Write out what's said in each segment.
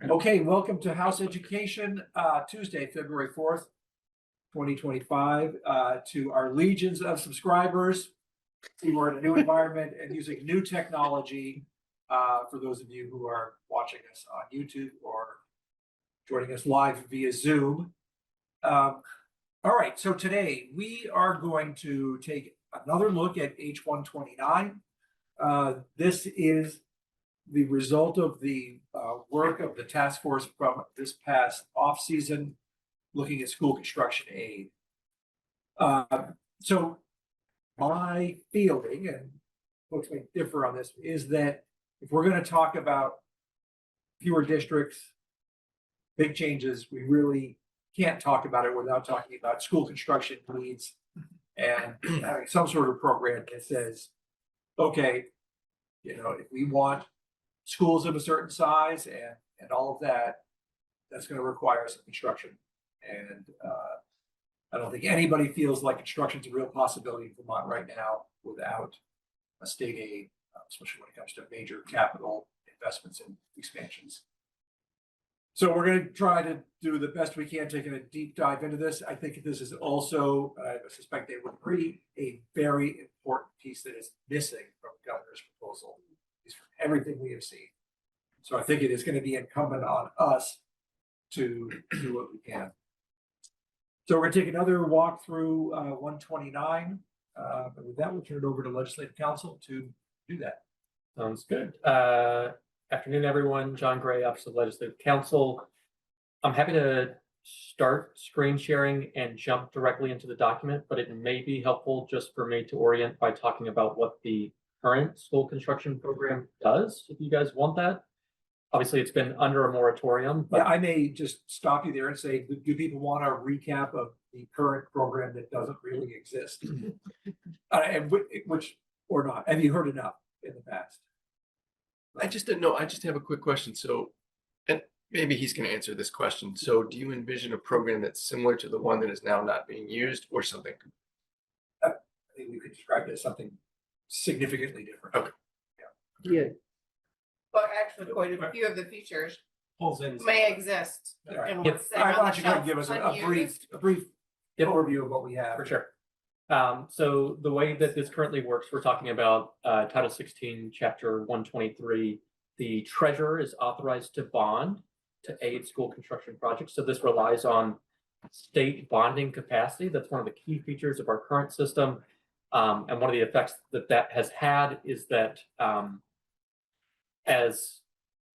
Okay, welcome to House Education, Tuesday, February 4th, 2025. To our legions of subscribers, we're in a new environment and using new technology. For those of you who are watching us on YouTube or joining us live via Zoom. All right, so today we are going to take another look at H.129. This is the result of the work of the task force from this past off-season, looking at school construction aid. So my feeling, and folks may differ on this, is that if we're going to talk about fewer districts, big changes, we really can't talk about it without talking about school construction needs and having some sort of program that says, okay, you know, if we want schools of a certain size and all of that, that's going to require some construction. And I don't think anybody feels like construction is a real possibility in Vermont right now without a state aid, especially when it comes to major capital investments and expansions. So we're going to try to do the best we can, taking a deep dive into this. I think this is also, I suspect they would agree, a very important piece that is missing from the governor's proposal, at least from everything we have seen. So I think it is going to be incumbent on us to do what we can. So we're going to take another walk through 129. But with that, we'll turn it over to Legislative Council to do that. Sounds good. Afternoon, everyone. John Gray, Office of Legislative Counsel. I'm happy to start screen sharing and jump directly into the document, but it may be helpful just for me to orient by talking about what the current school construction program does, if you guys want that. Obviously, it's been under a moratorium. But yeah, I may just stop you there and say, do people want a recap of the current program that doesn't really exist? And which or not? Have you heard enough in the past? I just didn't know. I just have a quick question. So, and maybe he's going to answer this question. So, do you envision a program that's similar to the one that is now not being used, or something? I think we could describe it as something significantly different. Okay. Yeah. But actually, quite a few of the features Pulls in. may exist. All right. And Yep. what's All right, sitting why on don't the you go ahead and shelf give us a unused. brief Yep. overview of what we have. For sure. So the way that this currently works, we're talking about Title 16, Chapter 123. The treasurer is authorized to bond to aid school construction projects. So this relies on state bonding capacity. That's one of the key features of our current system. And one of the effects that that has had is that as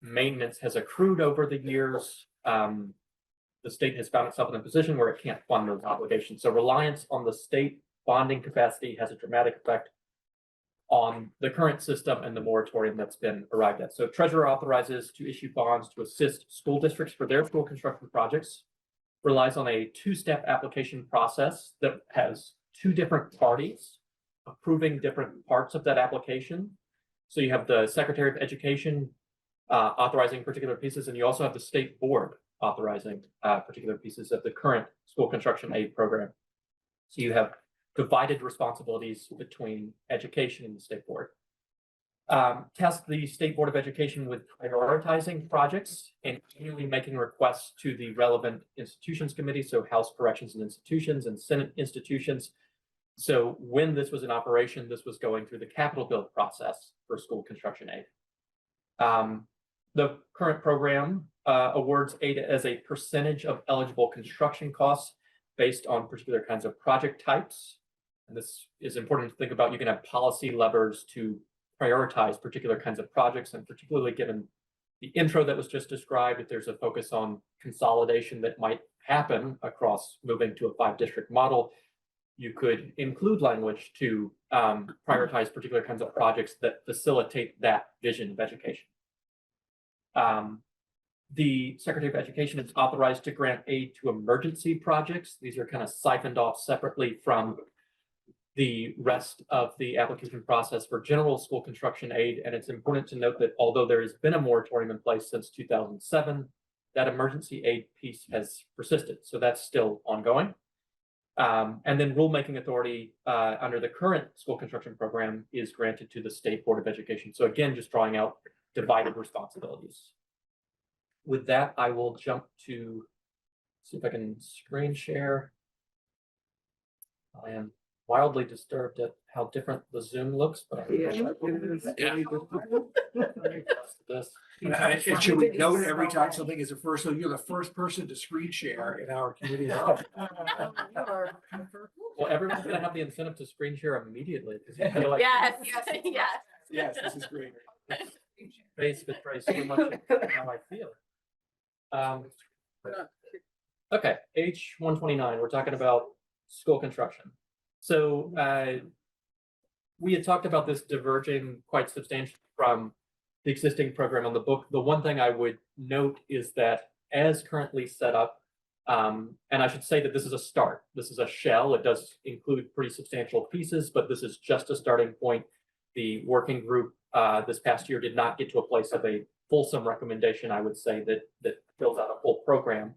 maintenance has accrued over the years, the state has found itself in a position where it can't fund those obligations. So reliance on the state bonding capacity has a dramatic effect on the current system and the moratorium that's been arrived at. So treasurer authorizes to issue bonds to assist school districts for their school construction projects, relies on a two-step application process that has two different parties approving different parts of that application. So you have the Secretary of Education authorizing particular pieces, and you also have the state board authorizing particular pieces of the current school construction aid program. So you have divided responsibilities between education and the state board. Task the State Board of Education with prioritizing projects and annually making requests to the relevant institutions committee, so House Corrections and Institutions and Senate institutions. So when this was in operation, this was going through the capital build process for school construction aid. The current program awards aid as a percentage of eligible construction costs based on particular kinds of project types. And this is important to think about. You can have policy levers to prioritize particular kinds of projects, and particularly given the intro that was just described, if there's a focus on consolidation that might happen across moving to a 5-district model, you could include language to prioritize particular kinds of projects that facilitate that vision of education. The Secretary of Education is authorized to grant aid to emergency projects. These are kind of siphoned off separately from the rest of the application process for general school construction aid. And it's important to note that although there has been a moratorium in place since 2007, that emergency aid piece has persisted. So that's still ongoing. And then rulemaking authority under the current school construction program is granted to the State Board of Education. So again, just drawing out divided responsibilities. with that, I will jump to see if I can screen share. I am wildly disturbed at how different the Zoom looks, but this. And should we note every time something is a first, so you're the first person to screen share in our community. Well, everyone's gonna have the incentive to screen share immediately. 'Cause you feel like Yes, Yes. yes. Yes, this is great. face betrays so much of how I feel. Okay, H.129, we're talking about school construction. So we had talked about this diverging quite substantially from the existing program on the book. The one thing I would note is that as currently set up, and I should say that this is a start. This is a shell. It does include pretty substantial pieces, but this is just a starting point. The working group this past year did not get to a place of a fulsome recommendation, I would say, that fills out a full program.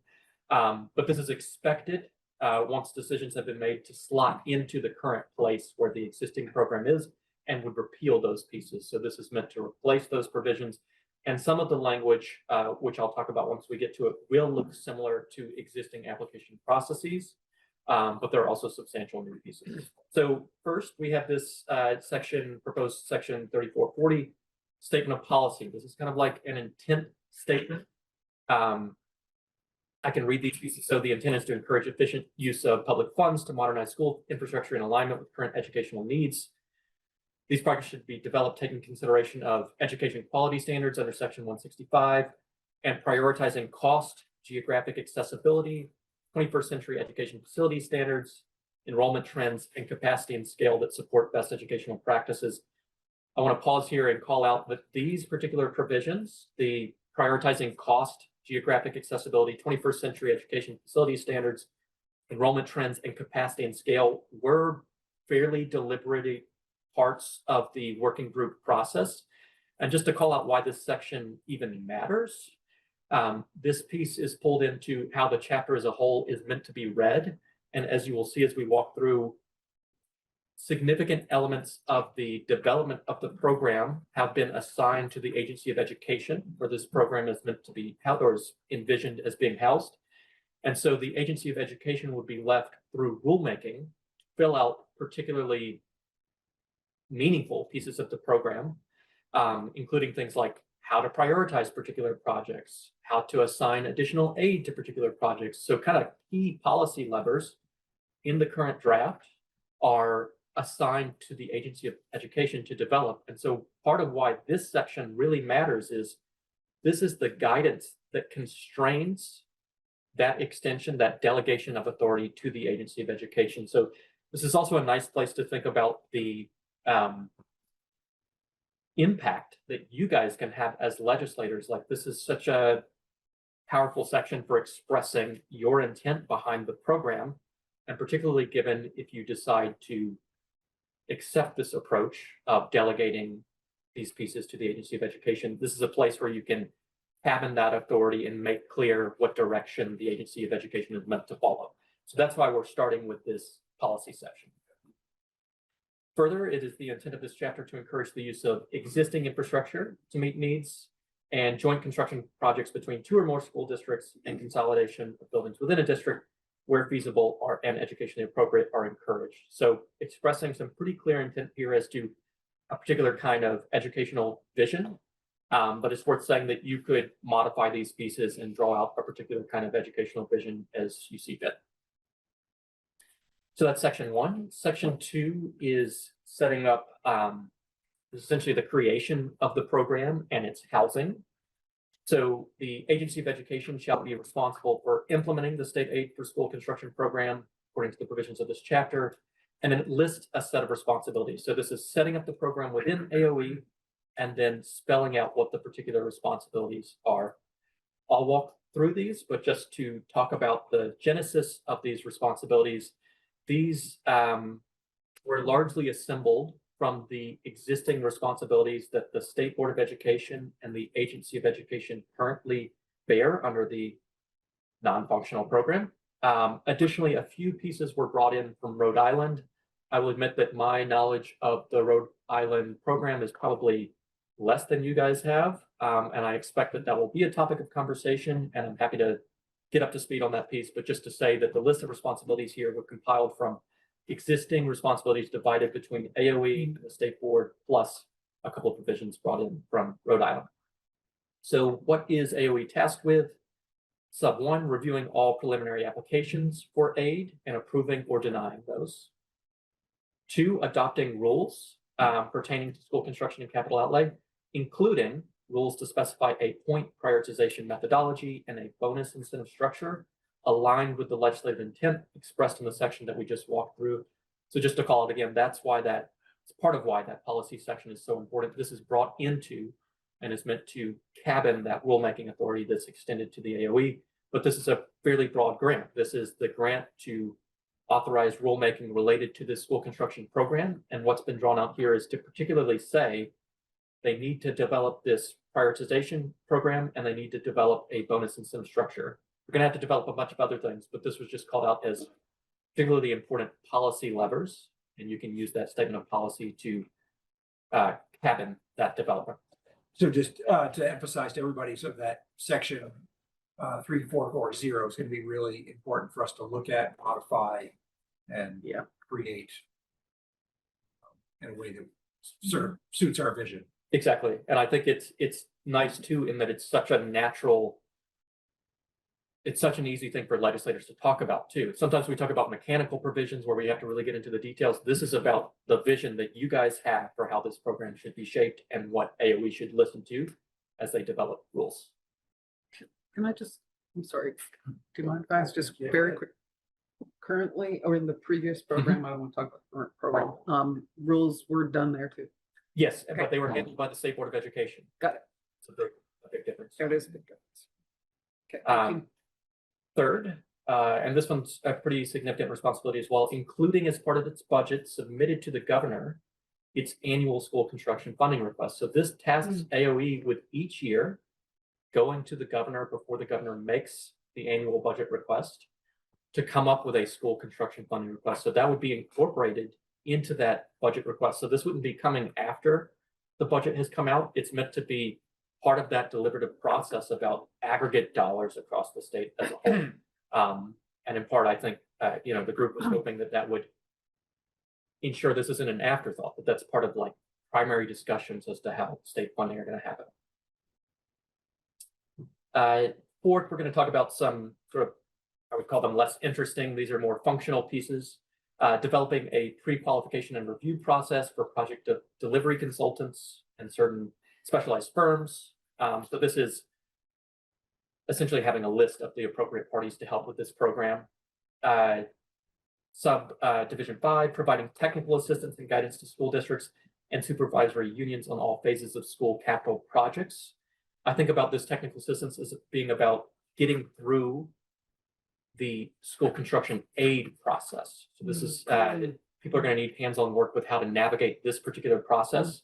But this is expected once decisions have been made to slot into the current place where the existing program is and would repeal those pieces. So this is meant to replace those provisions. And some of the language, which I'll talk about once we get to it, will look similar to existing application processes, but there are also substantial new pieces. So first, we have this proposed section 3440, statement of policy. This is kind of like an intent statement. I can read these pieces. So the intent is to encourage efficient use of public funds to modernize school infrastructure in alignment with current educational needs. These projects should be developed taking consideration of education quality standards under section 165 and prioritizing cost, geographic accessibility, 21st century education facility standards, enrollment trends, and capacity and scale that support best educational practices. I want to pause here and call out that these particular provisions, the prioritizing cost, geographic accessibility, 21st century education facility standards, enrollment trends, and capacity and scale, were fairly deliberate parts of the working group process. And just to call out why this section even matters, this piece is pulled into how the chapter as a whole is meant to be read. And as you will see as we walk through, significant elements of the development of the program have been assigned to the Agency of Education, where this program is meant to be held or is envisioned as being housed. And so the Agency of Education would be left through rulemaking, fill out particularly meaningful pieces of the program, including things like how to prioritize particular projects, how to assign additional aid to particular projects. So kind of key policy levers in the current draft are assigned to the Agency of Education to develop. And so part of why this section really matters is this is the guidance that constrains that extension, that delegation of authority to the Agency of Education. So this is also a nice place to think about the impact that you guys can have as legislators. Like, this is such a powerful section for expressing your intent behind the program, and particularly given if you decide to accept this approach of delegating these pieces to the Agency of Education, this is a place where you can cabin that authority and make clear what direction the Agency of Education is meant to follow. So that's why we're starting with this policy section. Further, it is the intent of this chapter to encourage the use of existing infrastructure to meet needs and joint construction projects between two or more school districts and consolidation of buildings within a district where feasible and educationally appropriate are encouraged. So expressing some pretty clear intent here as to a particular kind of educational vision, but it's worth saying that you could modify these pieces and draw out a particular kind of educational vision as you see fit. So that's section one. Section two is setting up essentially the creation of the program and its housing. So the Agency of Education shall be responsible for implementing the state aid for school construction program according to the provisions of this chapter, and then it lists a set of responsibilities. So this is setting up the program within AOE and then spelling out what the particular responsibilities are. I'll walk through these, but just to talk about the genesis of these responsibilities, these were largely assembled from the existing responsibilities that the State Board of Education and the Agency of Education currently bear under the non-functional program. Additionally, a few pieces were brought in from Rhode Island. I will admit that my knowledge of the Rhode Island program is probably less than you guys have. And I expect that that will be a topic of conversation, and I'm happy to get up to speed on that piece. But just to say that the list of responsibilities here were compiled from existing responsibilities divided between AOE and the state board, plus a couple of provisions brought in from Rhode Island. So what is AOE tasked with? Sub 1, reviewing all preliminary applications for aid and approving or denying those. 2, adopting rules pertaining to school construction and capital outlay, including rules to specify a point prioritization methodology and a bonus incentive structure aligned with the legislative intent expressed in the section that we just walked through. So just to call it again, that's part of why that policy section is so important. This is brought into and is meant to cabin that rulemaking authority that's extended to the AOE. But this is a fairly broad grant. This is the grant to authorize rulemaking related to this school construction program. And what's been drawn out here is to particularly say they need to develop this prioritization program and they need to develop a bonus incentive structure. We're going to have to develop a bunch of other things, but this was just called out as particularly important policy levers. And you can use that statement of policy to cabin that development. So just to emphasize to everybody, so that section 3440 is going to be really important for us to look at, modify, and create in a way that sort of suits our vision. Exactly. And I think it's nice too, in that it's such an easy thing for legislators to talk about too. Sometimes we talk about mechanical provisions where we have to really get into the details. This is about the vision that you guys have for how this program should be shaped and what AOE should listen to as they develop rules. Can I just, I'm sorry, do you mind if I ask just very quick? Currently, or in the previous program, I don't want to talk about the current program, rules were done there too. Yes, but they were handled by the State Board of Education. Got it. It's a big difference. That is a big difference. Okay, thank you. Third, and this one's a pretty significant responsibility as well, including as part of its budget submitted to the governor, its annual school construction funding request. So this tasks AOE with each year going to the governor before the governor makes the annual budget request to come up with a school construction funding request. So that would be incorporated into that budget request. So this wouldn't be coming after the budget has come out. It's meant to be part of that deliberative process about aggregate dollars across the state as a whole. And in part, I think, the group was hoping that that would ensure this isn't an afterthought, that that's part of like primary discussions as to how state funding are going to happen. Fourth, we're going to talk about some sort of, I would call them less interesting. These are more functional pieces. Developing a pre-qualification and review process for project delivery consultants and certain specialized firms. So this is essentially having a list of the appropriate parties to help with this program. Division 5, providing technical assistance and guidance to school districts and supervisory unions on all phases of school capital projects. I think about this technical assistance as being about getting through the school construction aid process. So this is, people are going to need hands-on work with how to navigate this particular process.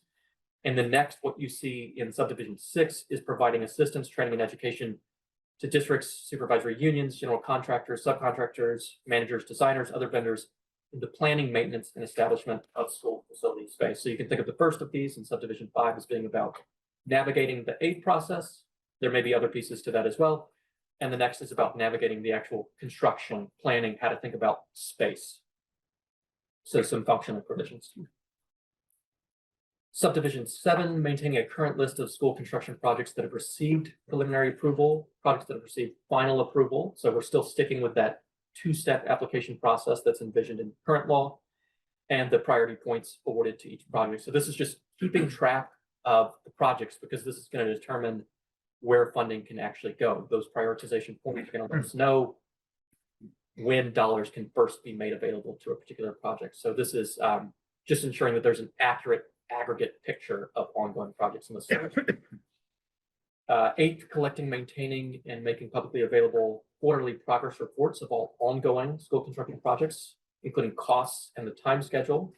And the next, what you see in subdivision 6 is providing assistance, training, and education to districts, supervisory unions, general contractors, subcontractors, managers, designers, other vendors in the planning, maintenance, and establishment of school facility space. So you can think of the first of these in subdivision 5 as being about navigating the aid process. There may be other pieces to that as well. And the next is about navigating the actual construction, planning, how to think about space. So some functional provisions. Subdivision 7, maintaining a current list of school construction projects that have received preliminary approval, projects that have received final approval. So we're still sticking with that two-step application process that's envisioned in current law, and the priority points awarded to each project. So this is just keeping track of the projects, because this is going to determine where funding can actually go. Those prioritization points are going to let us know when dollars can first be made available to a particular project. So this is just ensuring that there's an accurate aggregate picture of ongoing projects in the state. 8, collecting, maintaining, and making publicly available quarterly progress reports of all ongoing school construction projects, including costs and the time schedule.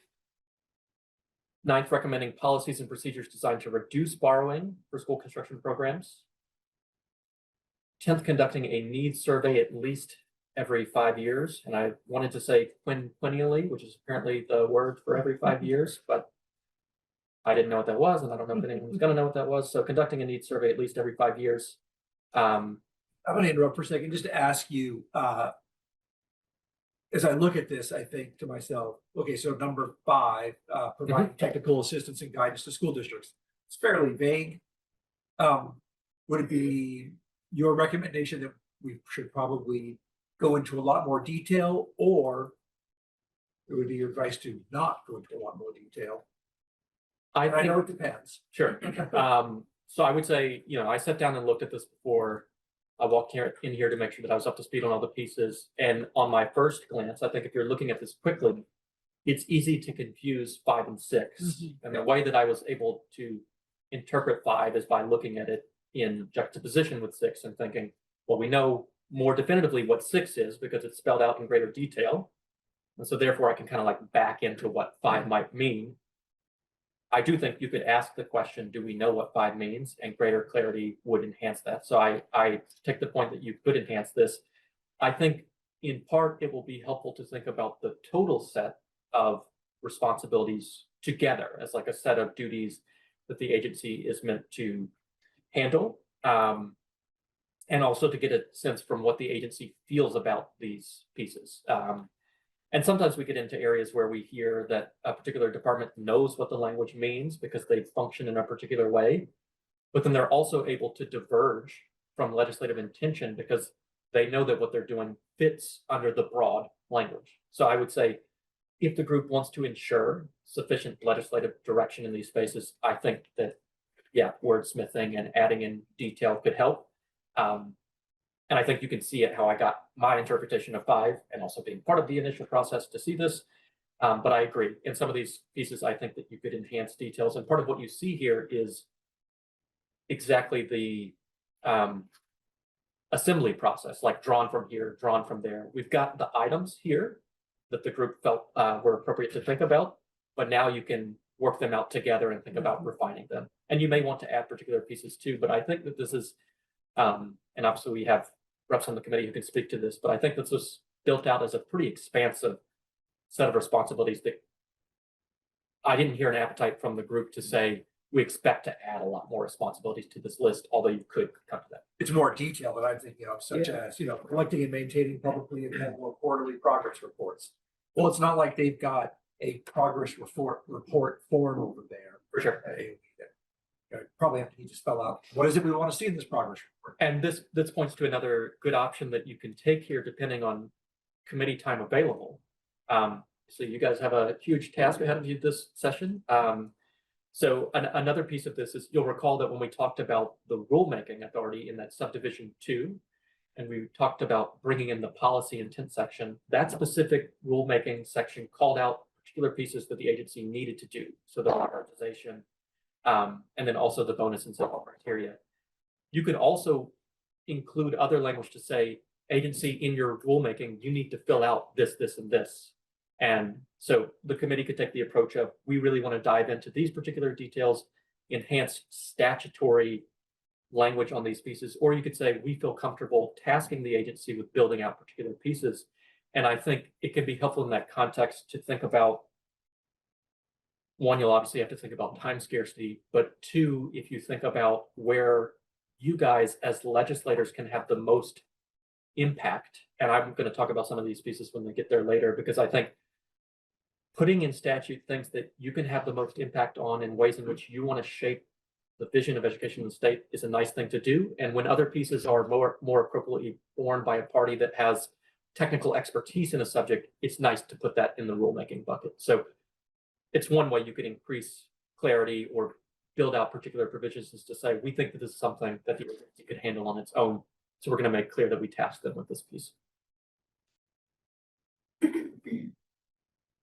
9th, recommending policies and procedures designed to reduce borrowing for school construction programs. 10th, conducting a needs survey at least every 5 years. And I wanted to say quinquennially, which is apparently the word for every 5 years, but I didn't know what that was, and I don't know if anyone's gonna know what that was. So conducting a needs survey at least every 5 years. I'm gonna interrupt for a second, just to ask you, as I look at this, I think to myself, okay, so number 5, providing technical assistance and guidance to school districts. It's fairly vague. Would it be your recommendation that we should probably go into a lot more detail, or it would be your advice to not go into a lot more detail? I And I know think, it depends. sure. So I would say, I sat down and looked at this before. I walked in here to make sure that I was up to speed on all the pieces. And on my first glance, I think if you're looking at this quickly, it's easy to confuse 5 and 6. And the way that I was able to interpret 5 is by looking at it in juxtaposition with 6 and thinking, well, we know more definitively what 6 is because it's spelled out in greater detail. And so therefore I can kind of like back into what 5 might mean. I do think you could ask the question, do we know what 5 means? And greater clarity would enhance that. So I take the point that you could enhance this. I think in part it will be helpful to think about the total set of responsibilities together as like a set of duties that the agency is meant to handle. And also to get a sense from what the agency feels about these pieces. And sometimes we get into areas where we hear that a particular department knows what the language means because they function in a particular way, but then they're also able to diverge from legislative intention because they know that what they're doing fits under the broad language. So I would say if the group wants to ensure sufficient legislative direction in these spaces, I think that, yeah, wordsmithing and adding in detail could help. And I think you can see it how I got my interpretation of 5 and also being part of the initial process to see this. But I agree. In some of these pieces, I think that you could enhance details. And part of what you see here is exactly the assembly process, like drawn from here, drawn from there. We've got the items here that the group felt were appropriate to think about, but now you can work them out together and think about refining them. And you may want to add particular pieces too, but I think that this is, and obviously we have reps on the committee who can speak to this, but I think this was built out as a pretty expansive set of responsibilities that I didn't hear an appetite from the group to say, we expect to add a lot more responsibilities to this list, although you could come to that. It's more detail that I'm thinking of, such Yeah. as, collecting and maintaining publicly available quarterly progress reports. Well, it's not like they've got a progress report form over there. For sure. Probably have to need to spell out, what is it we want to see in this progress report? And this points to another good option that you can take here, depending on committee time available. So you guys have a huge task ahead of you this session. So another piece of this is, you'll recall that when we talked about the rulemaking authority in that subdivision 2, and we talked about bringing in the policy intent section, that specific rulemaking section called out particular pieces that the agency needed to do. So the prioritization, and then also the bonus incentive criteria. You could also include other language to say, agency, in your rulemaking, you need to fill out this, this, and this. And so the committee could take the approach of, we really want to dive into these particular details, enhance statutory language on these pieces, or you could say, we feel comfortable tasking the agency with building out particular pieces. And I think it can be helpful in that context to think about, one, you'll obviously have to think about time scarcity, but 2, if you think about where you guys as legislators can have the most impact, and I'm going to talk about some of these pieces when they get there later, because I think putting in statute things that you can have the most impact on in ways in which you want to shape the vision of education in the state is a nice thing to do. And when other pieces are more appropriately borne by a party that has technical expertise in a subject, it's nice to put that in the rulemaking bucket. So it's one way you could increase clarity or build out particular provisions, is to say, we think that this is something that the agency could handle on its own. So we're going to make clear that we task them with this piece.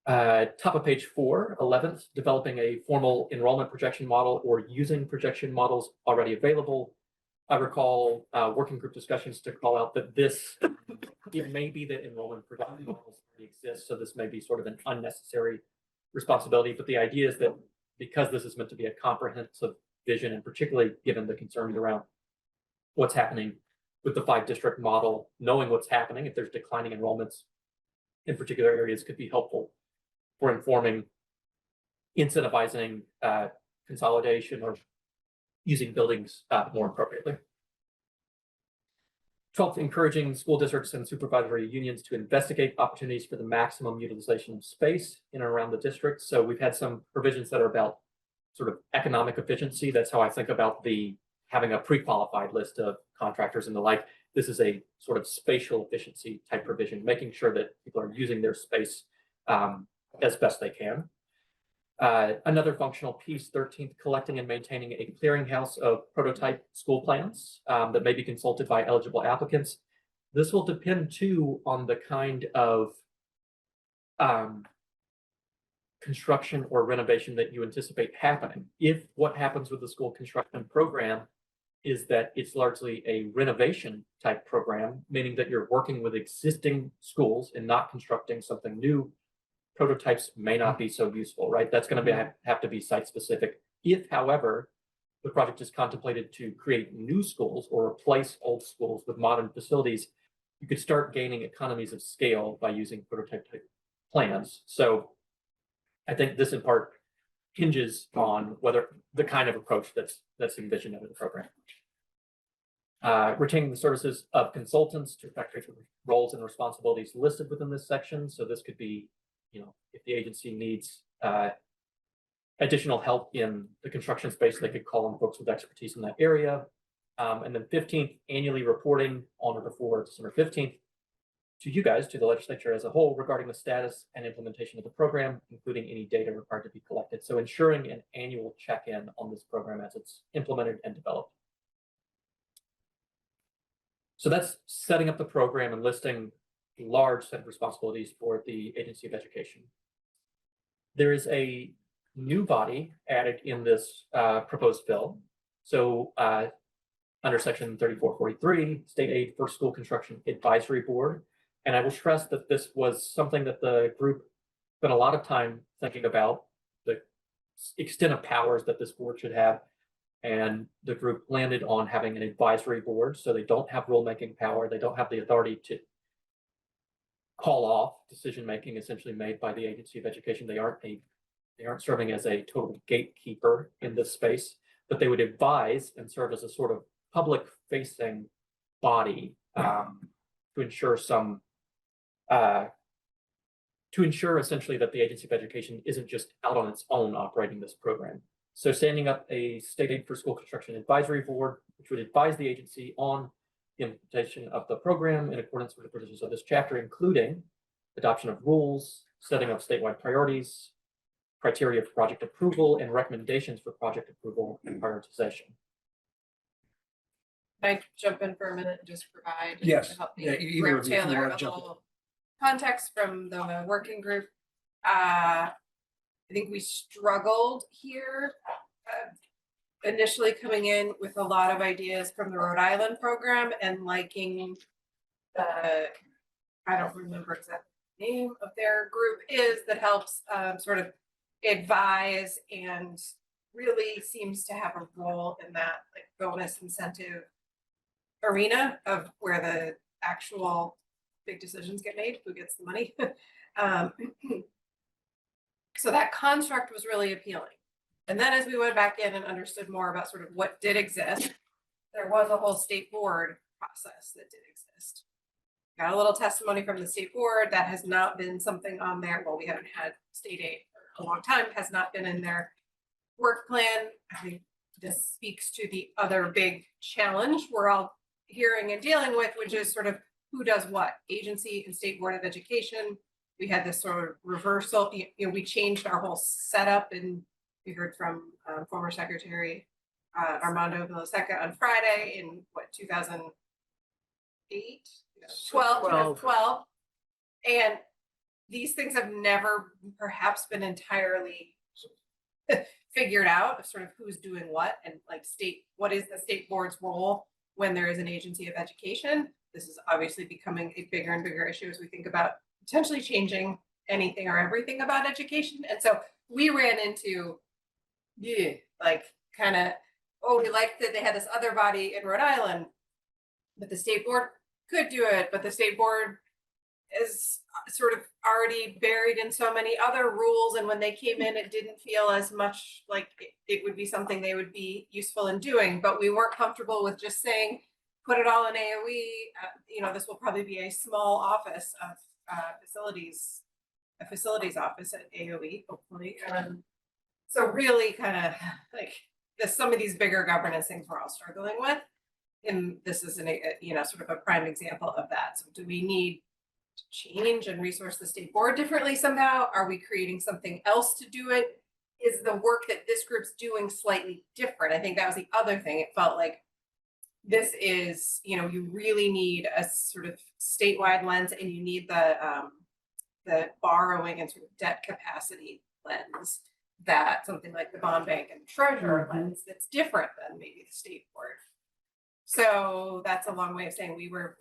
Top of page 4, 11th, developing a formal enrollment projection model or using projection models already available. I recall working group discussions to call out that this, it may be that enrollment projection models already exist, so this may be sort of an unnecessary responsibility. But the idea is that because this is meant to be a comprehensive vision, and particularly given the concerns around what's happening with the 5-district model, knowing what's happening, if there's declining enrollments in particular areas, could be helpful for informing, incentivizing consolidation or using buildings more appropriately. 12th, encouraging school districts and supervisory unions to investigate opportunities for the maximum utilization of space in and around the district. So we've had some provisions that are about sort of economic efficiency. That's how I think about having a pre-qualified list of contractors and the like. This is a sort of spatial efficiency type provision, making sure that people are using their space as best they can. Another functional piece, 13th, collecting and maintaining a clearinghouse of prototype school plans that may be consulted by eligible applicants. This will depend too on the kind of construction or renovation that you anticipate happening. If what happens with the school construction program is that it's largely a renovation type program, meaning that you're working with existing schools and not constructing something new, prototypes may not be so useful, right? That's going to have to be site specific. If, however, the project is contemplated to create new schools or replace old schools with modern facilities, you could start gaining economies of scale by using prototype type plans. So I think this in part hinges on whether the kind of approach that's envisioned in the program. Retaining the services of consultants to effectuate the roles and responsibilities listed within this section. So this could be, if the agency needs additional help in the construction space, they could call on folks with expertise in that area. And then 15th, annually reporting on or before December 15th to you guys, to the legislature as a whole, regarding the status and implementation of the program, including any data required to be collected. So ensuring an annual check-in on this program as it's implemented and developed. So that's setting up the program and listing a large set of responsibilities for the Agency of Education. There is a new body added in this proposed bill. So under section 3443, State Aid for School Construction Advisory Board. And I will stress that this was something that the group spent a lot of time thinking about, the extent of powers that this board should have. And the group landed on having an advisory board. So they don't have rulemaking power. They don't have the authority to call off decision-making essentially made by the Agency of Education. They aren't serving as a total gatekeeper in this space, but they would advise and serve as a sort of public-facing body to ensure essentially that the Agency of Education isn't just out on its own operating this program. So standing up a State Aid for School Construction Advisory Board, which would advise the agency on the implementation of the program in accordance with the provisions of this chapter, including adoption of rules, setting up statewide priorities, criteria for project approval, and recommendations for project approval and prioritization. Can I jump in for a minute and just provide? Yes. to help me Yeah, either of you, if you Taylor wanna a jump in. little context from the working group. I think we struggled here initially coming in with a lot of ideas from the Rhode Island program and liking the, I don't remember exactly the name of their group is, that helps sort of advise and really seems to have a role in that like bonus incentive arena of where the actual big decisions get made, who gets the money. So that construct was really appealing. And then as we went back in and understood more about sort of what did exist, there was a whole state board process that did exist. Got a little testimony from the state board that has not been something on there. Well, we haven't had state aid for a long time, has not been in their work plan. I think this speaks to the other big challenge we're all hearing and dealing with, which is sort of who does what, agency and state board of education. We had this sort of reversal, we changed our whole setup, and we heard from former Secretary Armando Villaseca on Friday in what, 2008, 12. And these things have never perhaps been entirely figured out of sort of who's doing what and like what is the state board's role when there is an agency of education. This is obviously becoming a bigger and bigger issue as we think about potentially changing anything or everything about education. And so we ran into, like kind of, we liked that they had this other body in Rhode Island, but the state board could do it, but the state board is sort of already buried in so many other rules, and when they came in, it didn't feel as much like it would be something they would be useful in doing, but we weren't comfortable with just saying, put it all in AOE. You know, this will probably be a small office of facilities, a facilities office at AOE, hopefully. So really kind of like some of these bigger governance things we're all struggling with. And this is you know, sort of a prime example of that. So do we need to change and resource the state board differently somehow? Are we creating something else to do it? Is the work that this group's doing slightly different? I think that was the other thing. It felt like this is, you know, you really need a sort of statewide lens, and you need the borrowing and sort of debt capacity lens that something like the bond bank and treasurer lens that's different than maybe the state board. So that's a long way of saying we're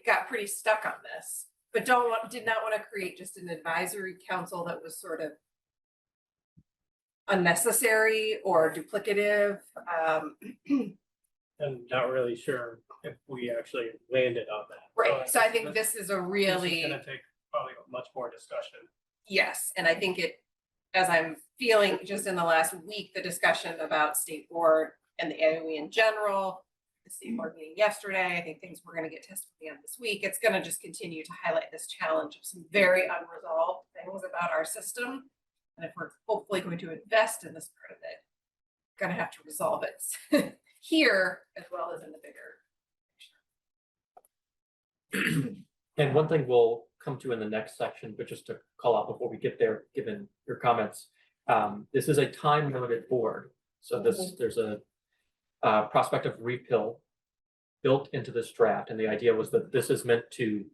got pretty stuck on this, but did not want to create just an advisory council that was sort of unnecessary or duplicative. I'm not really sure if we actually landed on that. Right. So I think this is a really This is gonna take probably much more discussion. yes, and I think it, as I'm feeling just in the last week, the discussion about state board and the AOE in general, the state board meeting yesterday, I think things we're going to get tested at the end of this week. It's going to just continue to highlight this challenge of some very unresolved things about our system. And if we're hopefully going to invest in this part of it, we're going to have to resolve it here as well as in the bigger. And one thing we'll come to in the next section, but just to call out before we get there, given your comments, this is a time-limited board. So there's a prospect of repeal built into this draft, and the idea was that this is meant to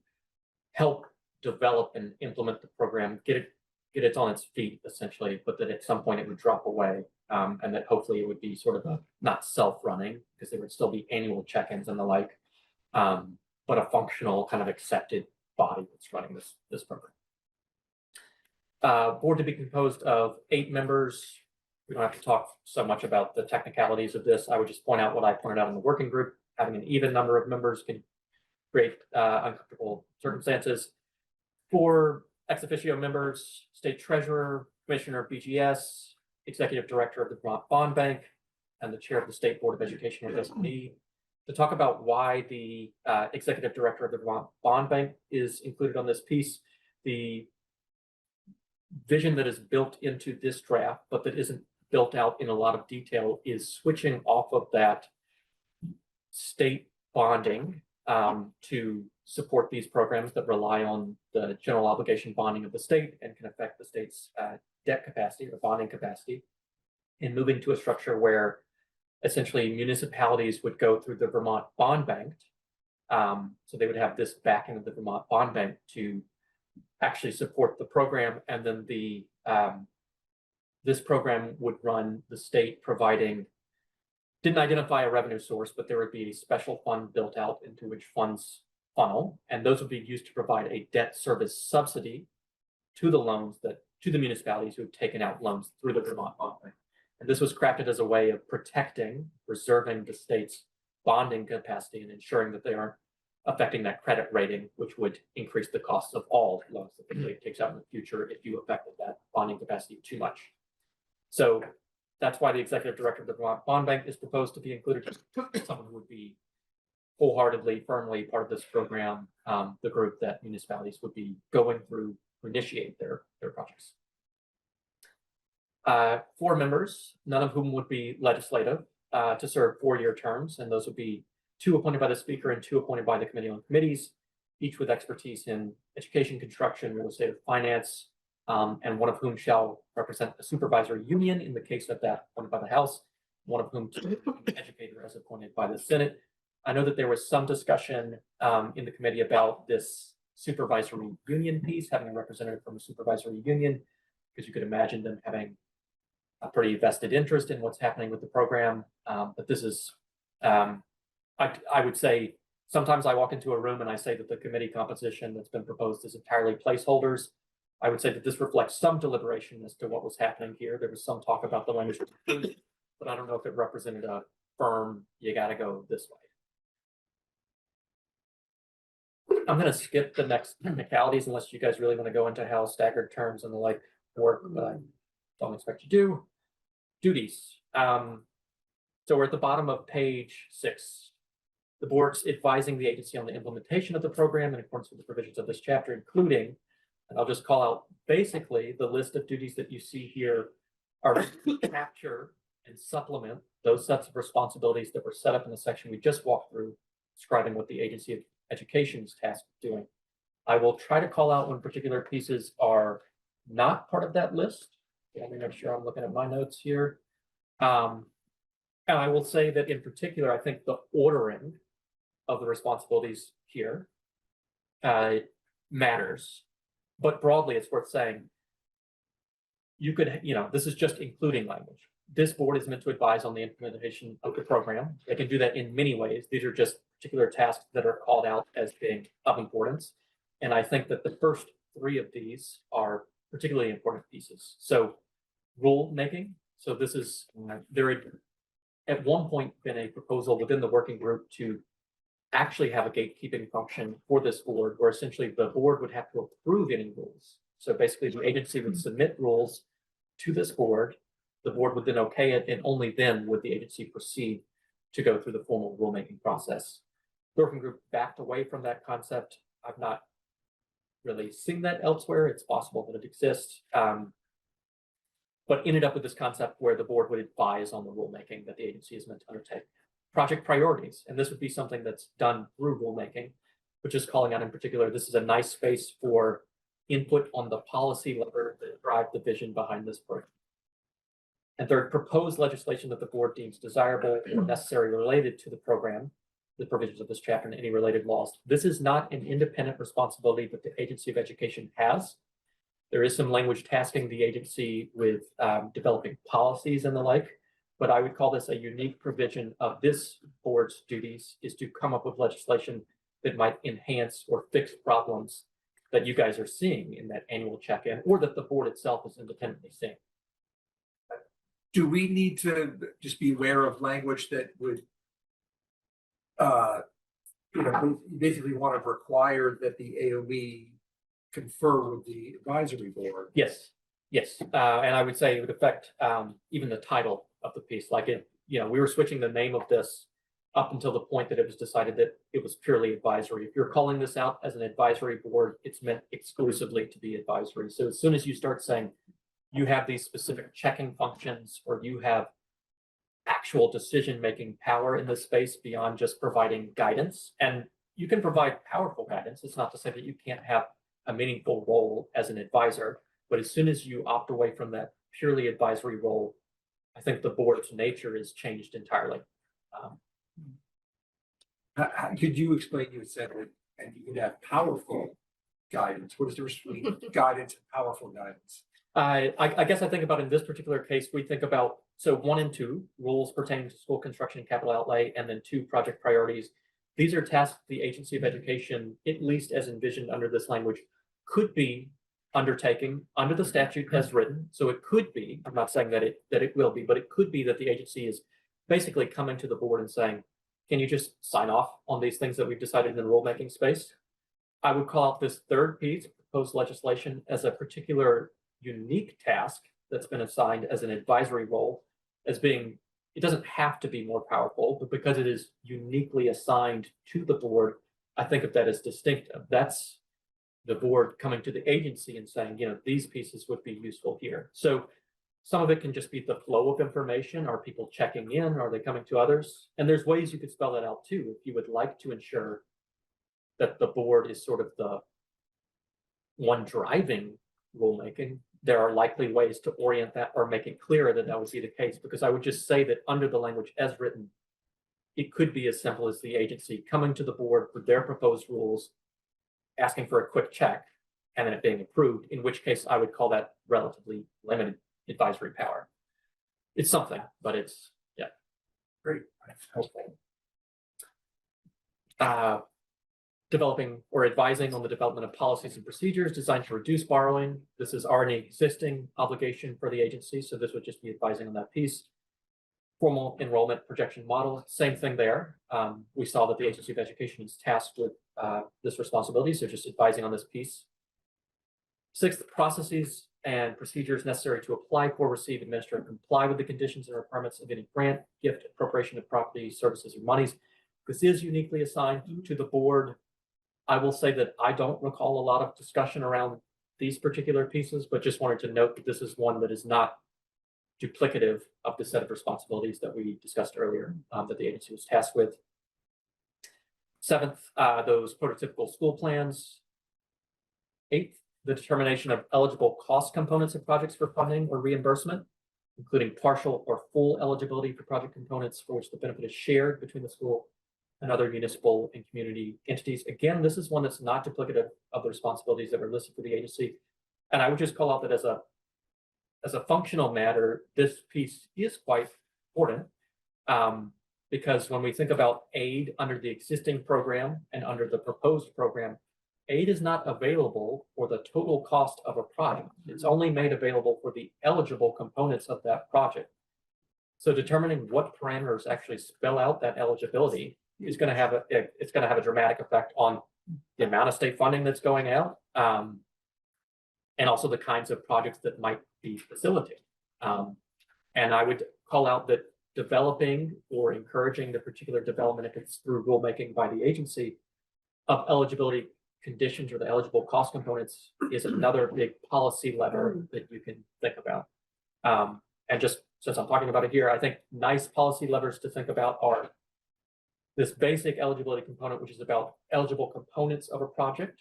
help develop and implement the program, get it on its feet essentially, but that at some point it would drop away, and that hopefully it would be sort of a not self-running, because there would still be annual check-ins and the like, but a functional kind of accepted body that's running this program. Board to be composed of 8 members. We don't have to talk so much about the technicalities of this. I would just point out what I pointed out in the working group. Having an even number of members can create uncomfortable circumstances. 4 ex officio members: state treasurer, commissioner of BGS, executive director of the Vermont Bond Bank, and the chair of the State Board of Education, or SB. To talk about why the executive director of the Vermont Bond Bank is included on this piece, the vision that is built into this draft, but that isn't built out in a lot of detail, is switching off of that state bonding to support these programs that rely on the general obligation bonding of the state and can affect the state's debt capacity or bonding capacity, and moving to a structure where essentially municipalities would go through the Vermont Bond Bank. So they would have this backing of the Vermont Bond Bank to actually support the program, and then this program would run the state providing, didn't identify a revenue source, but there would be a special fund built out into which funds funnel, and those would be used to provide a debt service subsidy to the loans to the municipalities who have taken out loans through the Vermont Bond Bank. And this was crafted as a way of protecting, preserving the state's bonding capacity and ensuring that they aren't affecting that credit rating, which would increase the costs of all loans that the state takes out in the future if you affected that bonding capacity too much. So that's why the executive director of the Vermont Bond Bank is proposed to be included. Someone who would be wholeheartedly, firmly part of this program, the group that municipalities would be going through to initiate their projects. 4 members, none of whom would be legislative, to serve 4-year terms, and those would be 2 appointed by the speaker and 2 appointed by the committee on committees, each with expertise in education, construction, real estate, or finance, and one of whom shall represent a supervisory union in the case of that appointed by the House, one of whom to be an educator as appointed by the Senate. I know that there was some discussion in the committee about this supervisory union piece, having a representative from a supervisory union, because you could imagine them having a pretty vested interest in what's happening with the program. But this is, I would say, sometimes I walk into a room and I say that the committee composition that's been proposed is entirely placeholders. I would say that this reflects some deliberation as to what was happening here. There was some talk about the language, but I don't know if it represented a firm, you got to go this way. I'm gonna skip the next technicalities unless you guys really want to go into how staggered terms and the like work, but I don't expect you to do. Duties. So we're at the bottom of page 6. The board's advising the agency on the implementation of the program in accordance with the provisions of this chapter, including, and I'll just call out basically the list of duties that you see here are to capture and supplement those sets of responsibilities that were set up in the section we just walked through, describing what the agency of education's tasked with doing. I will try to call out when particular pieces are not part of that list. Let me make sure I'm looking at my notes here. And I will say that in particular, I think the ordering of the responsibilities here matters. But broadly, it's worth saying, you could, this is just including language. This board is meant to advise on the implementation of the program. They can do that in many ways. These are just particular tasks that are called out as being of importance. And I think that the first 3 of these are particularly important pieces. So rule making. So this is, there had at one point been a proposal within the working group to actually have a gatekeeping function for this board, where essentially the board would have to approve any rules. So basically the agency would submit rules to this board. The board would then okay it, and only then would the agency proceed to go through the formal rulemaking process. The working group backed away from that concept. I've not really seen that elsewhere. It's possible that it exists, but ended up with this concept where the board would advise on the rulemaking that the agency is meant to undertake. Project priorities, and this would be something that's done through rulemaking, which is calling out in particular, this is a nice space for input on the policy lever that drive the vision behind this program. And third, proposed legislation that the board deems desirable or necessary related to the program, the provisions of this chapter and any related laws. This is not an independent responsibility that the Agency of Education has. There is some language tasking the agency with developing policies and the like, but I would call this a unique provision of this board's duties, is to come up with legislation that might enhance or fix problems that you guys are seeing in that annual check-in, or that the board itself is independently seeing. Do we need to just be aware of language that would, basically want to require that the AOB confer with the advisory board? Yes, yes, and I would say it would affect even the title of the piece. Like we were switching the name of this up until the point that it was decided that it was purely advisory. If you're calling this out as an advisory board, it's meant exclusively to be advisory. So as soon as you start saying you have these specific checking functions, or you have actual decision-making power in this space beyond just providing guidance, and you can provide powerful guidance. It's not to say that you can't have a meaningful role as an advisor, but as soon as you opt away from that purely advisory role, I think the board's nature is changed entirely. Could you explain, you said that, and you could have powerful guidance. What is the difference between guidance and powerful guidance? I guess I think about in this particular case, we think about, so 1 and 2, rules pertaining to school construction and capital outlay, and then 2, project priorities. These are tasks the Agency of Education, at least as envisioned under this language, could be undertaking under the statute as written. So it could be, I'm not saying that it will be, but it could be that the agency is basically coming to the board and saying, can you just sign off on these things that we've decided in the rulemaking space? I would call out this third piece, proposed legislation, as a particular unique task that's been assigned as an advisory role, as being, it doesn't have to be more powerful, but because it is uniquely assigned to the board, I think of that as distinctive. That's the board coming to the agency and saying, these pieces would be useful here. So some of it can just be the flow of information. Are people checking in? Are they coming to others? And there's ways you could spell that out too. If you would like to ensure that the board is sort of the one driving rulemaking, there are likely ways to orient that or make it clearer that that would be the case. Because I would just say that under the language as written, it could be as simple as the agency coming to the board with their proposed rules, asking for a quick check, and then it being approved, in which case I would call that relatively limited advisory power. It's something, but it's, yeah. Great. That's helpful. Developing or advising on the development of policies and procedures designed to reduce borrowing. This is already an existing obligation for the agency, so this would just be advising on that piece. Formal enrollment projection model, same thing there. We saw that the Agency of Education is tasked with this responsibility, so just advising on this piece. Sixth, processes and procedures necessary to apply for, receive, administer, and comply with the conditions and requirements of any grant, gift, appropriation of property, services, or monies. This is uniquely assigned to the board. I will say that I don't recall a lot of discussion around these particular pieces, but just wanted to note that this is one that is not duplicative of the set of responsibilities that we discussed earlier, that the agency was tasked with. Seventh, those prototypical school plans. Eighth, the determination of eligible cost components of projects for funding or reimbursement, including partial or full eligibility for project components for which the benefit is shared between the school and other municipal and community entities. Again, this is one that's not duplicative of the responsibilities that were listed for the agency. And I would just call out that as a functional matter, this piece is quite important. Because when we think about aid under the existing program and under the proposed program, aid is not available for the total cost of a project. It's only made available for the eligible components of that project. So determining what parameters actually spell out that eligibility is going to have a dramatic effect on the amount of state funding that's going out, and also the kinds of projects that might be facilitated. And I would call out that developing or encouraging the particular development, if it's through rulemaking by the agency, of eligibility conditions or the eligible cost components is another big policy lever that you can think about. And just since I'm talking about it here, I think nice policy levers to think about are this basic eligibility component, which is about eligible components of a project.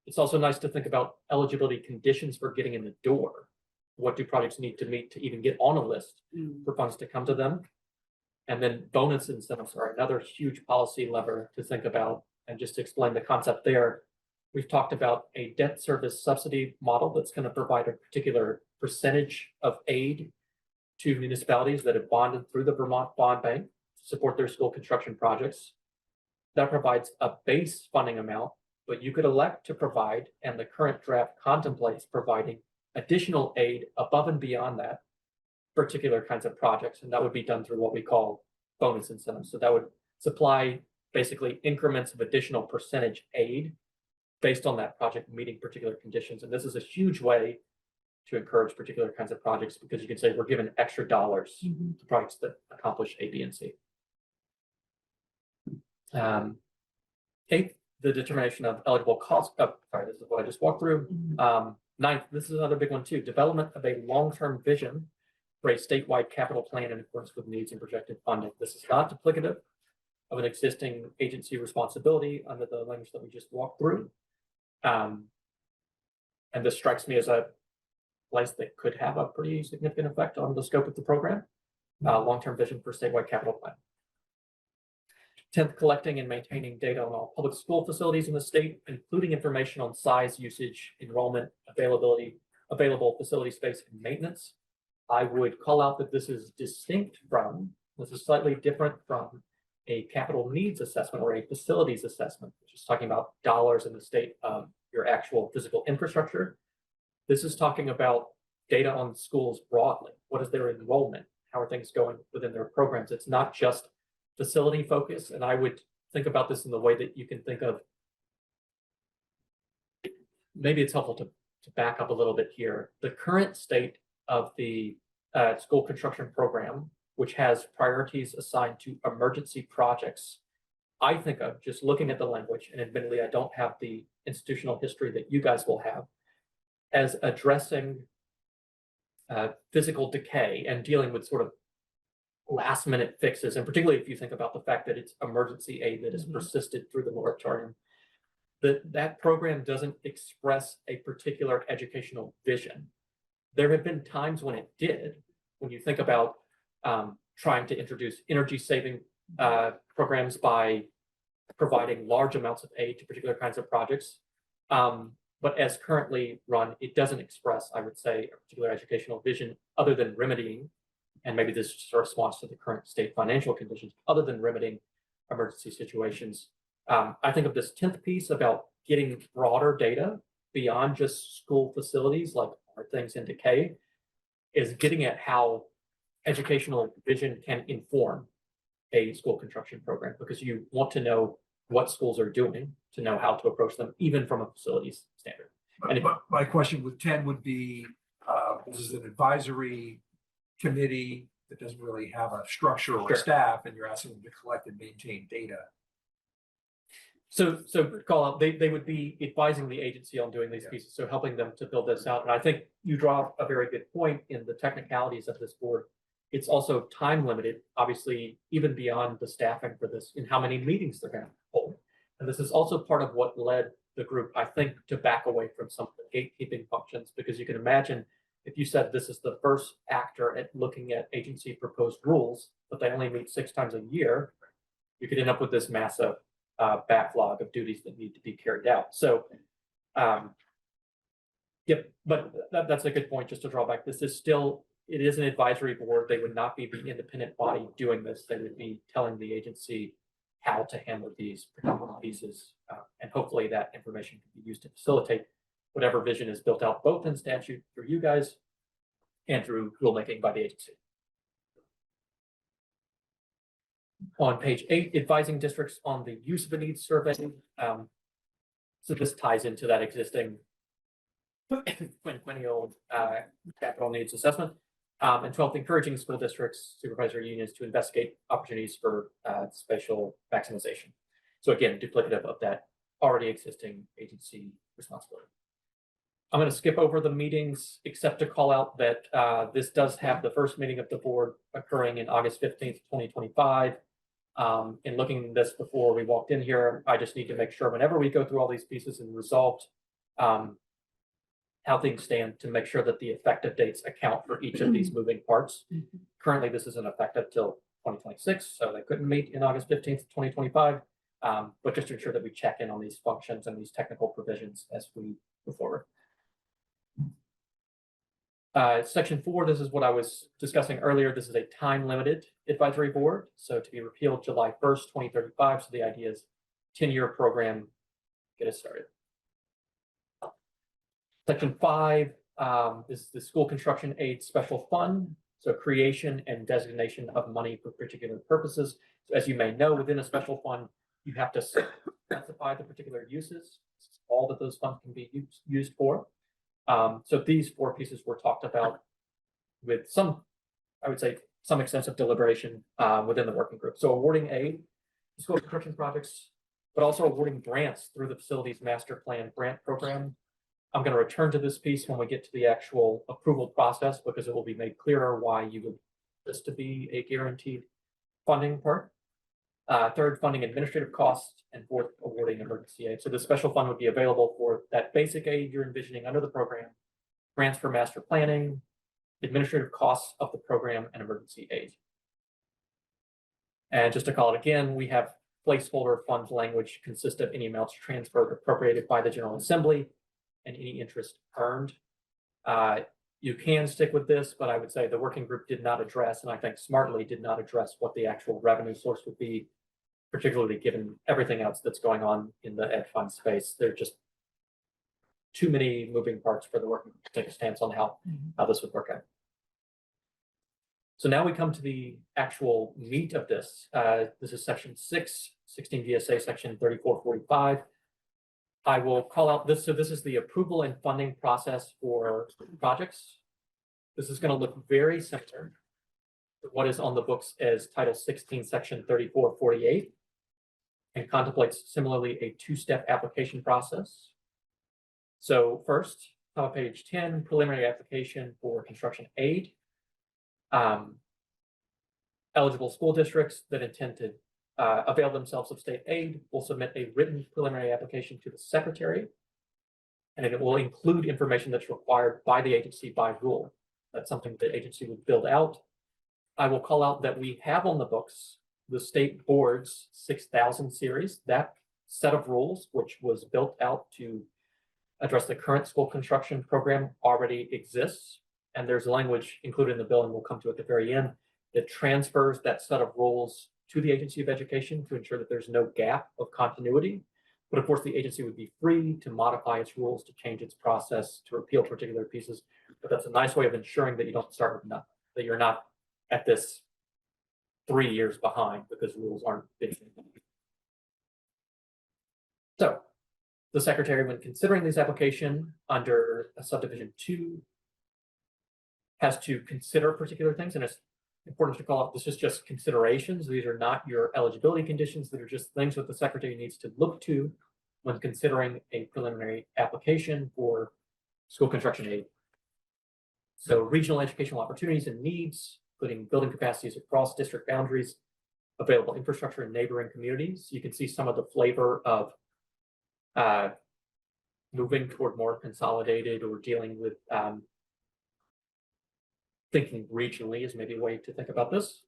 It's also nice to think about eligibility conditions for getting in the door. What do projects need to meet to even get on a list for funds to come to them? And then bonus incentives are another huge policy lever to think about. And just to explain the concept there, we've talked about a debt service subsidy model that's going to provide a particular percentage of aid to municipalities that have bonded through the Vermont Bond Bank to support their school construction projects. That provides a base funding amount, but you could elect to provide, and the current draft contemplates providing additional aid above and beyond that particular kinds of projects. And that would be done through what we call bonus incentives. So that would supply basically increments of additional percentage aid based on that project meeting particular conditions. And this is a huge way to encourage particular kinds of projects, because you can say we're giving extra dollars to projects that accomplish A, B, and C. Eighth, the determination of eligible cost. Sorry, this is what I just walked through. Ninth, this is another big one too. Development of a long-term vision for a statewide capital plan in accordance with needs and projected funding. This is not duplicative of an existing agency responsibility under the language that we just walked through. And this strikes me as a place that could have a pretty significant effect on the scope of the program. Long-term vision for statewide capital plan. 10th, collecting and maintaining data on all public school facilities in the state, including information on size, usage, enrollment, availability, available facility space, and maintenance. I would call out that this is slightly different from a capital needs assessment or a facilities assessment, which is talking about dollars in the state of your actual physical infrastructure. This is talking about data on schools broadly. What is their enrollment? How are things going within their programs? It's not just facility focus. And I would think about this in the way that you can think of, maybe it's helpful to back up a little bit here. The current state of the school construction program, which has priorities assigned to emergency projects, I think of, just looking at the language, and admittedly, I don't have the institutional history that you guys will have, as addressing physical decay and dealing with sort of last minute fixes. And particularly if you think about the fact that it's emergency aid that has persisted through the moratorium, that program doesn't express a particular educational vision. There have been times when it did, when you think about trying to introduce energy saving programs by providing large amounts of aid to particular kinds of projects. But as currently run, it doesn't express, I would say, a particular educational vision other than remedying, and maybe this is a response to the current state financial conditions, other than remedying emergency situations. I think of this 10th piece about getting broader data beyond just school facilities, like are things in decay, is getting at how educational vision can inform a school construction program, because you want to know what schools are doing to know how to approach them, even from a facilities standard. And if- My question with 10 would be, this is an advisory committee that doesn't really have a structure or Sure. staff, and you're asking them to collect and maintain data. So call out, they would be advising the agency on doing these Yeah. pieces, so helping them to build this out. And I think you draw up a very good point in the technicalities of this board. It's also time limited, obviously, even beyond the staffing for this, in how many meetings they're gonna hold. And this is also part of what led the group, I think, to back away from some of the gatekeeping functions, because you can imagine if you said this is the first actor at looking at agency proposed rules, but they only meet 6 times a year, you could end up with this massive backlog of duties that need to be carried out. So, yep, but that's a good point, just to draw back. This is still, it is an advisory board. They would not be the independent body doing this. They would be telling the agency how to handle these particular pieces. And hopefully that information can be used to facilitate whatever vision is built out, both in statute through you guys and through rulemaking by the agency. On page 8, advising districts on the use of a needs survey. So this ties into that existing quinquennial capital needs assessment. And 12th, encouraging school districts, supervisory unions to investigate opportunities for spatial maximization. So again, duplicative of that already existing agency responsibility. I'm going to skip over the meetings, except to call out that this does have the first meeting of the board occurring in August 15th, 2025. In looking at this before we walked in here, I just need to make sure whenever we go through all these pieces and resolved how things stand, to make sure that the effective dates account for each of these moving parts. Currently, this isn't effective till 2026, so they couldn't meet in August 15th, 2025. But just to ensure that we check in on these functions and these technical provisions as we move forward. Section 4, this is what I was discussing earlier. This is a time-limited advisory board, so to be repealed July 1st, 2035. So the idea is 10-year program, get us started. Section 5 is the school construction aid special fund. So creation and designation of money for particular purposes. So as you may know, within a special fund, you have to specify the particular uses, all that those funds can be used for. So these 4 pieces were talked about with some, I would say, some extensive deliberation within the working group. So awarding aid to school construction projects, but also awarding grants through the facilities master plan grant program. I'm going to return to this piece when we get to the actual approval process, because it will be made clearer why you would this to be a guaranteed funding part. 3rd, funding administrative costs, and 4th, awarding emergency aid. So the special fund would be available for that basic aid you're envisioning under the program, grants for master planning, administrative costs of the program, and emergency aid. And just to call it again, we have placeholder funds language consist of any amounts transferred appropriated by the General Assembly and any interest earned. You can stick with this, but I would say the working group did not address, and I think smartly did not address, what the actual revenue source would be, particularly given everything else that's going on in the ed fund space. There are just too many moving parts for the working group to take a stance on how this would work out. So now we come to the actual meat of this. This is section 6, 16 VSA section 3445. I will call out this. So this is the approval and funding process for projects. This is going to look very similar to what is on the books as Title 16, Section 3448, and contemplates similarly a 2-step application process. So first, top of page 10, preliminary application for construction aid. Eligible school districts that intend to avail themselves of state aid will submit a written preliminary application to the secretary, and it will include information that's required by the agency by rule. That's something the agency would build out. I will call out that we have on the books the state board's 6,000 series. That set of rules, which was built out to address the current school construction program, already exists. And there's language included in the bill, and we'll come to at the very end, that transfers that set of rules to the Agency of Education to ensure that there's no gap of continuity. But of course, the agency would be free to modify its rules, to change its process, to repeal particular pieces. But that's a nice way of ensuring that you don't start with nothing, that you're not at this 3 years behind because rules aren't being. So the secretary, when considering this application under a subdivision 2, has to consider particular things, and it's important to call out, this is just considerations. These are not your eligibility conditions. That are just things that the secretary needs to look to when considering a preliminary application for school construction aid. So regional educational opportunities and needs, including building capacities across district boundaries, available infrastructure in neighboring communities. You can see some of the flavor of moving toward more consolidated or dealing with thinking regionally is maybe a way to think about this.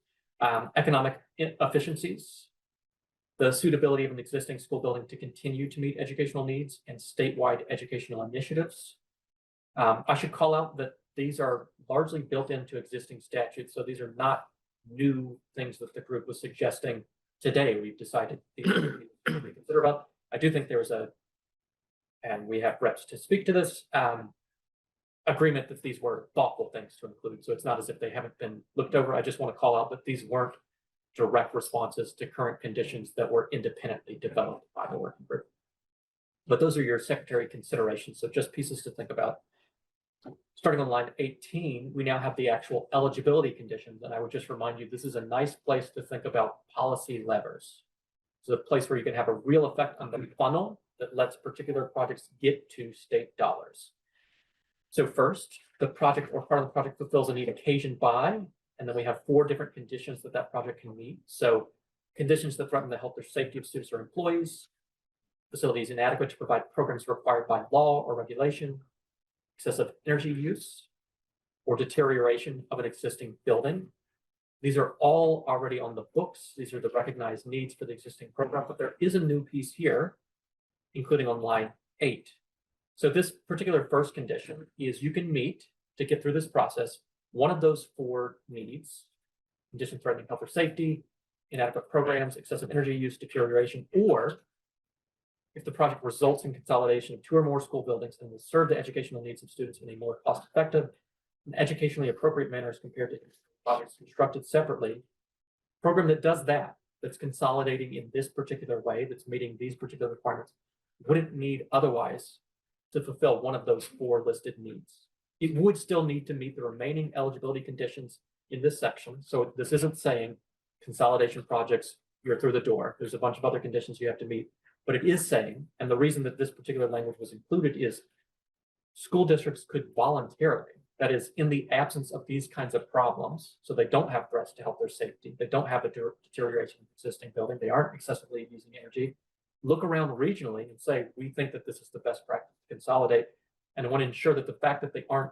Economic efficiencies, the suitability of an existing school building to continue to meet educational needs, and statewide educational initiatives. I should call out that these are largely built into existing statutes, so these are not new things that the group was suggesting today. We've decided to consider about. I do think there's and we have reps to speak to this, agreement that these were thoughtful things to include. So it's not as if they haven't been looked over. I just want to call out that these weren't direct responses to current conditions that were independently developed by the working group. But those are your secretary considerations. So just pieces to think about. Starting on line 18, we now have the actual eligibility conditions. And I would just remind you, this is a nice place to think about policy levers. So a place where you can have a real effect on the funnel that lets particular projects get to state dollars. So first, the project or part of the project fulfills a need occasioned by, and then we have 4 different conditions that that project can meet. So conditions that threaten the health or safety of students or employees, facilities inadequate to provide programs required by law or regulation, excessive energy use, or deterioration of an existing building. These are all already on the books. These are the recognized needs for the existing program, but there is a new piece here, including on line 8. So this particular first condition is you can meet, to get through this process, one of those 4 needs: condition threatening health or safety, inadequate programs, excessive energy use, deterioration, or if the project results in consolidation of 2 or more school buildings and will serve the educational needs of students in a more cost-effective and educationally appropriate manner as compared to projects constructed separately. Program that does that, that's consolidating in this particular way, that's meeting these particular requirements, wouldn't need otherwise to fulfill one of those 4 listed needs. It would still need to meet the remaining eligibility conditions in this section. So this isn't saying consolidation projects, you're through the door. There's a bunch of other conditions you have to meet. But it is saying, and the reason that this particular language was included is school districts could voluntarily, that is, in the absence of these kinds of problems, so they don't have threats to health or safety, they don't have a deterioration of existing building, they aren't excessively using energy, look around regionally and say, we think that this is the best practice to consolidate, and I want to ensure that the fact that they aren't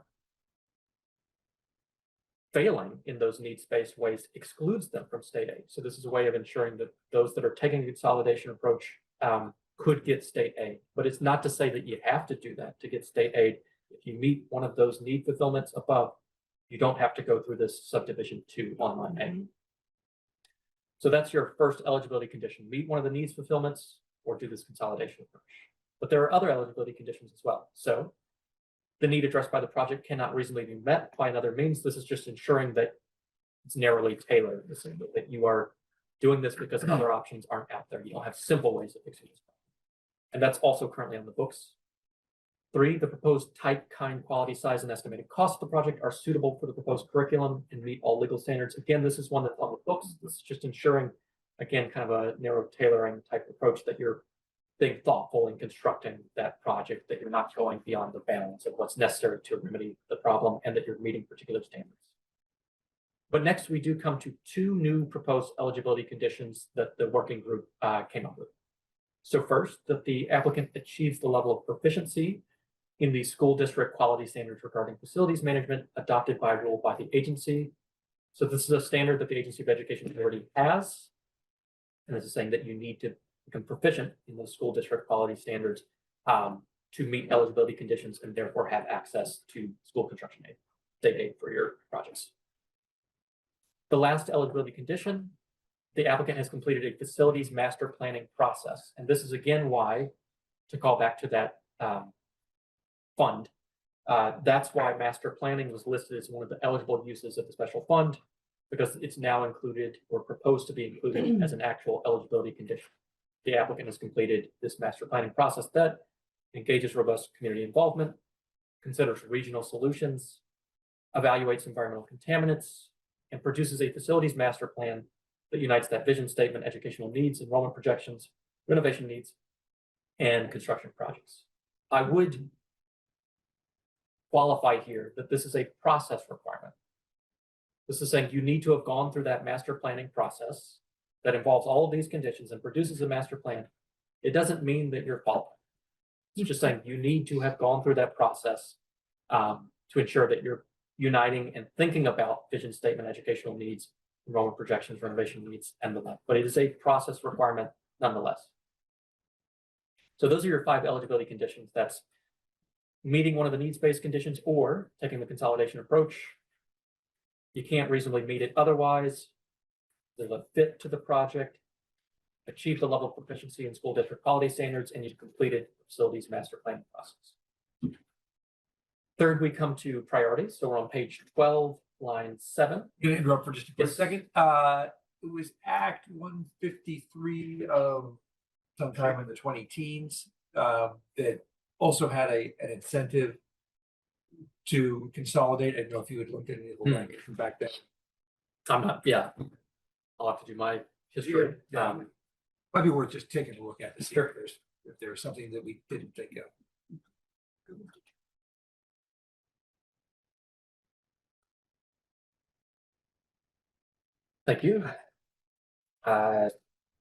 failing in those needs-based ways excludes them from state aid. So this is a way of ensuring that those that are taking a consolidation approach could get state aid. But it's not to say that you have to do that to get state aid. If you meet one of those need fulfillments above, you don't have to go through this subdivision 2 on line A. So that's your first eligibility condition: meet one of the needs fulfillments or do this consolidation approach. But there are other eligibility conditions as well. So the need addressed by the project cannot reasonably be met by another means. This is just ensuring that it's narrowly tailored, that you are doing this because other options aren't out there. You don't have simple ways of fixing this problem. And that's also currently on the books. 3, the proposed type, kind, quality, size, and estimated cost of the project are suitable for the proposed curriculum and meet all legal standards. Again, this is one that's on the books. This is just ensuring, again, kind of a narrow tailoring type approach, that you're being thoughtful in constructing that project, that you're not going beyond the bounds of what's necessary to remedy the problem, and that you're meeting particular standards. But next, we do come to 2 new proposed eligibility conditions that the working group came up with. So first, that the applicant achieves the level of proficiency in the school district quality standards regarding facilities management adopted by rule by the agency. So this is a standard that the Agency of Education already has. And this is saying that you need to become proficient in those school district quality standards to meet eligibility conditions and therefore have access to school construction aid, state aid for your projects. The last eligibility condition, the applicant has completed a facilities master planning process. And this is again why, to call back to that fund, that's why master planning was listed as one of the eligible uses of the special fund, because it's now included or proposed to be included as an actual eligibility condition. the applicant has completed this master planning process that engages robust community involvement, considers regional solutions, evaluates environmental contaminants, and produces a facilities master plan that unites that vision statement, educational needs, enrollment projections, renovation needs, and construction projects. I would qualify here that this is a process requirement. This is saying you need to have gone through that master planning process that involves all of these conditions and produces a master plan. It doesn't mean that you're qualified. It's just saying you need to have gone through that process to ensure that you're uniting and thinking about vision statement, educational needs, enrollment projections, renovation needs, and the like. But it is a process requirement nonetheless. So those are your 5 eligibility conditions. That's meeting one of the needs-based conditions or taking the consolidation approach. You can't reasonably meet it otherwise. There's a fit to the project, achieve the level of proficiency in school district quality standards, and you've completed the facilities master planning process. Third, we come to priorities. So we're on page 12, line 7. Gonna interrupt for just a quick Yes. second. It was Act 153 of sometime in the 20-teens that also had an incentive to consolidate. I don't know if you had looked at any of the language from back then. I'm not, yeah. I'll have to do my history. Yeah. Might be worth just taking a look at to see Sure. if there's something that we didn't think of. Thank you.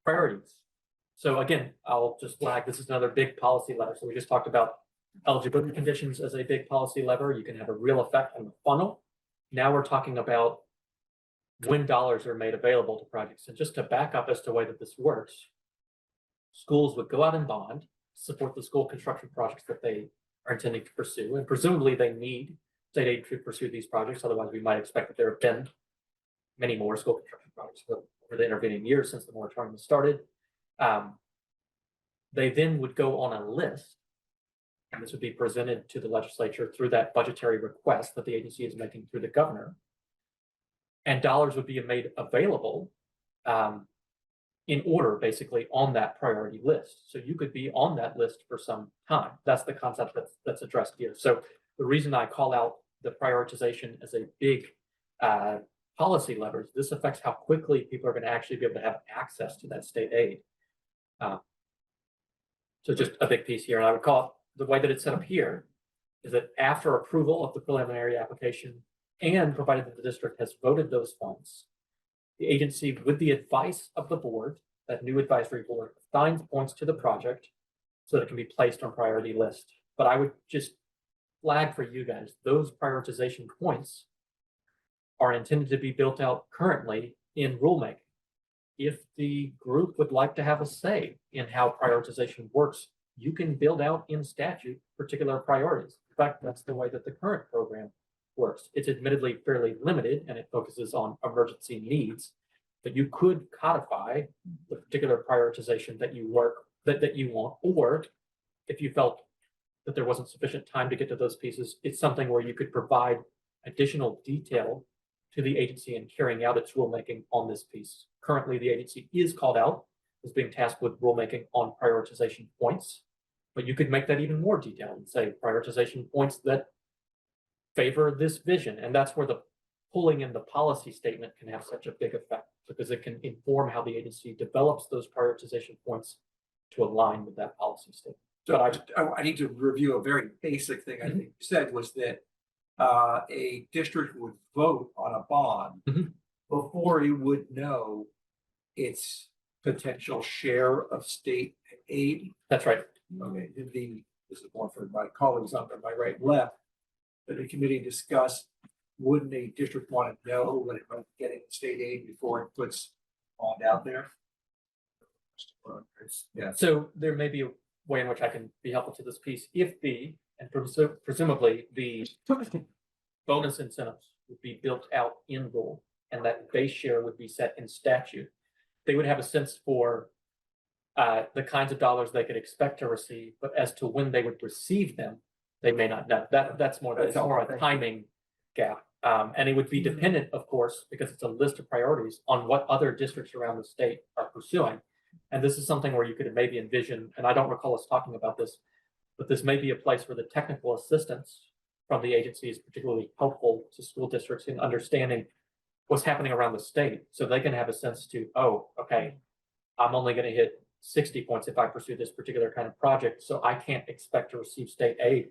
Priorities. So again, I'll just flag, this is another big policy lever. So we just talked about eligibility conditions as a big policy lever. You can have a real effect on the funnel. Now we're talking about when dollars are made available to projects. And just to back up as to the way that this works, schools would go out and bond, support the school construction projects that they are intending to pursue. And presumably they need state aid to pursue these projects. Otherwise, we might expect that there have been many more school construction projects over the intervening years since the moratorium was started. They then would go on a list, and this would be presented to the legislature through that budgetary request that the agency is making through the governor. And dollars would be made available in order, basically, on that priority list. So you could be on that list for some time. That's the concept that's addressed here. So the reason I call out the prioritization as a big policy leverage, this affects how quickly people are going to actually be able to have access to that state aid. So just a big piece here, and I would call it, the way that it's set up here is that after approval of the preliminary application and provided that the district has voted those funds, the agency, with the advice of the board, that new advisory board, assigns points to the project so that it can be placed on priority list. But I would just flag for you guys, those prioritization points are intended to be built out currently in rulemaking. If the group would like to have a say in how prioritization works, you can build out in statute particular priorities. In fact, that's the way that the current program works. It's admittedly fairly limited and it focuses on emergency needs, but you could codify the particular prioritization that you want, or if you felt that there wasn't sufficient time to get to those pieces, it's something where you could provide additional detail to the agency in carrying out its rulemaking on this piece. Currently, the agency is called out as being tasked with rulemaking on prioritization points, but you could make that even more detailed and say prioritization points that favor this vision. And that's where the pulling in the policy statement can have such a big effect, because it can inform how the agency develops those prioritization points to align with that policy statement. So I need to review a very basic thing I think you said was that a district would vote on a bond before it would know its potential share of state aid. That's right. Okay, this is more for my colleagues on my right and left, that the committee discussed, wouldn't a district want to know when it might be getting state aid before it puts bond out there? Yeah. So there may be a way in which I can be helpful to this piece if presumably the bonus incentives would be built out in rule and that base share would be set in statute. They would have a sense for the kinds of dollars they could expect to receive, but as to when they would receive them, they may not know. That's more a timing gap. And it would be dependent, of course, because it's a list of priorities on what other districts around the state are pursuing. And this is something where you could maybe envision, and I don't recall us talking about this, but this may be a place where the technical assistance from the agency is particularly helpful to school districts in understanding what's happening around the state. So they can have a sense to, oh, okay, I'm only going to hit 60 points if I pursue this particular kind of project. So I can't expect to receive state aid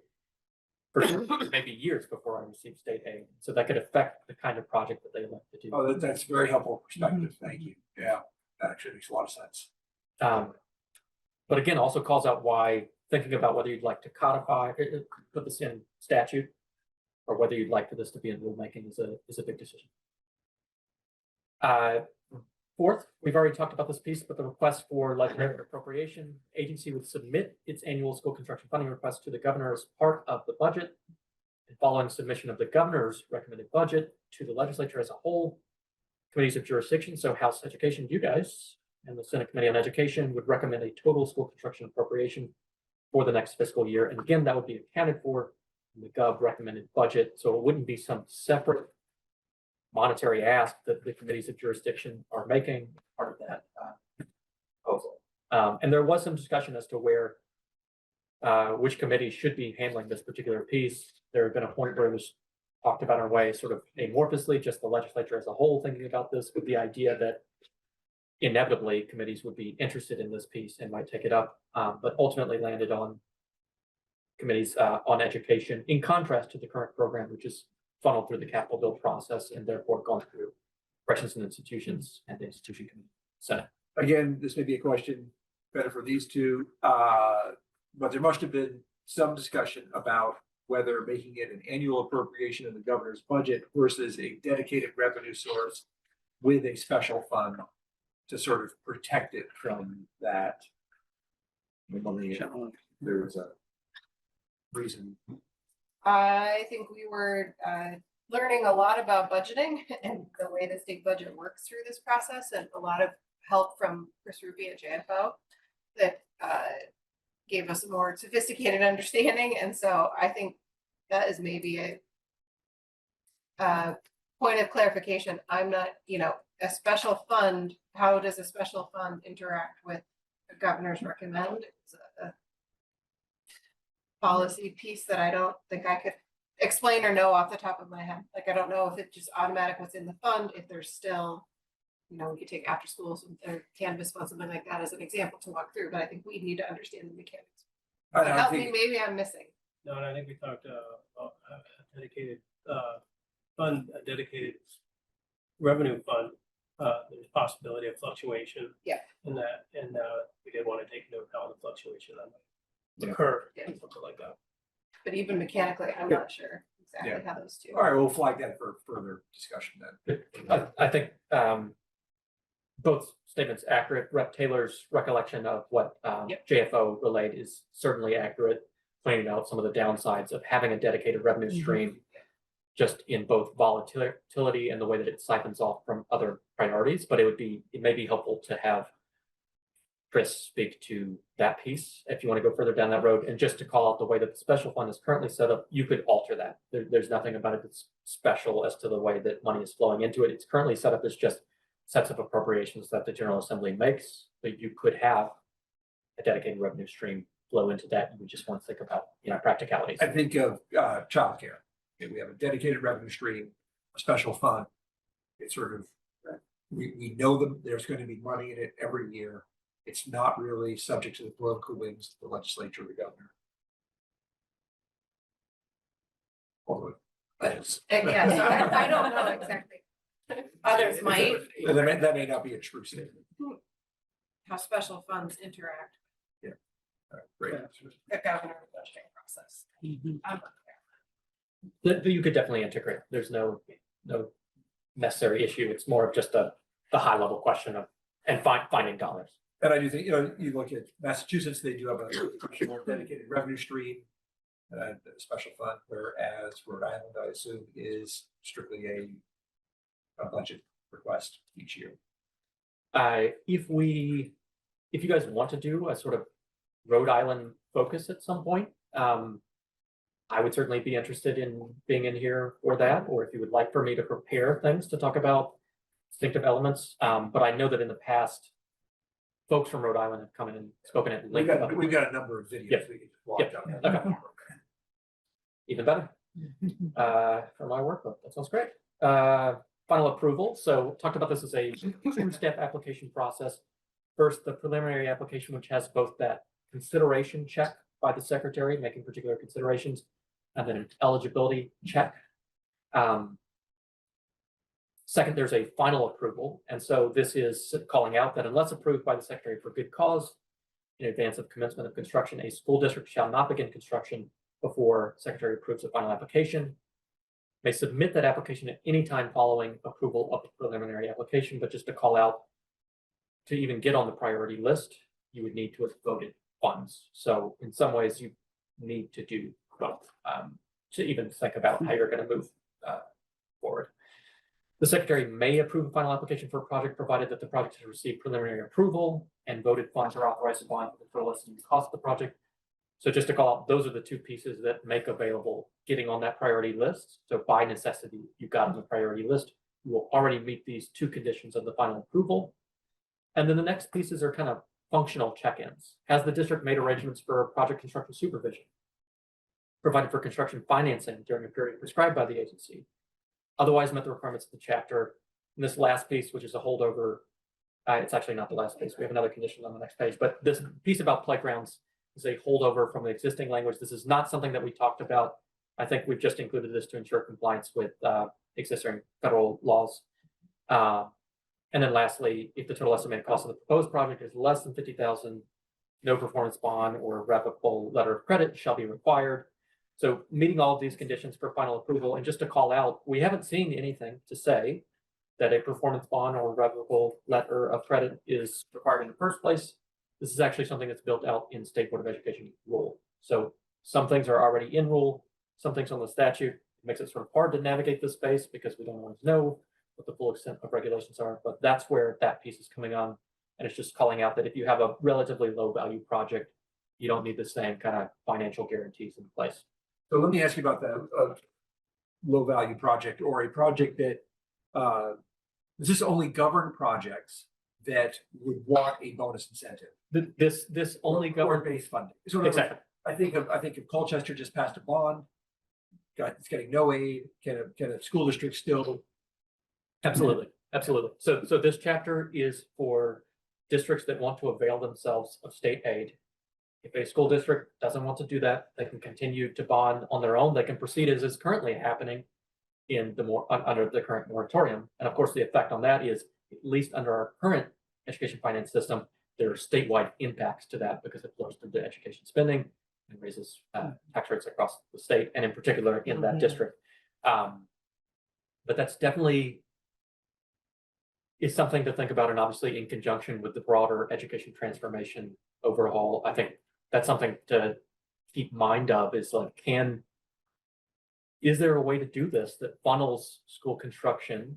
for maybe years before I receive state aid. So that could affect the kind of project that they elect to do. Oh, that's very helpful perspective. Thank you. Yeah, that actually makes a lot of sense. But again, also calls out why thinking about whether you'd like to codify, put this in statute, or whether you'd like for this to be in rulemaking is a big decision. Fourth, we've already talked about this piece, but the request for legislative appropriation, agency would submit its annual school construction funding request to the governor as part of the budget. And following submission of the governor's recommended budget to the legislature as a whole, committees of jurisdiction, so House Education, you guys, and the Senate Committee on Education would recommend a total school construction appropriation for the next fiscal year. And again, that would be accounted for in the Gov recommended budget. So it wouldn't be some separate monetary ask that the committees of jurisdiction are making part of that proposal. And there was some discussion as to where which committee should be handling this particular piece. There had been a point where it was talked about in a way sort of amorphously, just the legislature as a whole thinking about this, with the idea that inevitably committees would be interested in this piece and might take it up, but ultimately landed on committees on education, in contrast to the current program, which is funneled through the capital bill process and therefore gone through corrections and institutions and the institution committee. Senate. Again, this may be a question better for these two, but there must have been some discussion about whether making it an annual appropriation in the governor's budget versus a dedicated revenue source with a special fund to sort of protect it from that. There's a reason. I think we were learning a lot about budgeting and the way the state budget works through this process, and a lot of help from Chris Ruby at JFO that gave us a more sophisticated understanding. And so I think that is maybe a point of clarification. I'm not, a special fund, how does a special fund interact with the governor's recommend? It's a policy piece that I don't think I could explain or know off the top of my head. Like, I don't know if it's just automatic what's in the fund, if there's still, we could take after schools or canvas fund, something like that as an example to walk through, but I think we need to understand the mechanics. But help me, maybe I'm missing. No, and I think we talked about a dedicated fund, a dedicated revenue fund. There's possibility of fluctuation. Yeah. In that, and we did want to take into account the fluctuation on the Yeah. curve, Yeah. something like that. But even mechanically, I'm not sure exactly how those two. All right, we'll flag that for further discussion then. I think both statements accurate. Rep. Taylor's recollection of what JFO relayed is certainly accurate, pointing out some of the downsides of having a dedicated revenue stream, just in both volatility and the way that it siphons off from other priorities. But it may be helpful to have Chris speak to that piece if you want to go further down that road. And just to call out the way that the special fund is currently set up, you could alter that. There's nothing about it that's special as to the way that money is flowing into it. It's currently set up as just sets of appropriations that the General Assembly makes, but you could have a dedicated revenue stream flow into that. You would just want to think about practicalities. I think of childcare. Okay, we have a dedicated revenue stream, a special fund. It's sort of, we know that there's going to be money in it every year. It's not really subject to the political whims of the legislature or the governor. Although that is. Yeah, so I don't know exactly. Others might, That may not be a true statement. how special funds interact All right, great. with the governor's budgeting process. You could definitely integrate. There's no necessary issue. It's more of just the high level question of finding dollars. And I do think, you look at Massachusetts, they do have a more dedicated revenue stream, a special fund, whereas Rhode Island, I assume, is strictly a budget request each year. If you guys want to do a sort of Rhode Island focus at some point, I would certainly be interested in being in here for that, or if you would like for me to prepare things to talk about distinctive elements. But I know that in the past, folks from Rhode Island have come in and spoken at length about We've got a number of videos Yep. we can just watch Yep. on. Okay. Even better. For my workbook, that sounds great. Final approval, so talked about this as a two-step application process. First, the preliminary application, which has both that consideration check by the secretary, making particular considerations, and then an eligibility check. Second, there's a final approval, and so this is calling out that unless approved by the secretary for good cause in advance of commencement of construction, a school district shall not begin construction before secretary approves the final application. May submit that application at any time following approval of the preliminary application, but just to call out, to even get on the priority list, you would need to have voted funds. So in some ways, you need to do both to even think about how you're going to move forward. The secretary may approve a final application for a project provided that the project has received preliminary approval and voted funds are authorized to bond for the total estimated cost of the project. So just to call out, those are the two pieces that make available getting on that priority list. So by necessity, you've got on the priority list. You will already meet these two conditions of the final approval. And then the next pieces are kind of functional check-ins. Has the district made arrangements for project construction supervision? Provided for construction financing during a period prescribed by the agency? Otherwise met the requirements of the chapter. And this last piece, which is a holdover, it's actually not the last piece. We have another condition on the next page, but this piece about playgrounds is a holdover from the existing language. This is not something that we talked about. I think we've just included this to ensure compliance with existing federal laws. And then lastly, if the total estimated cost of the proposed project is less than $50,000, no performance bond or revocable letter of credit shall be required. So meeting all of these conditions for final approval, and just to call out, we haven't seen anything to say that a performance bond or revocable letter of credit is required in the first place. This is actually something that's built out in State Board of Education rule. So some things are already in rule, some things on the statute. It makes it sort of hard to navigate this space because we don't always know what the full extent of regulations are, but that's where that piece is coming on. And it's just calling out that if you have a relatively low value project, you don't need the same kind of financial guarantees in place. So let me ask you about the low value project or a project that does this only govern projects that would want a bonus incentive? This only governs based funding. So in other words, exactly. I think if Colchester just passed a bond, it's getting no aid, can a school district still? Absolutely, absolutely. So this chapter is for districts that want to avail themselves of state aid. If a school district doesn't want to do that, they can continue to bond on their own. They can proceed as is currently happening in the under the current moratorium. And of course, the effect on that is, at least under our current education finance system, there are statewide impacts to that because it flows through the education spending and raises tax rates across the state, and in particular in that district. But that's definitely is something to think about, and obviously in conjunction with the broader education transformation overhaul. I think that's something to keep mind of is like, is there a way to do this that funnels school construction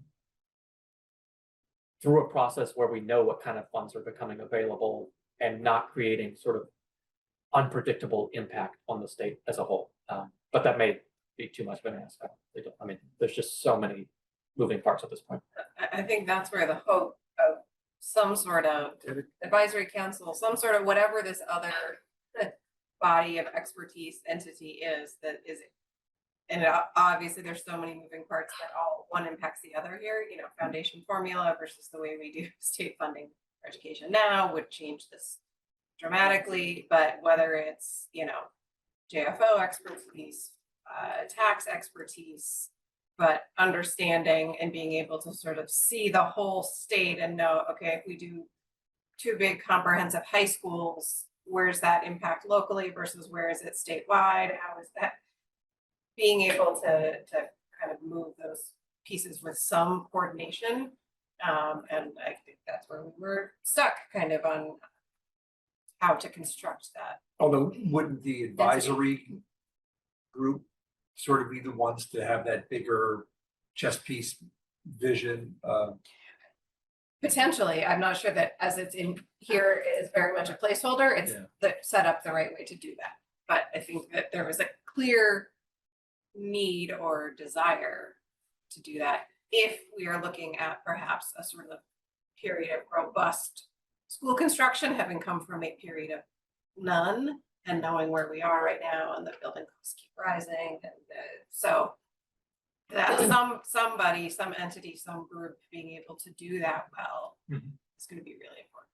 through a process where we know what kind of funds are becoming available and not creating sort of unpredictable impact on the state as a whole? But that may be too much of an ask. I mean, there's just so many moving parts at this point. I think that's where the hope of some sort of advisory council, some sort of whatever this other body of expertise entity is that is. And obviously there's so many moving parts that all one impacts the other here, you know, foundation formula versus the way we do state funding for education now would change this dramatically. But whether it's, you know, JFO expertise, tax expertise, but understanding and being able to sort of see the whole state and know, okay, if we do two big comprehensive high schools, where's that impact locally versus where is it statewide? How is that? Being able to kind of move those pieces with some coordination. And I think that's where we were stuck kind of on how to construct that. Although wouldn't the advisory group sort of be the ones to have that bigger chess piece vision? Potentially, I'm not sure that as it's in here is very much a placeholder. It's set up the right way to do that. But I think that there was a clear need or desire to do that if we are looking at perhaps a sort of period of robust school construction, having come from a period of none and knowing where we are right now and the building costs keep rising and so that somebody, some entity, some group being able to do that well Mhm. is going to be really important.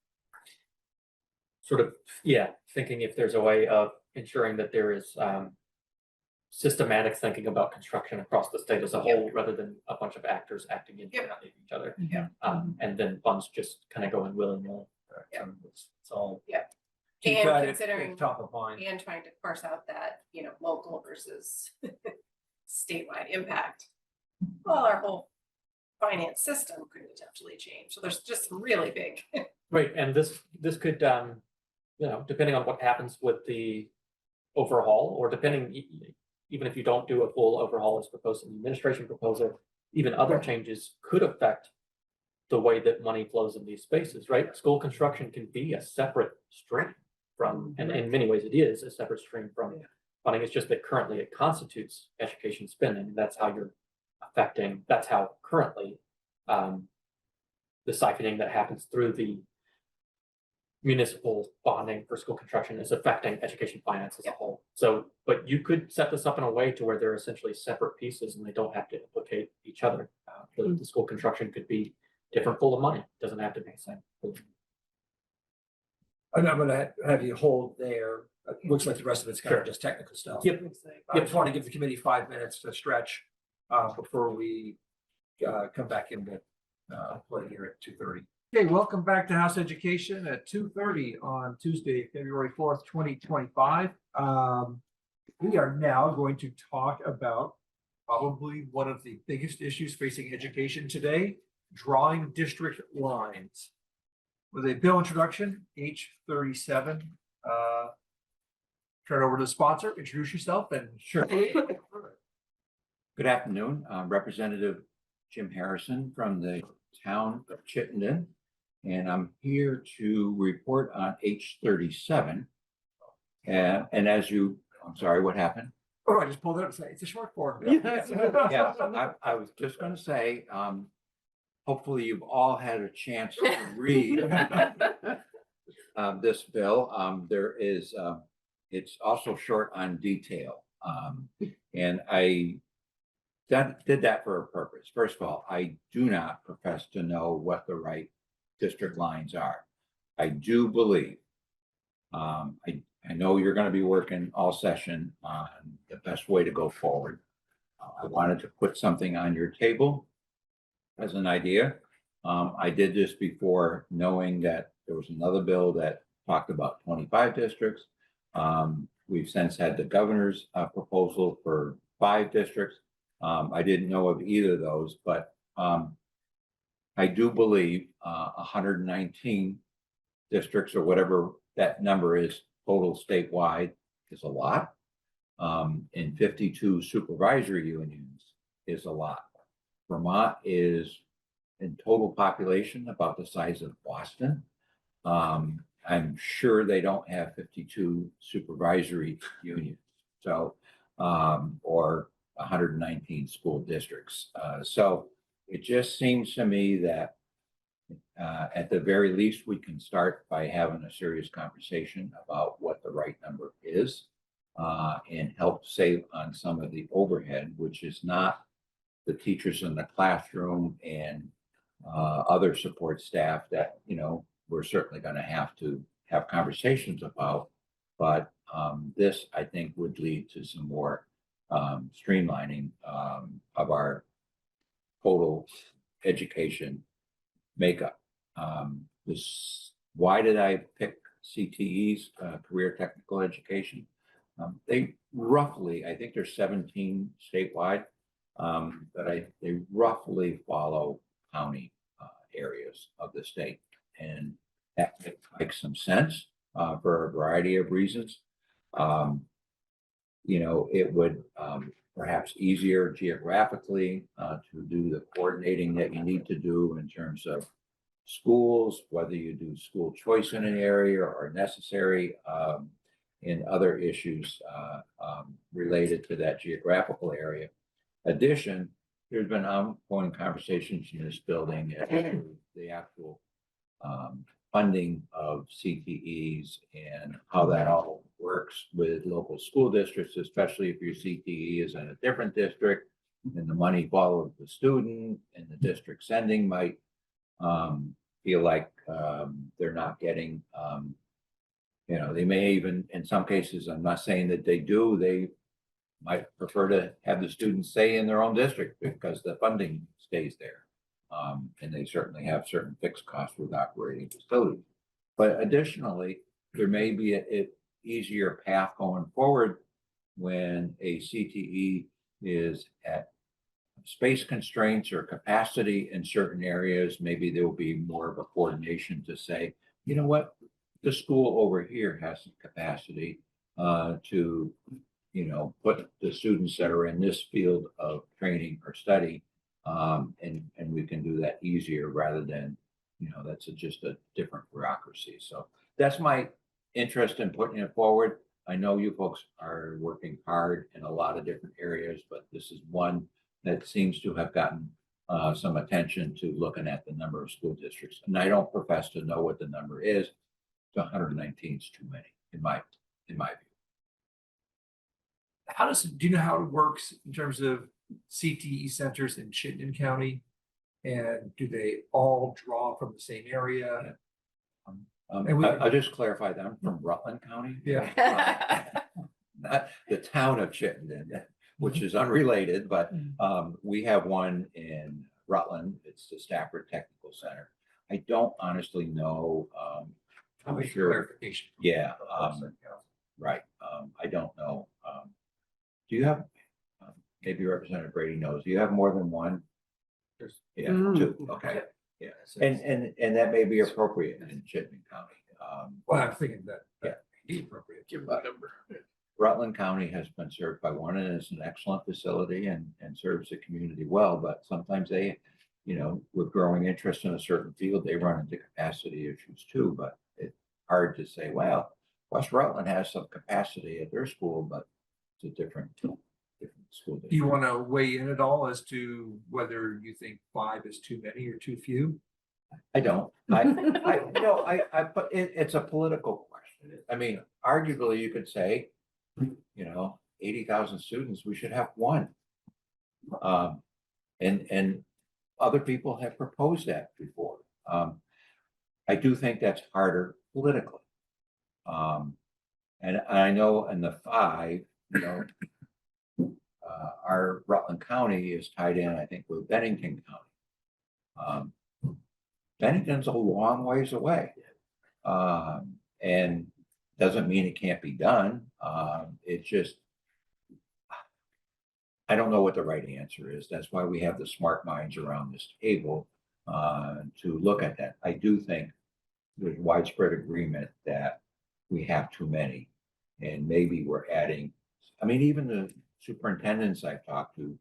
Sort of, yeah, thinking if there's a way of ensuring that there is systematic thinking about construction across the state as a whole, rather than a bunch of actors acting independently of each other. Yeah. And then funds just kind of going willy-nilly. Yeah. It's all, Keep And that considering- at top of mind. And trying to parse out that, local versus statewide impact. Well, our whole finance system could potentially change. So there's just some really big. right, and this could, depending on what happens with the overhaul, or depending, even if you don't do a full overhaul as proposed in the administration proposal, even other changes could affect the way that money flows in these spaces, right? School construction can be a separate stream from, and in many ways it is a separate stream from funding. It's just that currently it constitutes education spending. That's how you're affecting, that's how currently the siphoning that happens through the municipal bonding for school construction is affecting education finance as a whole. So, but you could set this up in a way to where they're essentially separate pieces and they don't have to implicate each other. The school construction could be different pool of money. It doesn't have to be the same. And I'm gonna have you hold there. It looks like the rest of it's kind of Sure. just technical stuff. Yep. I just want to give the committee 5 minutes to stretch before we come back into play here at 2:30. Okay, welcome back to House Education at 2:30 on Tuesday, February 4th, 2025. We are now going to talk about probably one of the biggest issues facing education today, drawing district lines. With a bill introduction, H.37. Turn it over to the sponsor, introduce yourself and. Sure. Good afternoon, Representative Jim Harrison from the town of Chittenden. And I'm here to report on H.37. And as you, I'm sorry, what happened? Oh, I just pulled it up and say, it's a short form. Yeah, I was just gonna say, hopefully you've all had a chance to read this bill. It's also short on detail. And I did that for a purpose. First of all, I do not profess to know what the right district lines are. I do believe, I know you're going to be working all session on the best way to go forward. I wanted to put something on your table as an idea. I did this before knowing that there was another bill that talked about 25 districts. We've since had the governor's proposal for 5 districts. I didn't know of either of those, but I do believe 119 districts or whatever that number is total statewide is a lot. And 52 supervisory unions is a lot. Vermont is in total population about the size of Boston. I'm sure they don't have 52 supervisory unions, so or 119 school districts. So it just seems to me that at the very least, we can start by having a serious conversation about what the right number is and help save on some of the overhead, which is not the teachers in the classroom and other support staff that, we're certainly going to have conversations about. But this, I think, would lead to some more streamlining of our total education makeup. Why did I pick CTEs, Career Technical Education? They roughly, I think there's 17 statewide, but they roughly follow county areas of the state. And that makes some sense for a variety of reasons. It would perhaps easier geographically to do the coordinating that you need to do in terms of schools, whether you do school choice in an area or necessary, and other issues related to that geographical area. Addition, there's been ongoing conversations in this building as to the actual funding of CTEs and how that all works with local school districts, especially if your CTE is in a different district and the money follows the student and the district sending might feel like they're not getting, they may even, in some cases, I'm not saying that they do, they might prefer to have the students stay in their own district because the funding stays there. And they certainly have certain fixed costs with operating facilities. But additionally, there may be a easier path going forward when a CTE is at space constraints or capacity in certain areas. Maybe there will be more of a coordination to say, you know what, the school over here has some capacity to, put the students that are in this field of training or study, and we can do that easier rather than, that's just a different bureaucracy. So that's my interest in putting it forward. I know you folks are working hard in a lot of different areas, but this is one that seems to have gotten some attention to looking at the number of school districts. And I don't profess to know what the number is. 119 is too many, in my view. Do you know how it works in terms of CTE centers in Chittenden County? And do they all draw from the same area? And I'll just clarify that I'm from Rutland County. Yeah. Not the town of Chittenden, which is unrelated, but we have one in Rutland. It's the Stafford Technical Center. I don't honestly know. I'm sure. Clarification. Yeah, right. I don't know. Do you have, maybe Representative Brady knows, do you have more than one? Yeah, two, okay. Yeah, and that may be appropriate in Chittenden County. Well, I'm thinking that. Yeah. Be appropriate. Give the number. Rutland County has been served by one, and it's an excellent facility and serves the community well, but sometimes they, with growing interest in a certain field, they run into capacity issues too, but it's hard to say, well, West Rutland has some capacity at their school, but it's a different school district. Do you want to weigh in at all as to whether you think 5 is too many or too few? I don't. But it's a political question. I mean, arguably, you could say, 80,000 students, we should have one. And other people have proposed that before. I do think that's harder politically. And I know in the 5, our Rutland County is tied in, I think, with Bennington County. Bennington's a long ways away. And doesn't mean it can't be done. It's just, I don't know what the right answer is. That's why we have the smart minds around this table to look at that. I do think there's widespread agreement that we have too many, and maybe we're adding, even the superintendents I've talked to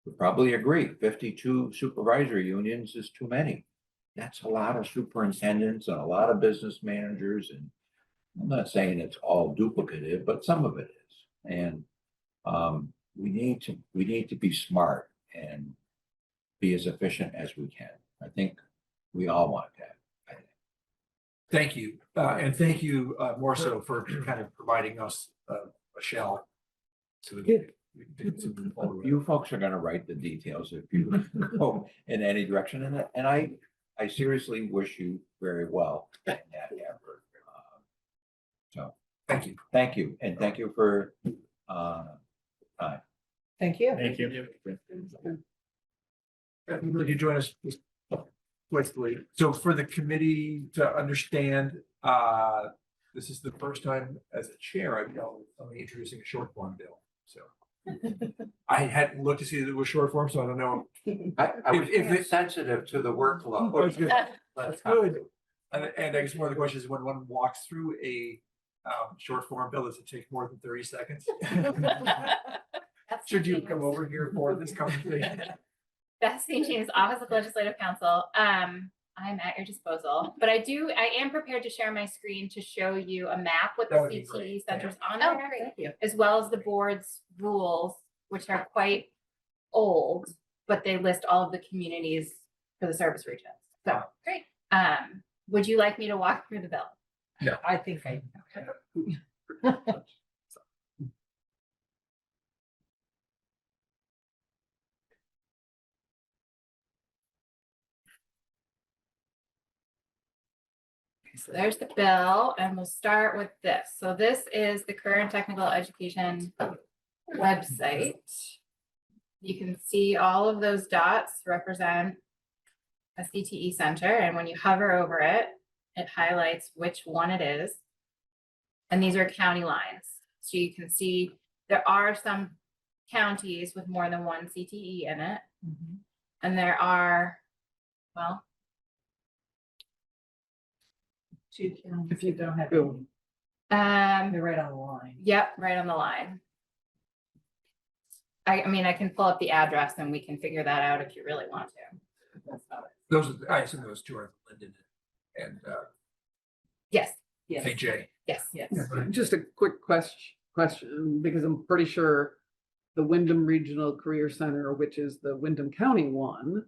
would probably agree, 52 supervisory unions is too many. That's a lot of superintendents and a lot of business managers, and I'm not saying it's all duplicative, but some of it is. And we need to be smart and be as efficient as we can. I think we all want that. Thank you. And thank you more so for kind of providing us a shell. So we can move forward. You folks are going to write the details if you go in any direction. And I seriously wish you very well in that effort. So Thank you. thank you. And thank you for time. Thank you. Thank you. Would you join us quickly? So for the committee to understand, this is the first time as a chair I've dealt with somebody introducing a short form bill. So I hadn't looked to see that it was short form, so I don't know. I was If it's sensitive to the workload. Oh, it's good. That's good. And I guess one of the questions is when one walks through a short form bill, does it take more than 30 seconds? Should you come over here for this conversation? Bethany James, Office of Legislative Counsel. I'm at your disposal, but I am prepared to share my screen to show you a map with the That would be CTE great. centers on Oh, there, great. Thank you. as well as the board's rules, which are quite old, but they list all of the communities for the service regions. So Great. Would you like me to walk through the bill? I think I. So there's the bill, and we'll start with this. So this is the current technical education website. You can see all of those dots represent a CTE center, and when you hover over it, it highlights which one it is. And these are county lines. So you can see there are some counties with more than one CTE in it. And there are, well, If you don't have. they're right on the line. yep, right on the line. I mean, I can pull up the address and we can figure that out if you really want to. Those are, I assume those two are Linden and Yes, St. J. yes. Just a quick question, because I'm pretty sure the Wyndham Regional Career Center, which is the Wyndham County one,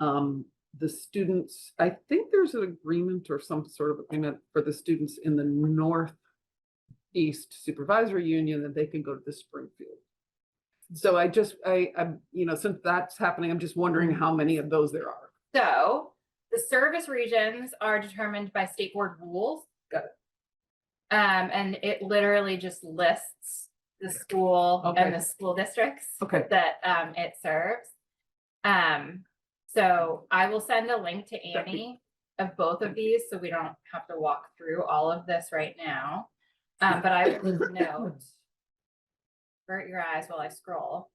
the students, I think there's an agreement or some sort of agreement for the students in the Northeast Supervisory Union that they can go to the Springfield. So I'm, since that's happening, I'm just wondering how many of those there are. So the service regions are determined by state board rules. Got it. And it literally just lists the school and Okay. the school districts Okay. that it serves. So I will send a link to Annie of both of these, so we don't have to walk through all of this right now. But I would note, avert your eyes while I scroll.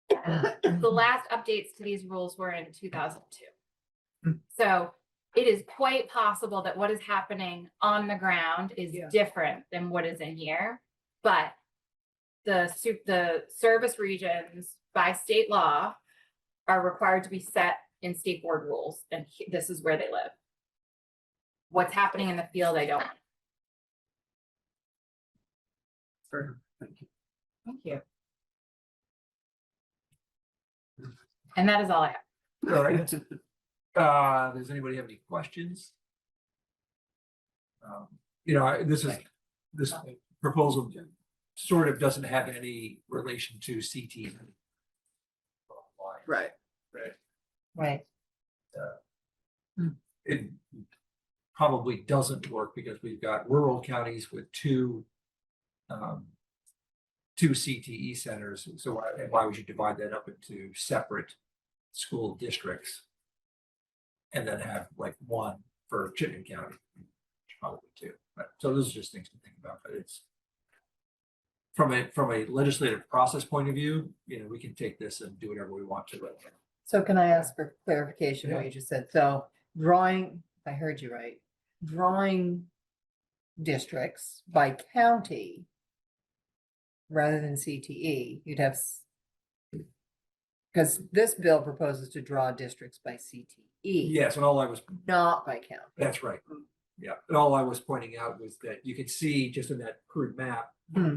The last updates to these rules were in 2002. So it is quite possible that what is happening on the ground is different than what is in here. But the service regions by state law are required to be set in state board rules, and this is where they live. What's happening in the field, I don't know. Thank you. Thank you. And that is all I have. All right. Does anybody have any questions? This proposal sort of doesn't have any relation to CT. Right. Right. It probably doesn't work because we've got rural counties with two CTE centers. So why would you divide that up into separate school districts? And then have like one for Chittenden County, probably two. So those are just things to think about, but it's from a legislative process point of view, we can take this and do whatever we want to it. So can I ask for clarification, Yeah. what you just said? So drawing, if I heard you right, drawing districts by county rather than CTE, you'd have, because this bill proposes to draw districts by CTE. Yes, and all I was, Not by county. that's right. Yeah, and all I was pointing out was that you could see just in that crude map,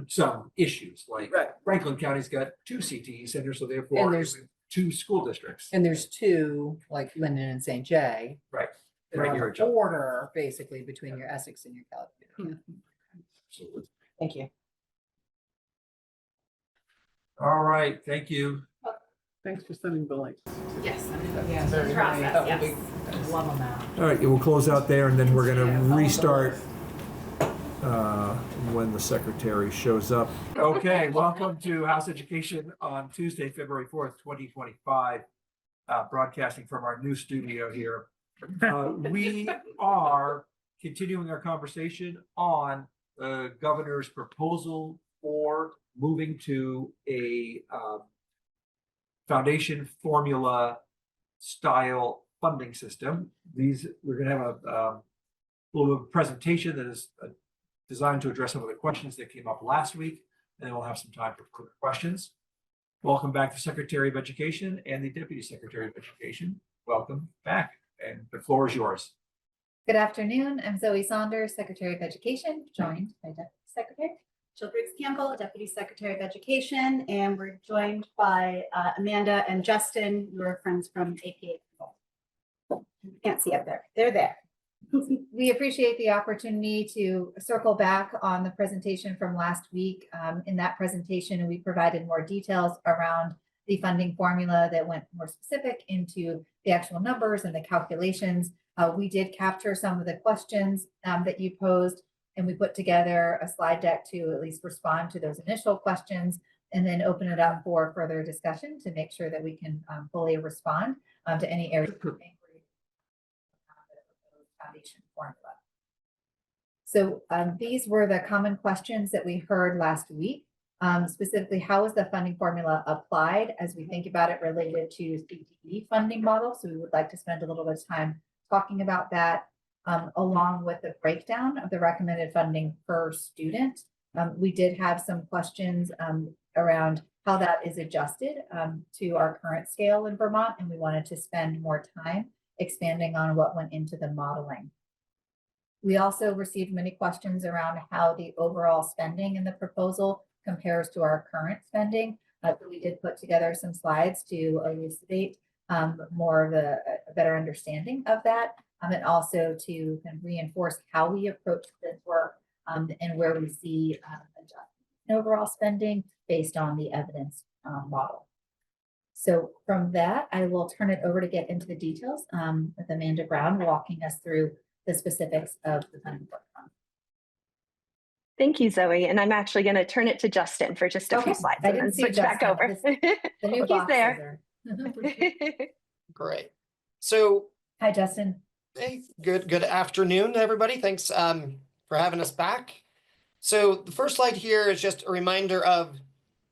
some issues like Right. Franklin County's got two CTE centers, so And therefore there's- two school districts. And there's two, like Linden and St. J. Right. That Right are on near the each other. border, basically, between your Essex and your California. Absolutely. Thank you. All right, thank you. Thanks for sending the link. Yes. Yeah, very Process, nice. yes. Love them out. All right, we'll close out there and then we're gonna restart when the secretary shows up. Okay, welcome to House Education on Tuesday, February 4th, 2025. Broadcasting from our new studio here. We are continuing our conversation on the governor's proposal for moving to a foundation formula style funding system. We're gonna have a little bit of a presentation that is designed to address some of the questions that came up last week, and then we'll have some time for quick questions. Welcome back to Secretary of Education and the Deputy Secretary of Education. Welcome back, and the floor is yours. Good afternoon. I'm Zoe Saunders, Secretary of Education, joined by Deputy Secretary Jill Briggs Campbell, Deputy Secretary of Education, and we're joined by Amanda and Justin, your friends from APA. Can't see up there. They're there. We appreciate the opportunity to circle back on the presentation from last week. In that presentation, we provided more details around the funding formula that went more specific into the actual numbers and the calculations. We did capture some of the questions that you posed, and we put together a slide deck to at least respond to those initial questions and then open it up for further discussion to make sure that we can fully respond to any areas of inquiry. Foundation formula. So these were the common questions that we heard last week. Specifically, how is the funding formula applied as we think about it related to CTE funding model? So we would like to spend a little bit of time talking about that, along with the breakdown of the recommended funding per student. We did have some questions around how that is adjusted to our current scale in Vermont, and we wanted to spend more time expanding on what went into the modeling. We also received many questions around how the overall spending in the proposal compares to our current spending. We did put together some slides to elucidate more of a better understanding of that, and also to kind of reinforce how we approach this work and where we see adjustment in overall spending based on the evidence model. So from that, I will turn it over to get into the details with Amanda Brown walking us through the specifics of the funding program. Thank you, Zoe. And I'm actually going to turn it to Justin for just a few Okay. slides I and then didn't see switch back Justin. over. The new He's boxes there. are- Great. So, Hi, Justin. hey, good afternoon, everybody. Thanks for having us back. So the first slide here is just a reminder of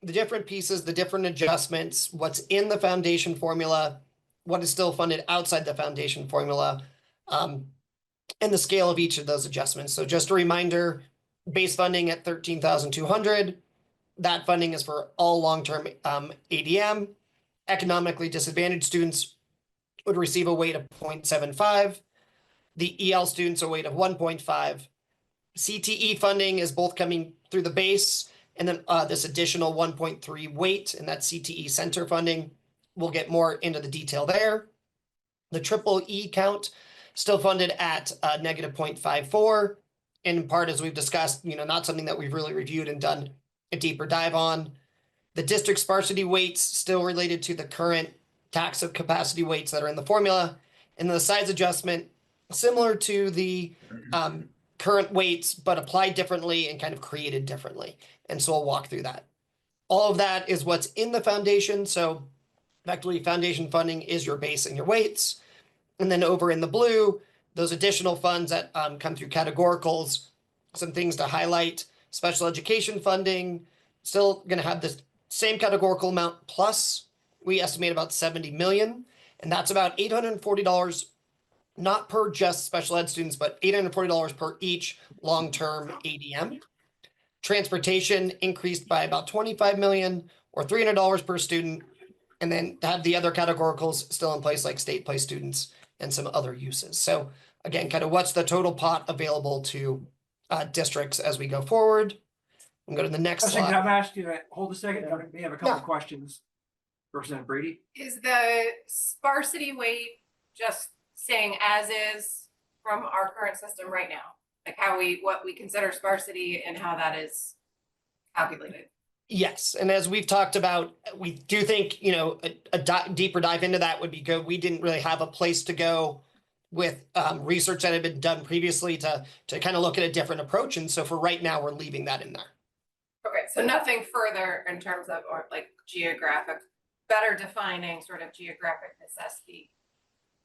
the different pieces, the different adjustments, what's in the foundation formula, what is still funded outside the foundation formula, and the scale of each of those adjustments. So just a reminder, base funding at 13,200. That funding is for all long-term ADM. Economically disadvantaged students would receive a weight of 0.75. The EL students a weight of 1.5. CTE funding is both coming through the base and then this additional 1.3 weight, and that CTE center funding. We'll get more into the detail there. The triple E count still funded at negative 0.54. In part, as we've discussed, not something that we've really reviewed and done a deeper dive on. The district sparsity weights still related to the current tax of capacity weights that are in the formula. And the size adjustment, similar to the current weights, but applied differently and kind of created differently. And so I'll walk through that. All of that is what's in the foundation. So effectively, foundation funding is your base and your weights. And then over in the blue, those additional funds that come through categoricals, some things to highlight. Special education funding, still going to have the same categorical amount plus we estimate about 70 million. And that's about $840, not per just special ed students, but $840 per each long-term ADM. Transportation increased by about 25 million or $300 per student. And then have the other categoricals still in place, like state place students and some other uses. So again, kind of what's the total pot available to districts as we go forward. We'll go to the next Justin, slide. can I ask you to hold a second? I may have a couple of questions. Representative Brady? Is the sparsity weight just staying as is from our current system right now? Like what we consider sparsity and how that is calculated? Yes, and as we've talked about, we do think, a deeper dive into that would be good. We didn't really have a place to go with research that had been done previously to kind of look at a different approach. And so for right now, we're leaving that in there. Okay, so nothing further in terms of, or like geographic, better defining sort of geographic necessity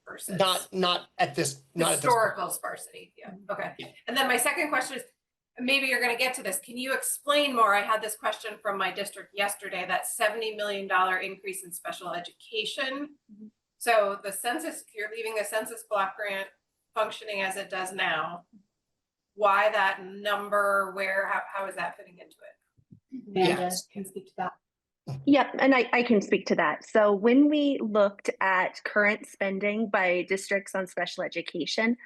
versus. Not at this. Historical sparsity, yeah, okay. Yeah. And then my second question is, maybe you're gonna get to this. Can you explain more? I had this question from my district yesterday, that $70 million increase in special education. So the census, you're leaving the census block grant functioning as it does now. Why that number? How is that fitting into it? Amanda Yes. can speak to that. Yep, and I can speak to that. So when we looked at current spending by districts on special education,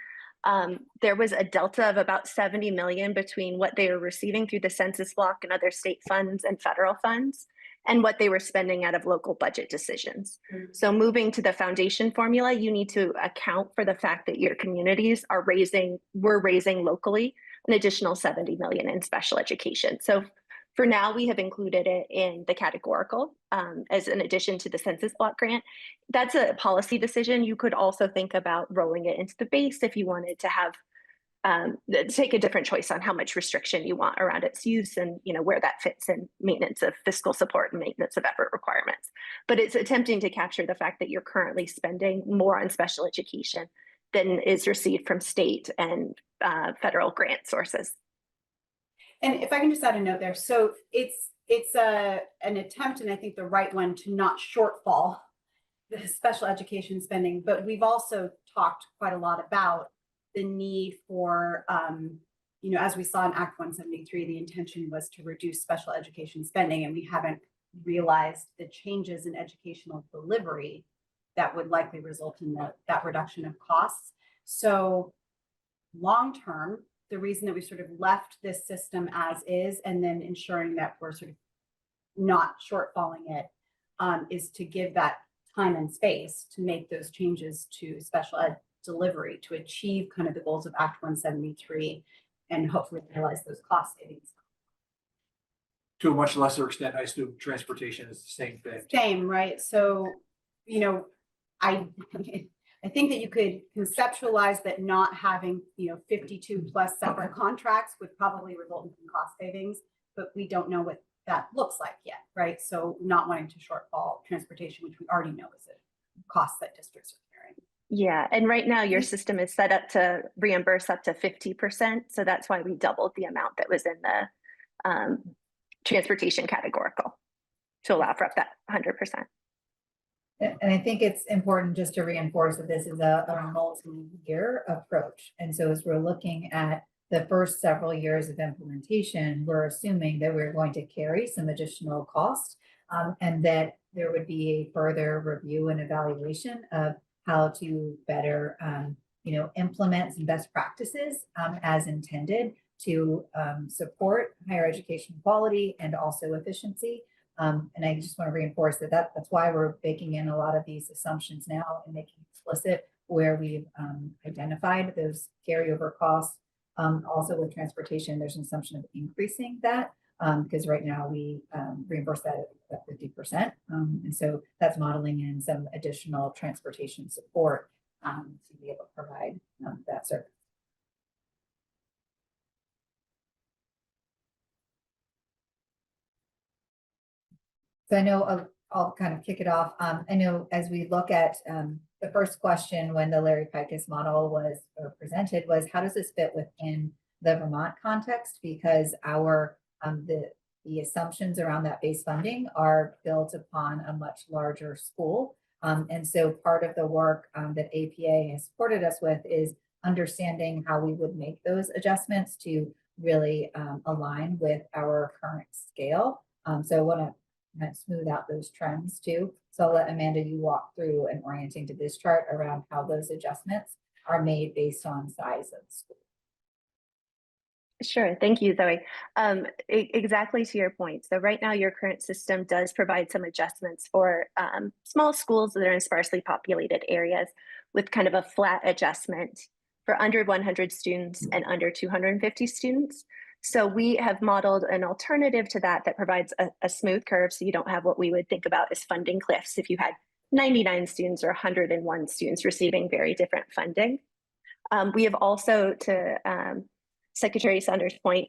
there was a delta of about 70 million between what they were receiving through the census block and other state funds and federal funds. and what they were spending out of local budget decisions. So moving to the foundation formula, you need to account for the fact that your communities were raising locally an additional 70 million in special education. So for now, we have included it in the categorical as an addition to the census block grant. That's a policy decision. You could also think about rolling it into the base if you wanted to have take a different choice on how much restriction you want around its use and where that fits in maintenance of fiscal support and maintenance of effort requirements. But it's attempting to capture the fact that you're currently spending more on special education than is received from state and federal grant sources. And if I can just add a note there, so it's an attempt, and I think the right one, to not shortfall the special education spending, but we've also talked quite a lot about the need for, as we saw in Act 173, the intention was to reduce special education spending, and we haven't realized the changes in educational delivery that would likely result in that reduction of costs. So long-term, the reason that we sort of left this system as is, and then ensuring that we're sort of not shortfalling it, is to give that time and space to make those changes to special ed delivery to achieve kind of the goals of Act 173 and hopefully realize those cost savings. To a much lesser extent, I assume transportation is the same thing. Same, right? So, I think that you could conceptualize that not having, 52 plus separate contracts would probably result in some cost savings, but we don't know what that looks like yet, right? So not wanting to shortfall transportation, which we already know is a cost that districts are carrying. Yeah, and right now your system is set up to reimburse up to 50%. So that's why we doubled the amount that was in the transportation categorical to allow for up that 100%. And I think it's important just to reinforce that this is a multi-year approach. And so as we're looking at the first several years of implementation, we're assuming that we're going to carry some additional cost and that there would be a further review and evaluation of how to better, implement some best practices as intended to support higher education quality and also efficiency. And I just want to reinforce that's why we're baking in a lot of these assumptions now and making explicit where we've identified those carryover costs. Also with transportation, there's an assumption of increasing that because right now we reimburse that at 50%. And so that's modeling in some additional transportation support to be able to provide that service. So I know I'll kind of kick it off. I know as we look at the first question when the Larry Pikus model was presented was how does this fit within the Vermont context? Because our the assumptions around that base funding are built upon a much larger school. And so part of the work that APA has supported us with is understanding how we would make those adjustments to really align with our current scale. So I want to smooth out those trends too. So I'll let Amanda, you walk through and orienting to this chart around how those adjustments are made based on size of the school. Sure. Thank you, Zoe. Exactly to your point. So right now, your current system does provide some adjustments for small schools that are in sparsely populated areas with kind of a flat adjustment for under 100 students and under 250 students. So we have modeled an alternative to that that provides a smooth curve so you don't have what we would think about as funding cliffs if you had 99 students or 101 students receiving very different funding. We have also, to Secretary Saunders' point,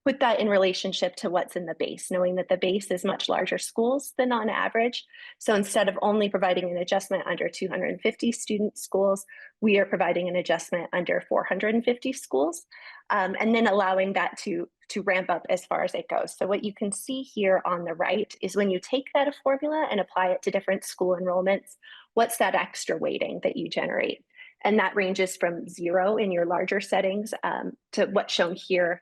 put that in relationship to what's in the base, knowing that the base is much larger schools than on average. So instead of only providing an adjustment under 250 student schools, we are providing an adjustment under 450 schools, and then allowing that to ramp up as far as it goes. So what you can see here on the right is when you take that formula and apply it to different school enrollments, what's that extra weighting that you generate? And that ranges from 0 in your larger settings to what's shown here,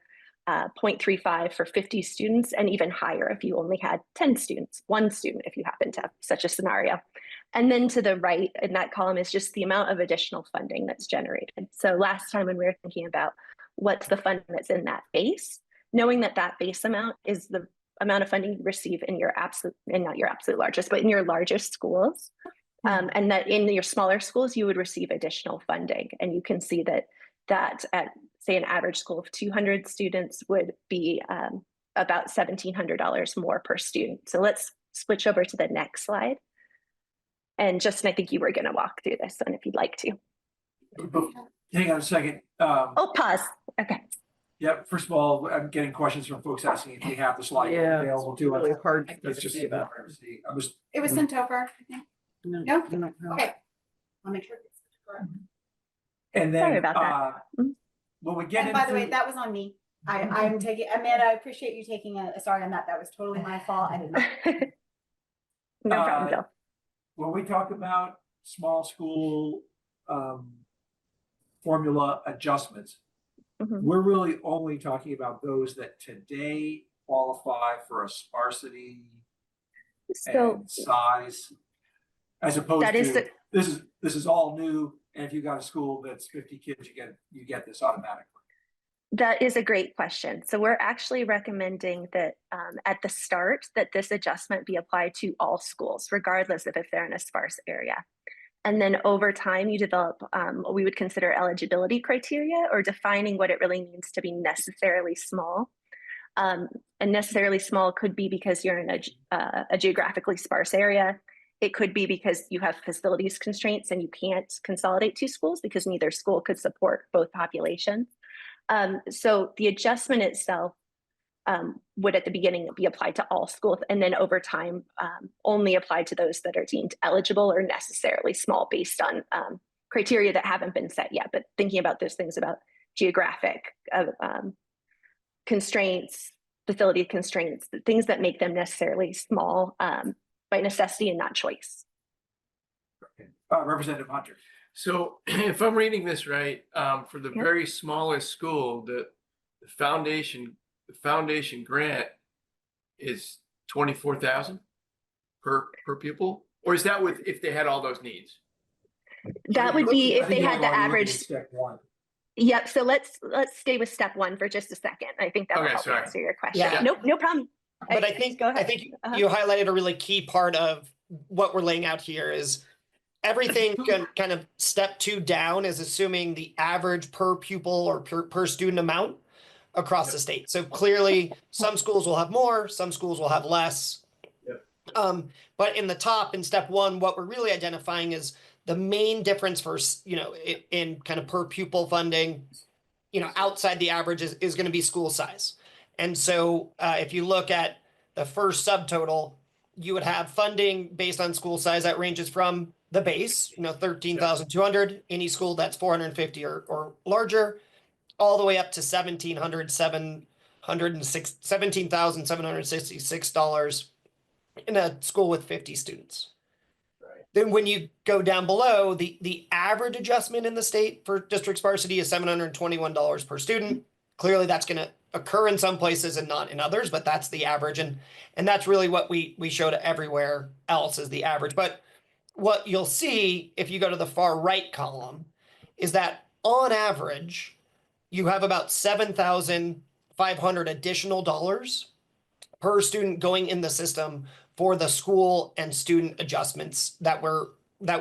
0.35 for 50 students, and even higher if you only had 10 students, 1 student if you happen to have such a scenario. And then to the right in that column is just the amount of additional funding that's generated. So last time when we were thinking about what's the funding that's in that base, knowing that that base amount is the amount of funding you receive in your absolute, and not your absolute largest, but in your largest schools. And that in your smaller schools, you would receive additional funding. And you can see that at, say, an average school of 200 students would be about $1,700 more per student. So let's switch over to the next slide. And Justin, I think you were going to walk through this one if you'd like to. Hang on a second. Oh, pause. Okay. Yeah, first of all, I'm getting questions from folks asking if they have the slide Yeah, available it's to us. really hard to Let's just see that. see. I was, It was sent over, I think. No? I don't know. Okay. I'll make sure. it's correct. and Sorry then, about that. when we get And by the way, into, that was on me. I'm taking, Amanda, I appreciate you taking a sorry on that. That was totally my fault. I did not. No problem, Bill. when we talk about small school, formula adjustments, Mhm. we're really only talking about those that today qualify for a sparsity So and size, as opposed that is to this is all new. And if you got a school that's 50 kids, you get this automatically. that is a great question. So we're actually recommending that at the start that this adjustment be applied to all schools, regardless of if they're in a sparse area. And then over time, you develop what we would consider eligibility criteria, or defining what it really means to be necessarily small. And necessarily small could be because you're in a geographically sparse area. It could be because you have facilities constraints and you can't consolidate two schools because neither school could support both populations. So the adjustment itself would at the beginning be applied to all schools, and then over time only applied to those that are deemed eligible or necessarily small based on criteria that haven't been set yet. But thinking about those things about geographic constraints, facility constraints, things that make them necessarily small by necessity and not choice. Representative Hunter. So if I'm reading this right, for the Yep. very smallest school, the foundation grant is 24,000 per pupil? Or is that with, if they had all those needs? That would be if they had the You're already looking average. at Step one. Yep. So let's stay with step one for just a second. I think that will Okay, help sorry. answer your question. Yeah. Nope, no problem. But I think Go ahead. Uh-huh. you highlighted a really key part of what we're laying out here is everything kind of step two down is assuming the average per pupil or per student amount across the state. So clearly some schools will have more, some schools will have less. But in the top, in step one, what we're really identifying is the main difference for, in kind of per pupil funding, outside the average is going to be school size. And so if you look at the first subtotal, you would have funding based on school size that ranges from the base, 13,200, any school that's 450 or larger, all the way up to $17,766 in a school with 50 students. Then when you go down below, the average adjustment in the state for district sparsity is $721 per student. Clearly that's going to occur in some places and not in others, but that's the average. And that's really what we showed everywhere else as the average. But what you'll see if you go to the far right column is that on average, you have about $7,500 additional dollars per student going in the system for the school and student adjustments that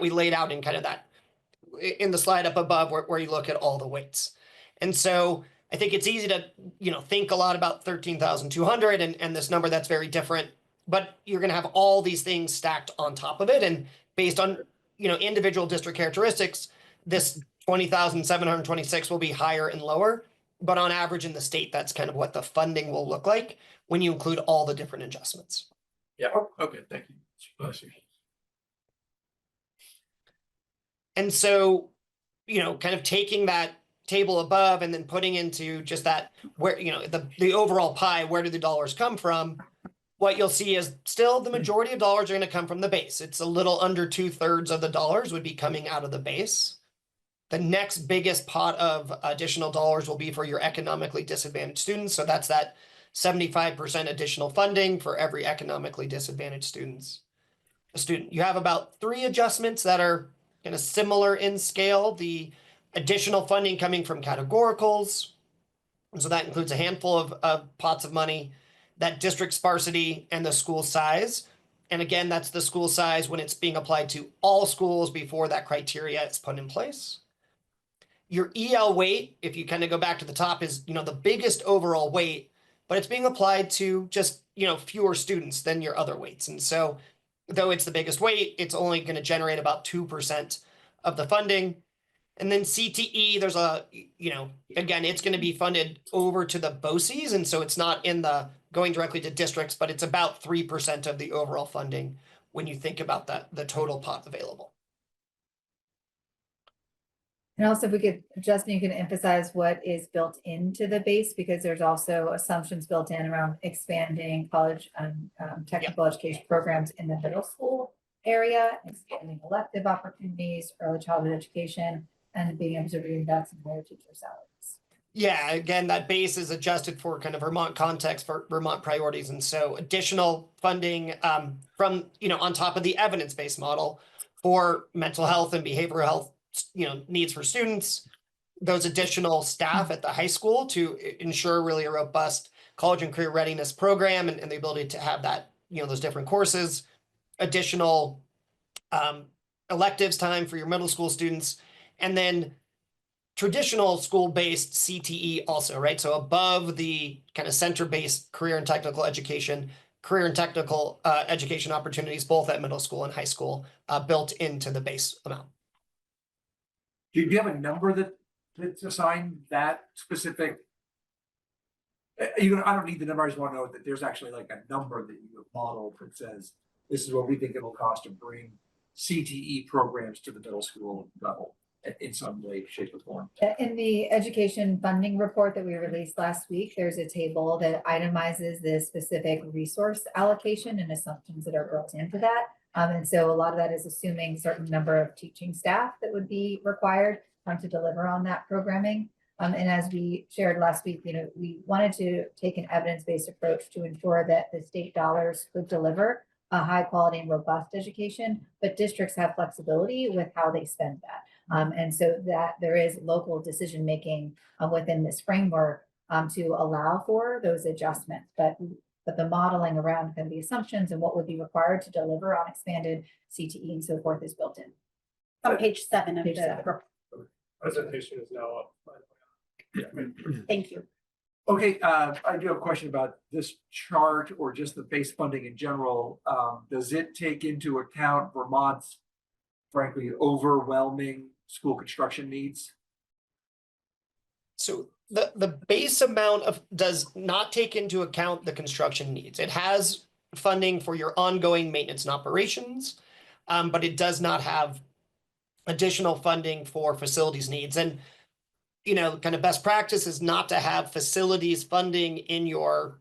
we laid out in kind of that in the slide up above where you look at all the weights. And so I think it's easy to think a lot about 13,200 and this number that's very different, but you're going to have all these things stacked on top of it, and based on individual district characteristics, this 20,726 will be higher and lower, but on average in the state, that's kind of what the funding will look like when you include all the different adjustments. Yeah, okay, thank you. Bless you. And so, kind of taking that table above and then putting into just that where, the overall pie, where do the dollars come from? What you'll see is still the majority of dollars are going to come from the base. It's a little under 2/3 of the dollars would be coming out of the base. The next biggest pot of additional dollars will be for your economically disadvantaged students. So that's that 75% additional funding for every economically disadvantaged student. You have about 3 adjustments that are kind of similar in scale. The additional funding coming from categoricals. And so that includes a handful of pots of money that district sparsity and the school size. And again, that's the school size when it's being applied to all schools before that criteria is put in place. Your EL weight, if you kind of go back to the top, is, you know, the biggest overall weight, but it's being applied to just, you know, fewer students than your other weights. And so though it's the biggest weight, it's only going to generate about 2% of the funding. And then CTE, there's a, you know, again, it's going to be funded over to the BOCES. And so it's not in the going directly to districts, but it's about 3% of the overall funding when you think about that, the total pot available. And also if we could, Justin, you can emphasize what is built into the base, because there's also assumptions built in around expanding college and technical education programs in the middle school area, expanding elective opportunities, early childhood education, and being able to reinvest in higher teacher salaries. Yeah, again, that base is adjusted for kind of Vermont context, for Vermont priorities. And so additional funding from, you know, on top of the evidence-based model for mental health and behavioral health, you know, needs for students, those additional staff at the high school to ensure really a robust college and career readiness program and the ability to have that, you know, those different courses, additional electives time for your middle school students, and then traditional school-based CTE also, right? So above the kind of center-based career and technical education, career and technical education opportunities, both at middle school and high school, built into the base amount. Do you have a number that's assigned that specific? I don't need the number, I just want to know that there's actually like a number that you have modeled that says, this is what we think it'll cost to bring CTE programs to the middle school level in some way, shape, or form. In the education funding report that we released last week, there's a table that itemizes the specific resource allocation and assumptions that are built into that. And so a lot of that is assuming certain number of teaching staff that would be required to deliver on that programming. And as we shared last week, you know, we wanted to take an evidence-based approach to ensure that the state dollars could deliver a high quality and robust education, but districts have flexibility with how they spend that. And so that there is local decision-making within this framework to allow for those adjustments. But the modeling around kind of the assumptions and what would be required to deliver on expanded CTE and so forth is built in. On page 7 of Page the 7. report. Presentation is now up. Thank you. Okay, I do have a question about this chart or just the base funding in general. Does it take into account Vermont's, frankly, overwhelming school construction needs? So the base amount does not take into account the construction needs. It has funding for your ongoing maintenance and operations, but it does not have additional funding for facilities needs. And, you know, kind of best practice is not to have facilities funding in your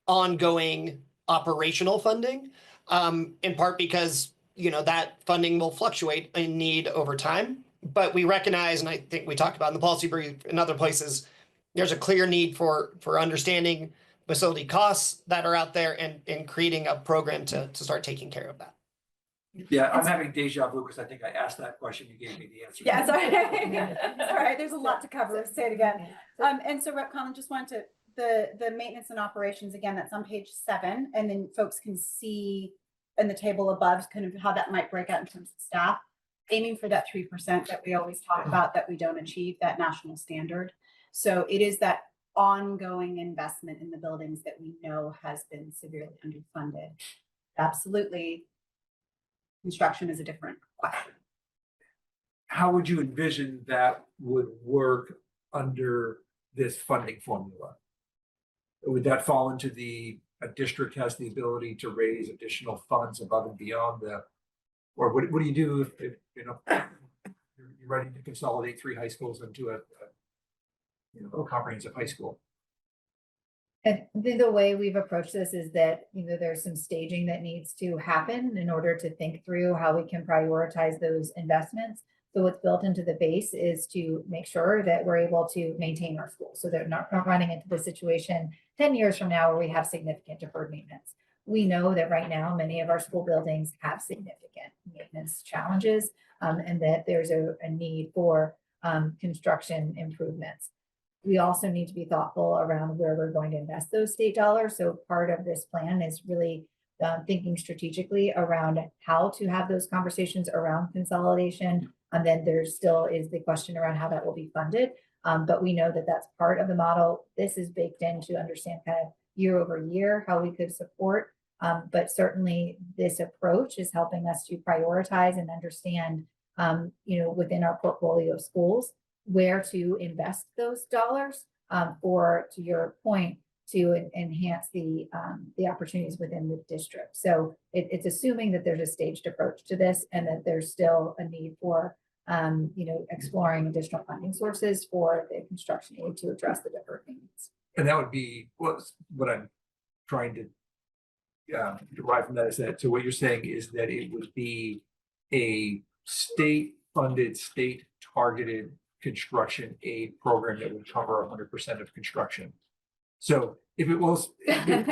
ongoing operational funding, in part because, you know, that funding will fluctuate in need over time. But we recognize, and I think we talked about in the policy brief and other places, there's a clear need for understanding facility costs that are out there and creating a program to start taking care of that. Yeah, I'm having deja vu because I think I asked that question. You gave me the answer. Yeah, sorry. Sorry, there's a lot to cover. Say it again. And so Rep. Collins just wanted to, the maintenance and operations, again, that's on page 7. And then folks can see in the table above kind of how that might break out in terms of staff, aiming for that 3% that we always talk about that we don't achieve, that national standard. So it is that ongoing investment in the buildings that we know has been severely underfunded. Absolutely. Construction is a different question. How would you envision that would work under this funding formula? Would that fall into a district has the ability to raise additional funds above and beyond or what do you do if you know you're ready to consolidate 3 high schools into a comprehensive high school? And the way we've approached this is that, you know, there's some staging that needs to happen in order to think through how we can prioritize those investments. So what's built into the base is to make sure that we're able to maintain our schools so they're not running into the situation 10 years from now where we have significant deferred maintenance. We know that right now, many of our school buildings have significant maintenance challenges and that there's a need for construction improvements. We also need to be thoughtful around where we're going to invest those state dollars. So part of this plan is really thinking strategically around how to have those conversations around consolidation. And then there still is the question around how that will be funded. But we know that that's part of the model. This is baked in to understand kind of year over year how we could support. But certainly this approach is helping us to prioritize and understand, within our portfolio of schools, where to invest those dollars, or to your point, to enhance the opportunities within the district. So it's assuming that there's a staged approach to this and that there's still a need for, exploring additional funding sources for the construction aid to address the different needs. And that would be what I'm trying to derive from that is that, so what you're saying is that it would be a state-funded, state-targeted construction aid program that would cover 100% of construction. So if it was, I guess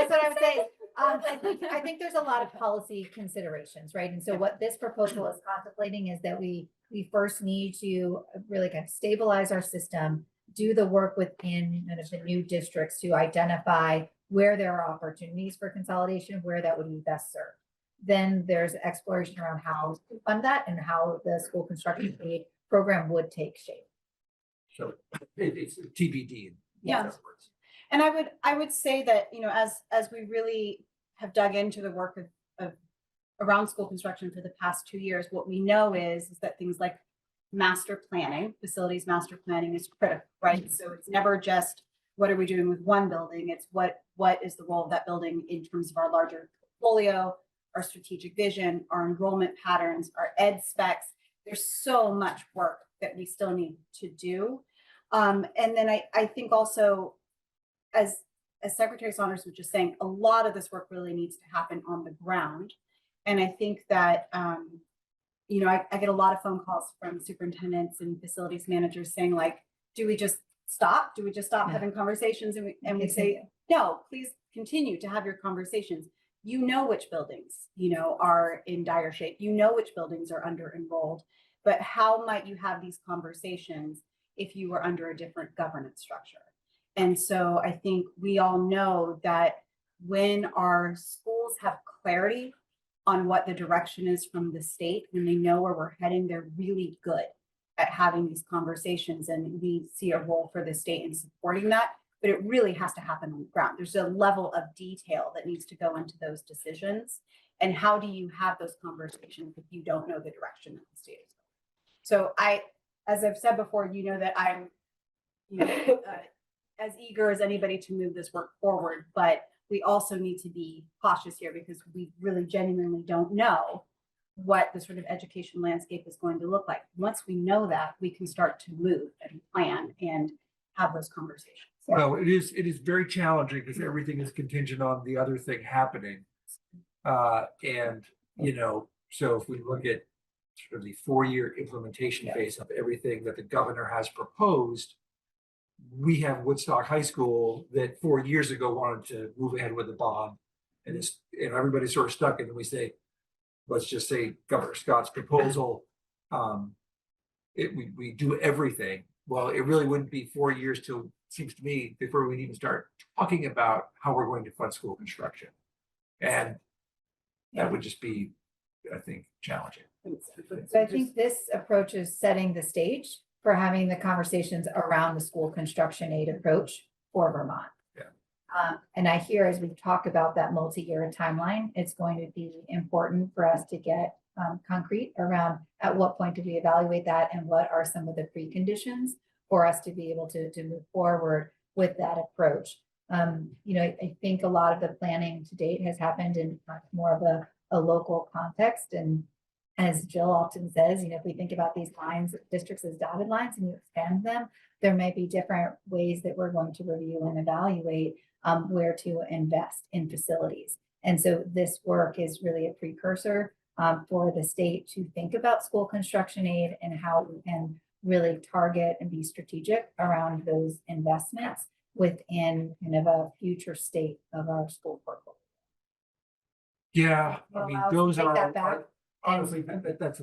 what I would say, I think there's a lot of policy considerations, right? And so what this proposal is contemplating is that we first need to really kind of stabilize our system, do the work within kind of the new districts to identify where there are opportunities for consolidation, where that would be best served. Then there's exploration around how to fund that and how the school construction aid program would take shape. So it's TBD. Yeah. And I would say that, as we really have dug into the work of around school construction for the past 2 years, what we know is that things like master planning, facilities master planning is critical, right? So it's never just what are we doing with one building? It's what is the role of that building in terms of our larger portfolio, our strategic vision, our enrollment patterns, our ed specs. There's so much work that we still need to do. And then I think also, as Secretary Saunders was just saying, a lot of this work really needs to happen on the ground. And I think that, I get a lot of phone calls from superintendents and facilities managers saying, like, do we just stop? Do we just stop having conversations? And we say, no, please continue to have your conversations. You know which buildings, are in dire shape. You know which buildings are under enrolled. But how might you have these conversations if you were under a different governance structure? And so I think we all know that when our schools have clarity on what the direction is from the state, when they know where we're heading, they're really good at having these conversations. And we see a role for the state in supporting that, but it really has to happen on the ground. There's a level of detail that needs to go into those decisions. And how do you have those conversations if you don't know the direction that the state is going? So as I've said before, that I'm as eager as anybody to move this work forward, but we also need to be cautious here because we really genuinely don't know what the sort of education landscape is going to look like. Once we know that, we can start to move and plan and have those conversations. Well, it is very challenging because everything is contingent on the other thing happening. So if we look at sort of the 4-year implementation phase of everything that the governor has proposed, we have Woodstock High School that 4 years ago wanted to move ahead with the bond, and everybody's sort of stuck. And we say, let's just say Governor Scott's proposal, we do everything. Well, it really wouldn't be 4 years till, seems to me, before we'd even start talking about how we're going to fund school construction, and that would just be, I think, challenging. So I think this approach is setting the stage for having the conversations around the school construction aid approach for Vermont. Yeah. And I hear as we talk about that multi-year timeline, it's going to be important for us to get concrete around at what point do we evaluate that and what are some of the preconditions for us to be able to move forward with that approach. I think a lot of the planning to date has happened in more of a local context. And as Jill often says, if we think about these lines, districts as dotted lines and you expand them, there may be different ways that we're going to review and evaluate where to invest in facilities. And so this work is really a precursor for the state to think about school construction aid and how we can really target and be strategic around those investments within kind of a future state of our school portfolio. Yeah, I mean, those Take that are back. honestly, that's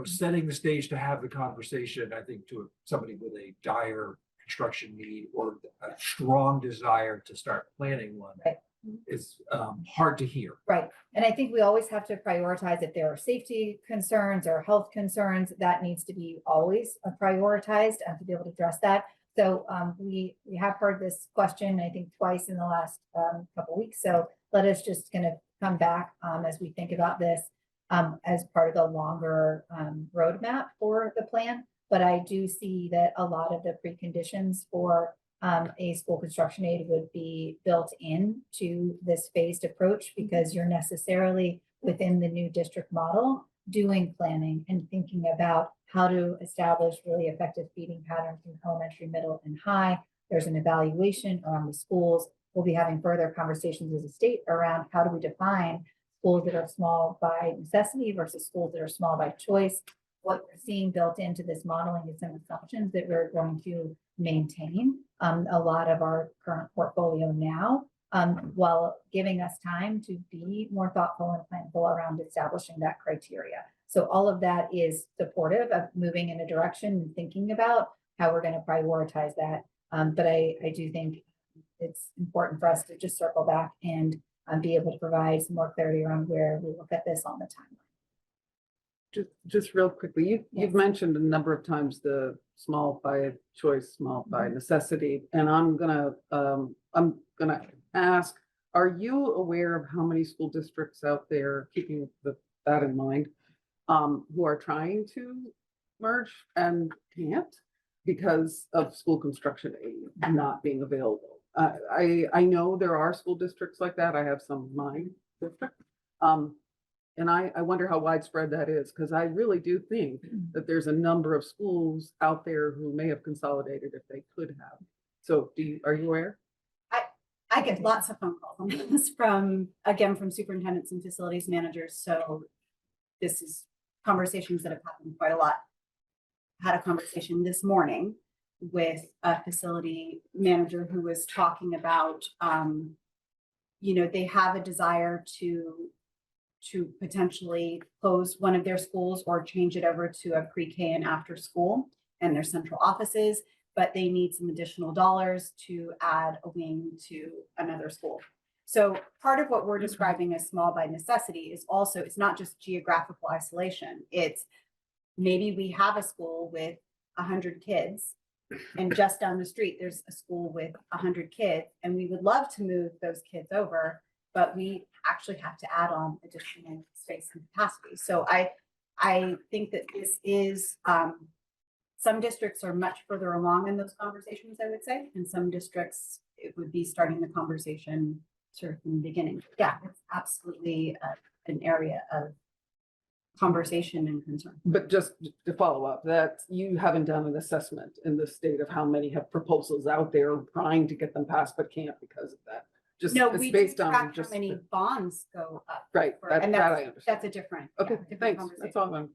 setting the stage to have the conversation. I think to somebody with a dire construction need or a strong desire to start planning one Right. is hard to hear. Right, and I think we always have to prioritize if there are safety concerns or health concerns, that needs to be always prioritized to be able to address that. So we have heard this question, I think, twice in the last couple of weeks. So let us just kind of come back as we think about this as part of the longer roadmap for the plan. But I do see that a lot of the preconditions for a school construction aid would be built in to this phased approach, because you're necessarily within the new district model doing planning and thinking about how to establish really effective feeding patterns in elementary, middle, and high. There's an evaluation around the schools. We'll be having further conversations as a state around how do we define schools that are small by necessity versus schools that are small by choice. What we're seeing built into this modeling is some assumptions that we're going to maintain a lot of our current portfolio now, while giving us time to be more thoughtful and planful around establishing that criteria. So all of that is supportive of moving in a direction and thinking about how we're going to prioritize that. But I do think it's important for us to just circle back and be able to provide some more clarity around where we look at this on the timeline. Just real quickly, you've Yes. mentioned a number of times the small by choice, small by necessity, and I'm gonna ask, are you aware of how many school districts out there, keeping that in mind, who are trying to merge and can't because of school construction aid not being available? I know there are school districts like that. I have some of mine district. And I wonder how widespread that is, because I really do think that there's a number of schools out there who may have consolidated if they could have. So are you aware? I get lots of phone calls on this from superintendents and facilities managers. So this is conversations that have happened quite a lot. Had a conversation this morning with a facility manager who was talking about, they have a desire to potentially close one of their schools or change it over to a pre-K and after school and their central offices, but they need some additional dollars to add a wing to another school. So part of what we're describing as small by necessity is also, it's not just geographical isolation. It's maybe we have a school with 100 kids and just down the street, there's a school with 100 kids, and we would love to move those kids over, but we actually have to add on additional space and capacity. So I think that this is, some districts are much further along in those conversations, I would say, and some districts, it would be starting the conversation sort of from the beginning. Yeah, it's absolutely an area of conversation and concern. But just to follow up, that you haven't done an assessment in the state of how many have proposals out there trying to get them passed but can't because of that. Just No, it's we based do on track how just many bonds go up. right. And That I that's understand. a different. Okay, different thanks. conversation. That's all I'm.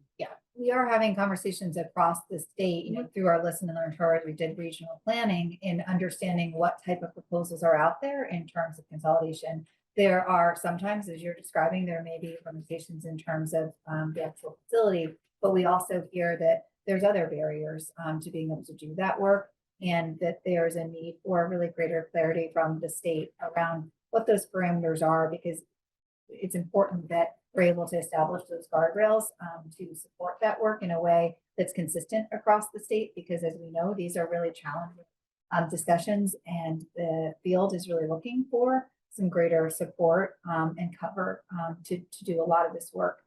We are having conversations across the state, through our listen and learn tour, we did regional planning in understanding what type of proposals are out there in terms of consolidation. There are sometimes, as you're describing, there may be limitations in terms of the actual facility, but we also hear that there's other barriers to being able to do that work, and that there's a need for really greater clarity from the state around what those parameters are, because it's important that we're able to establish those guardrails to support that work in a way that's consistent across the state, because as we know, these are really challenging discussions, and the field is really looking for some greater support and cover to do a lot of this work.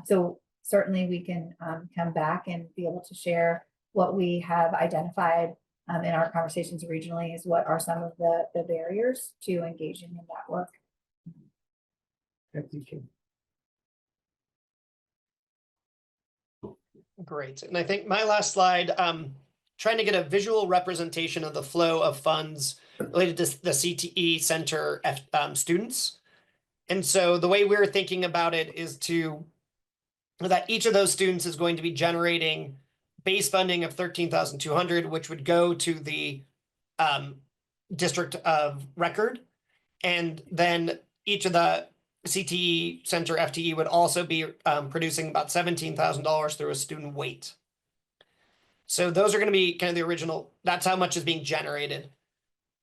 So certainly we can come back and be able to share what we have identified in our conversations regionally is what are some of the barriers to engaging in that work. Thank you. Great. And I think my last slide, trying to get a visual representation of the flow of funds related to the CTE Center students. And so the way we're thinking about it is that each of those students is going to be generating base funding of $13,200, which would go to the district of record. And then each of the CTE Center FTE would also be producing about $17,000 through a student weight. So those are going to be kind of the original, that's how much is being generated.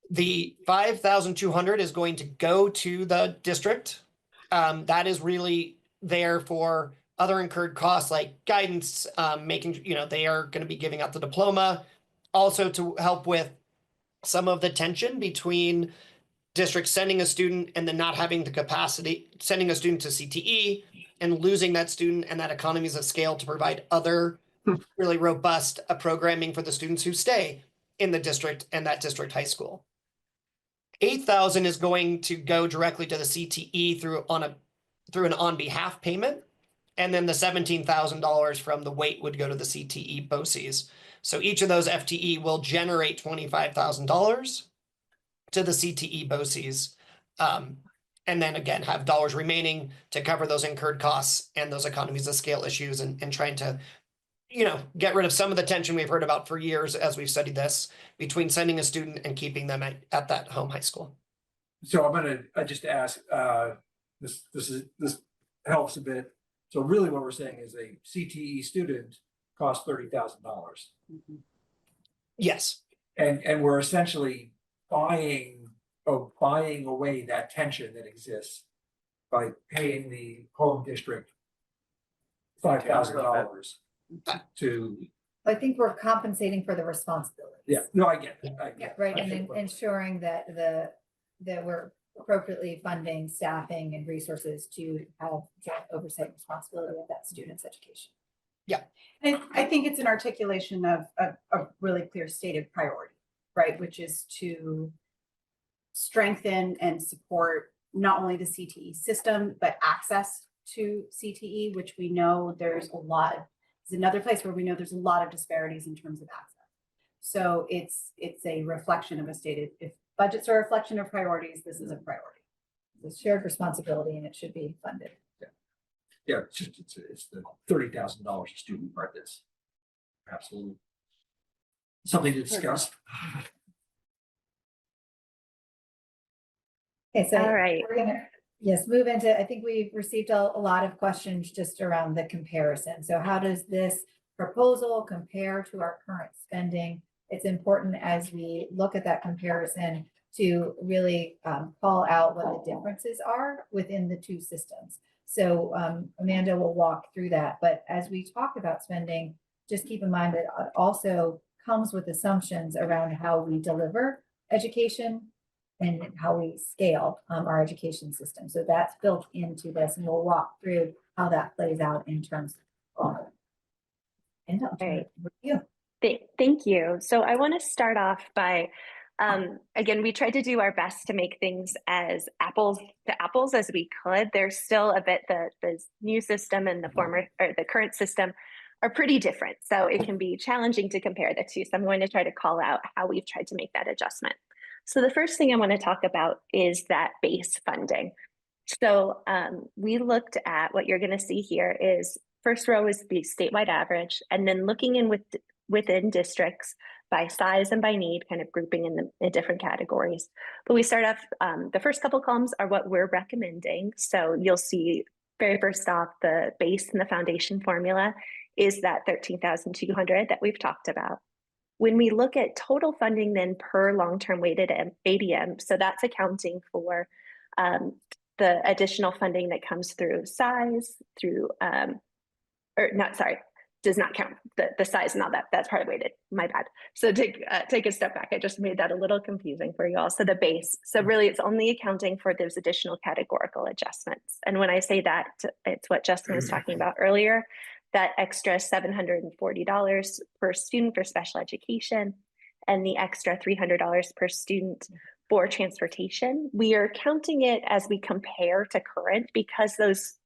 The 5,200 is going to go to the district. That is really there for other incurred costs like guidance, making, they are going to be giving out the diploma, also to help with some of the tension between districts sending a student and then not having the capacity, sending a student to CTE and losing that student and that economies of scale to provide other really robust programming for the students who stay in the district and that district high school. 8,000 is going to go directly to the CTE through an on behalf payment. And then the $17,000 from the weight would go to the CTE BOCES. So each of those FTE will generate $25,000 to the CTE BOCES. And then again, have dollars remaining to cover those incurred costs and those economies of scale issues and trying to, get rid of some of the tension we've heard about for years as we've studied this between sending a student and keeping them at that home high school. So I'm gonna just ask, this helps a bit. So really what we're saying is a CTE student costs $30,000. Yes. And we're essentially buying away that tension that exists by paying the home district $5,000 to, I think we're compensating for the responsibility. yeah, no, I get it. I get it. Right, I and think then ensuring that that we're appropriately funding staffing and resources to have joint oversight and responsibility of that student's education. And I think it's an articulation of a really clear stated priority, right? Which is to strengthen and support not only the CTE system, but access to CTE, which we know there's another place where we know there's a lot of disparities in terms of access. So it's a reflection of a stated, if budgets are a reflection of priorities, this is a priority. It's shared responsibility and it should be funded. Yeah, it's the $30,000 a student part that's absolutely something to discuss. Okay, so All right. we're gonna, yes, move into, I think we've received a lot of questions just around the comparison. So how does this proposal compare to our current spending? It's important as we look at that comparison to really call out what the differences are within the two systems. So Amanda will walk through that, but as we talk about spending, just keep in mind that it also comes with assumptions around how we deliver education and how we scale our education system. So that's built into this, and we'll walk through how that plays out in terms of. And I'll turn it over to you. Thank you. So I want to start off by, again, we tried to do our best to make things as apples to apples as we could. There's still a bit, the new system and the current system are pretty different. So it can be challenging to compare the two. So I'm going to try to call out how we've tried to make that adjustment. So the first thing I want to talk about is that base funding. So we looked at what you're going to see here is first row is the statewide average, and then looking in within districts by size and by need, kind of grouping in the different categories. But we start off, the first couple columns are what we're recommending. So you'll see very first off, the base and the foundation formula is that 13,200 that we've talked about. When we look at total funding then per long-term weighted ADM, so that's accounting for the additional funding that comes through size, through, does not count the size and all that. That's part of weighted, my bad. So take a step back. I just made that a little confusing for you all. So the base, so really it's only accounting for those additional categorical adjustments. And when I say that, it's what Justin was talking about earlier, that extra $740 per student for special education and the extra $300 per student for transportation. We are counting it as we compare to current because those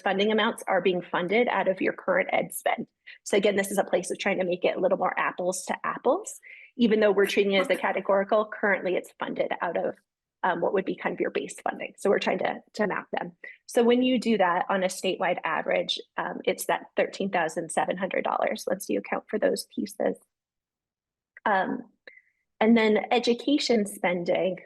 funding amounts are being funded out of your current ed spend. So again, this is a place of trying to make it a little more apples to apples. Even though we're treating it as a categorical, currently it's funded out of what would be kind of your base funding. So we're trying to map them. So when you do that on a statewide average, it's that $13,700 once you account for those pieces. And then education spending,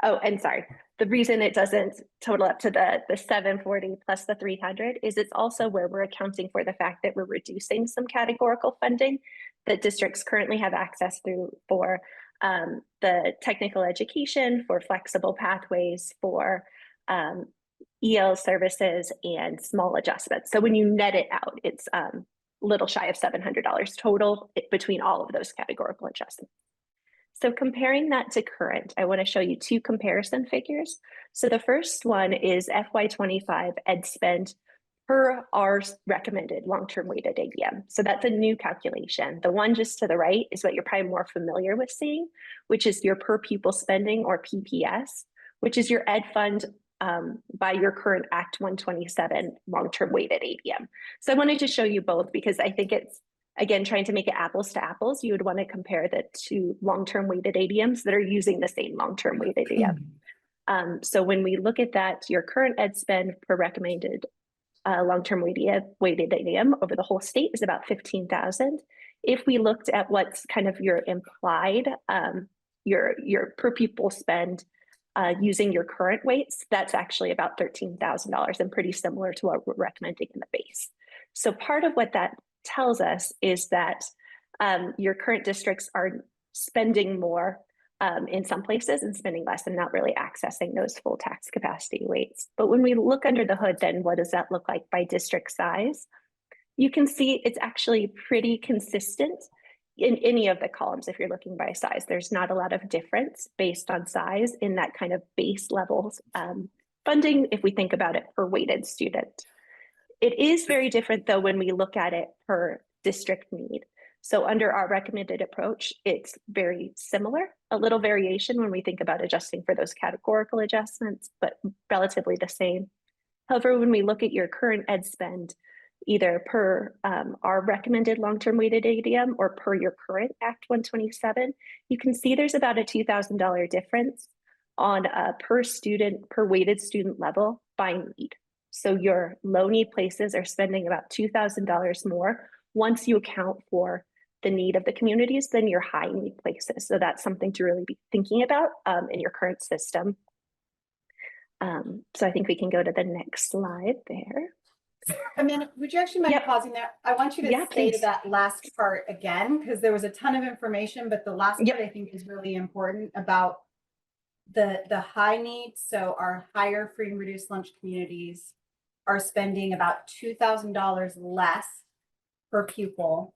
Oh, and sorry, the reason it doesn't total up to the 740 plus the 300 is it's also where we're accounting for the fact that we're reducing some categorical funding that districts currently have access through for the technical education, for flexible pathways, for EL services and small adjustments. So when you net it out, it's little shy of $700 total between all of those categorical adjustments. So comparing that to current, I want to show you two comparison figures. So the first one is FY25 ed spend per our recommended long-term weighted ADM. So that's a new calculation. The one just to the right is what you're probably more familiar with seeing, which is your per pupil spending, or PPS, which is your ed fund by your current Act 127 long-term weighted ADM. So I wanted to show you both because I think it's, again, trying to make it apples to apples. You would want to compare the two long-term weighted ADMs that are using the same long-term weighted ADM. So when we look at that, your current ed spend per recommended long-term weighted ADM over the whole state is about 15,000. If we looked at what's kind of your implied, your per pupil spend using your current weights, that's actually about $13,000 and pretty similar to what we're recommending in the base. So part of what that tells us is that your current districts are spending more in some places and spending less and not really accessing those full tax capacity weights. But when we look under the hood, then what does that look like by district size? You can see it's actually pretty consistent in any of the columns. If you're looking by size, there's not a lot of difference based on size in that kind of base levels funding if we think about it per weighted student. It is very different though when we look at it per district need. So under our recommended approach, it's very similar, a little variation when we think about adjusting for those categorical adjustments, but relatively the same. However, when we look at your current ed spend, either per our recommended long-term weighted ADM or per your current Act 127, you can see there's about a $2,000 difference on a per student, per weighted student level by need. So your low need places are spending about $2,000 more once you account for the need of the communities than your high need places. So that's something to really be thinking about in your current system. So I think we can go to the next slide there. Amanda, would you actually mind Yep. pausing there? I want you to Yeah, say please. that last part again, because there was a ton of information, but the last Yep. part I think is really important about the high needs. So our higher free and reduced lunch communities are spending about $2,000 less per pupil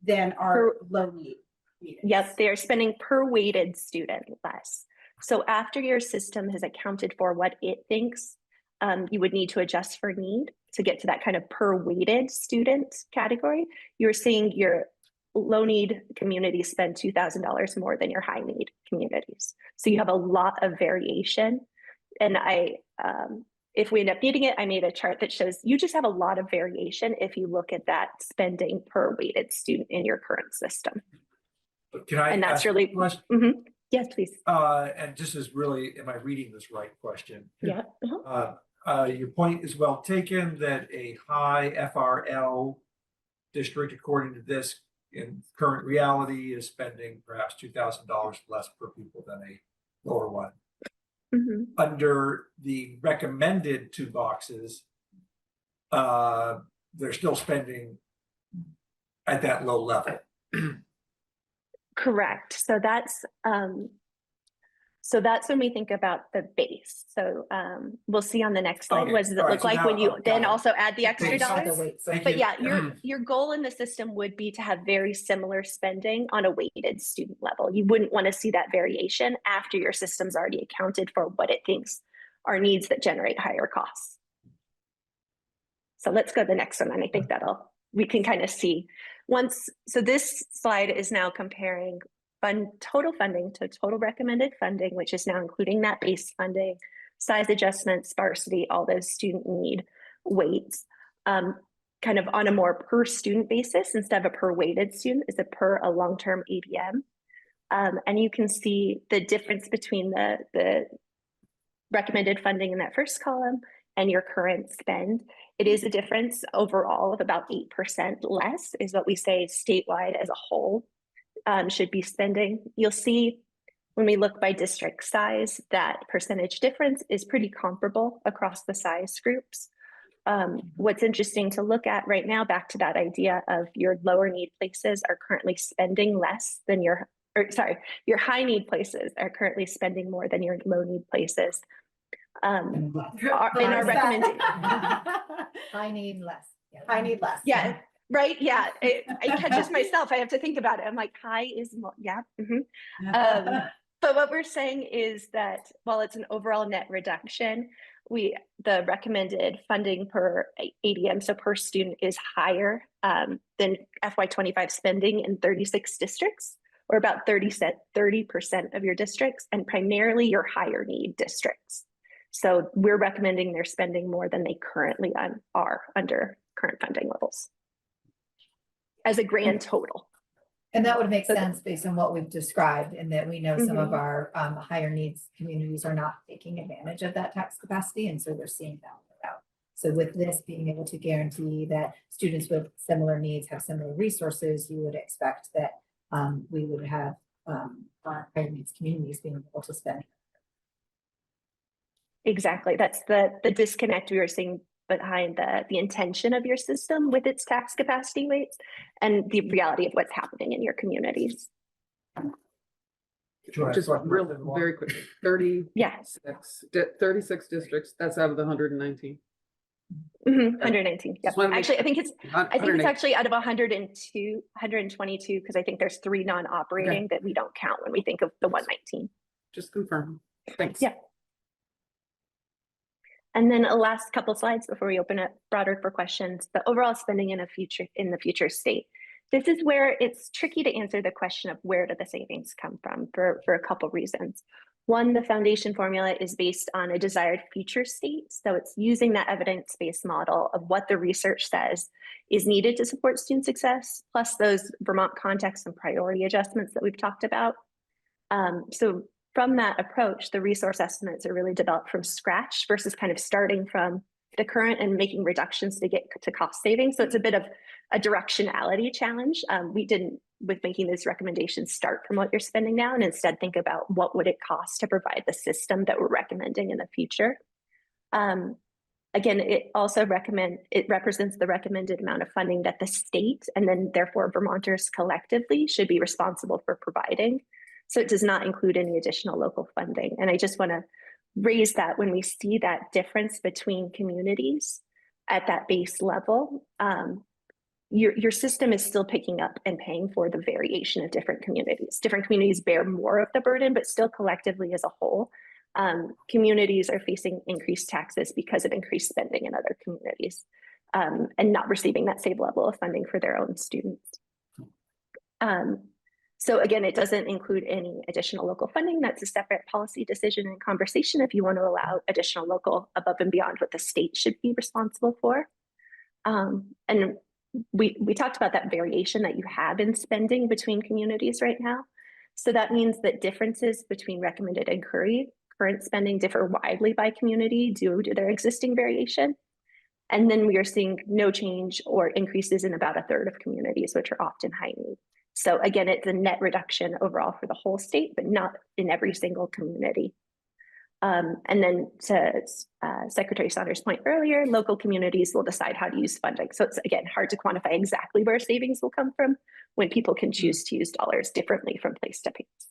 than our low need communities. Yes, they are spending per weighted student less. So after your system has accounted for what it thinks you would need to adjust for need to get to that kind of per weighted student category, you're seeing your low need communities spend $2,000 more than your high need communities. So you have a lot of variation. And if we end up needing it, I made a chart that shows you just have a lot of variation if you look at that spending per weighted student in your current system. Can I And that's ask a really, question? Yes, please. And this is really, am I reading this right question? Yeah. Your point is well taken that a high FRL district, according to this, in current reality, is spending perhaps $2,000 less per pupil than a lower one. Under the recommended two boxes, they're still spending at that low level. Correct. So that's when we think about the base. So we'll see on the next slide. Okay. What does it All right. look So like now when you I've then got it. also add the extra Thanks. dollars? Thank But you. yeah, your goal in the system would be to have very similar spending on a weighted student level. You wouldn't want to see that variation after your system's already accounted for what it thinks are needs that generate higher costs. So let's go to the next one. And I think we can kind of see so this slide is now comparing total funding to total recommended funding, which is now including that base funding, size adjustments, sparsity, all those student need weights, kind of on a more per student basis instead of a per weighted student, is a per a long-term ADM. And you can see the difference between the recommended funding in that first column and your current spend. It is a difference overall of about 8% less is what we say statewide as a whole should be spending. You'll see When we look by district size, that percentage difference is pretty comparable across the size groups. What's interesting to look at right now, back to that idea of your lower need places are currently spending less than your high need places are currently spending more than your low need places. In our recommendation. I need less. I need less. Yeah, right. Yeah, it catches myself. I have to think about it. I'm like, high is more, yeah. But what we're saying is that while it's an overall net reduction, the recommended funding per ADM, so per student, is higher than FY25 spending in 36 districts, or about 30% of your districts, and primarily your higher need districts. So we're recommending they're spending more than they currently are under current funding levels as a grand total. And that would make sense based on what we've described, and that we know some of our higher needs communities are not taking advantage of that tax capacity, and so we're seeing that out. So with this being able to guarantee that students with similar needs have similar resources, you would expect that we would have our higher needs communities being able to spend. Exactly. That's the disconnect we were seeing behind the intention of your system with its tax capacity rates and the reality of what's happening in your communities. Just real, very quickly, 36 districts, that's out of the 119. 119. Yep. Actually, I think it's actually out of 122, because I think there's 3 non-operating that we don't count when we think of the 119. Just confirm. Thanks. Yeah. And then a last couple slides before we open it broader for questions. The overall spending in the future state. This is where it's tricky to answer the question of where do the savings come from for a couple reasons. One, the foundation formula is based on a desired future state. So it's using that evidence-based model of what the research says is needed to support student success, plus those Vermont context and priority adjustments that we've talked about. So from that approach, the resource estimates are really developed from scratch versus kind of starting from the current and making reductions to get to cost savings. So it's a bit of a directionality challenge. We didn't, with making these recommendations, start from what you're spending now, and instead think about what would it cost to provide the system that we're recommending in the future. Again, it represents the recommended amount of funding that the state, and then therefore Vermonters collectively, should be responsible for providing. So it does not include any additional local funding. And I just want to raise that when we see that difference between communities at that base level, your system is still picking up and paying for the variation of different communities. Different communities bear more of the burden, but still collectively as a whole, communities are facing increased taxes because of increased spending in other communities, and not receiving that same level of funding for their own students. So again, it doesn't include any additional local funding. That's a separate policy decision and conversation if you want to allow additional local above and beyond what the state should be responsible for. And we talked about that variation that you have in spending between communities right now. So that means that differences between recommended and current spending differ widely by community due to their existing variation. And then we are seeing no change or increases in about 1/3 of communities, which are often high need. So again, it's a net reduction overall for the whole state, but not in every single community. And then to Secretary Saunders' point earlier, local communities will decide how to use funding. So it's, again, hard to quantify exactly where savings will come from when people can choose to use dollars differently from place to place.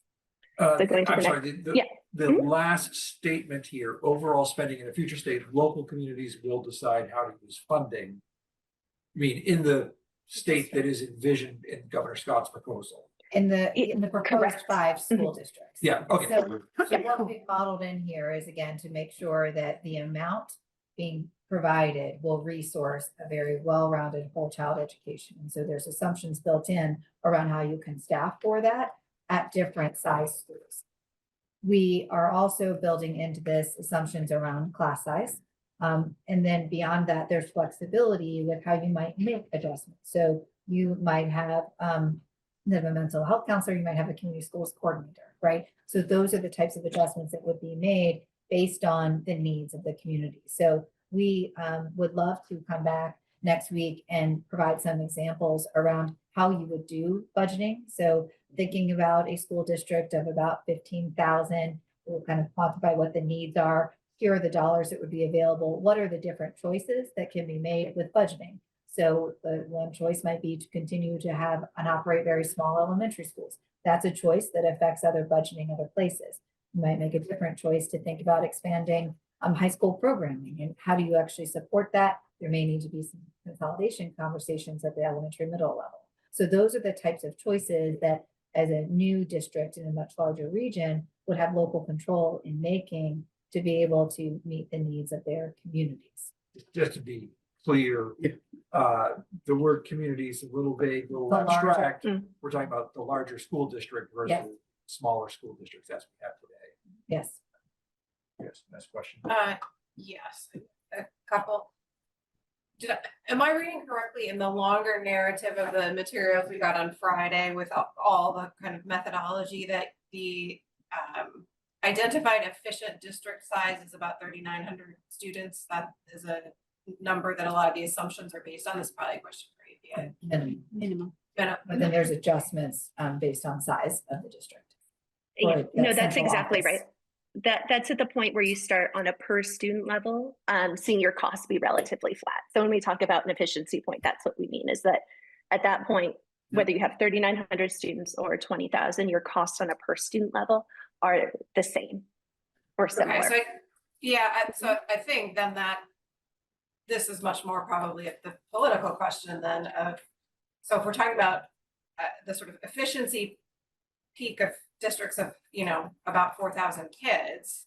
So going to I'm sorry, the last statement here, overall spending in the future state, local communities will decide how to use funding. I mean, in the state that is envisioned in Governor Scott's proposal. In the proposed 5 school districts. Yeah, okay. So what we've modeled in here is, again, to make sure that the amount being provided will resource a very well-rounded whole child education. And so there's assumptions built in around how you can staff for that at different size schools. We are also building into this assumptions around class size. And then beyond that, there's flexibility with how you might make adjustments. So you might have a mental health counselor, you might have a community schools coordinator, right? So those are the types of adjustments that would be made based on the needs of the community. So we would love to come back next week and provide some examples around how you would do budgeting. So thinking about a school district of about 15,000, we'll kind of quantify what the needs are. Here are the dollars that would be available. What are the different choices that can be made with budgeting? So the one choice might be to continue to have and operate very small elementary schools. That's a choice that affects other budgeting other places. You might make a different choice to think about expanding high school programming, and how do you actually support that? There may need to be some consolidation conversations at the elementary middle level. So those are the types of choices that, as a new district in a much larger region, would have local control in making to be able to meet the needs of their communities. Just to be clear, the word community is a little vague, a little The larger- abstract. We're talking about the larger school district versus Yes. smaller school districts as we have today. Yes. Yes, next question. Yes, a couple. Am I reading correctly in the longer narrative of the materials we got on Friday with all the kind of methodology that the identified efficient district size is about 3,900 students? That is a number that a lot of the assumptions are based on. This is probably a question for you. Minimum. But then there's adjustments based on size of the district. Yeah, Right, no, that that's central exactly office. right. That's at the point where you start on a per student level, seeing your costs be relatively flat. So when we talk about an efficiency point, that's what we mean, is that at that point, whether you have 3,900 students or 20,000, your costs on a per student level are the same or similar. Okay, so I think then that this is much more probably the political question then of, so if we're talking about the sort of efficiency peak of districts of, about 4,000 kids,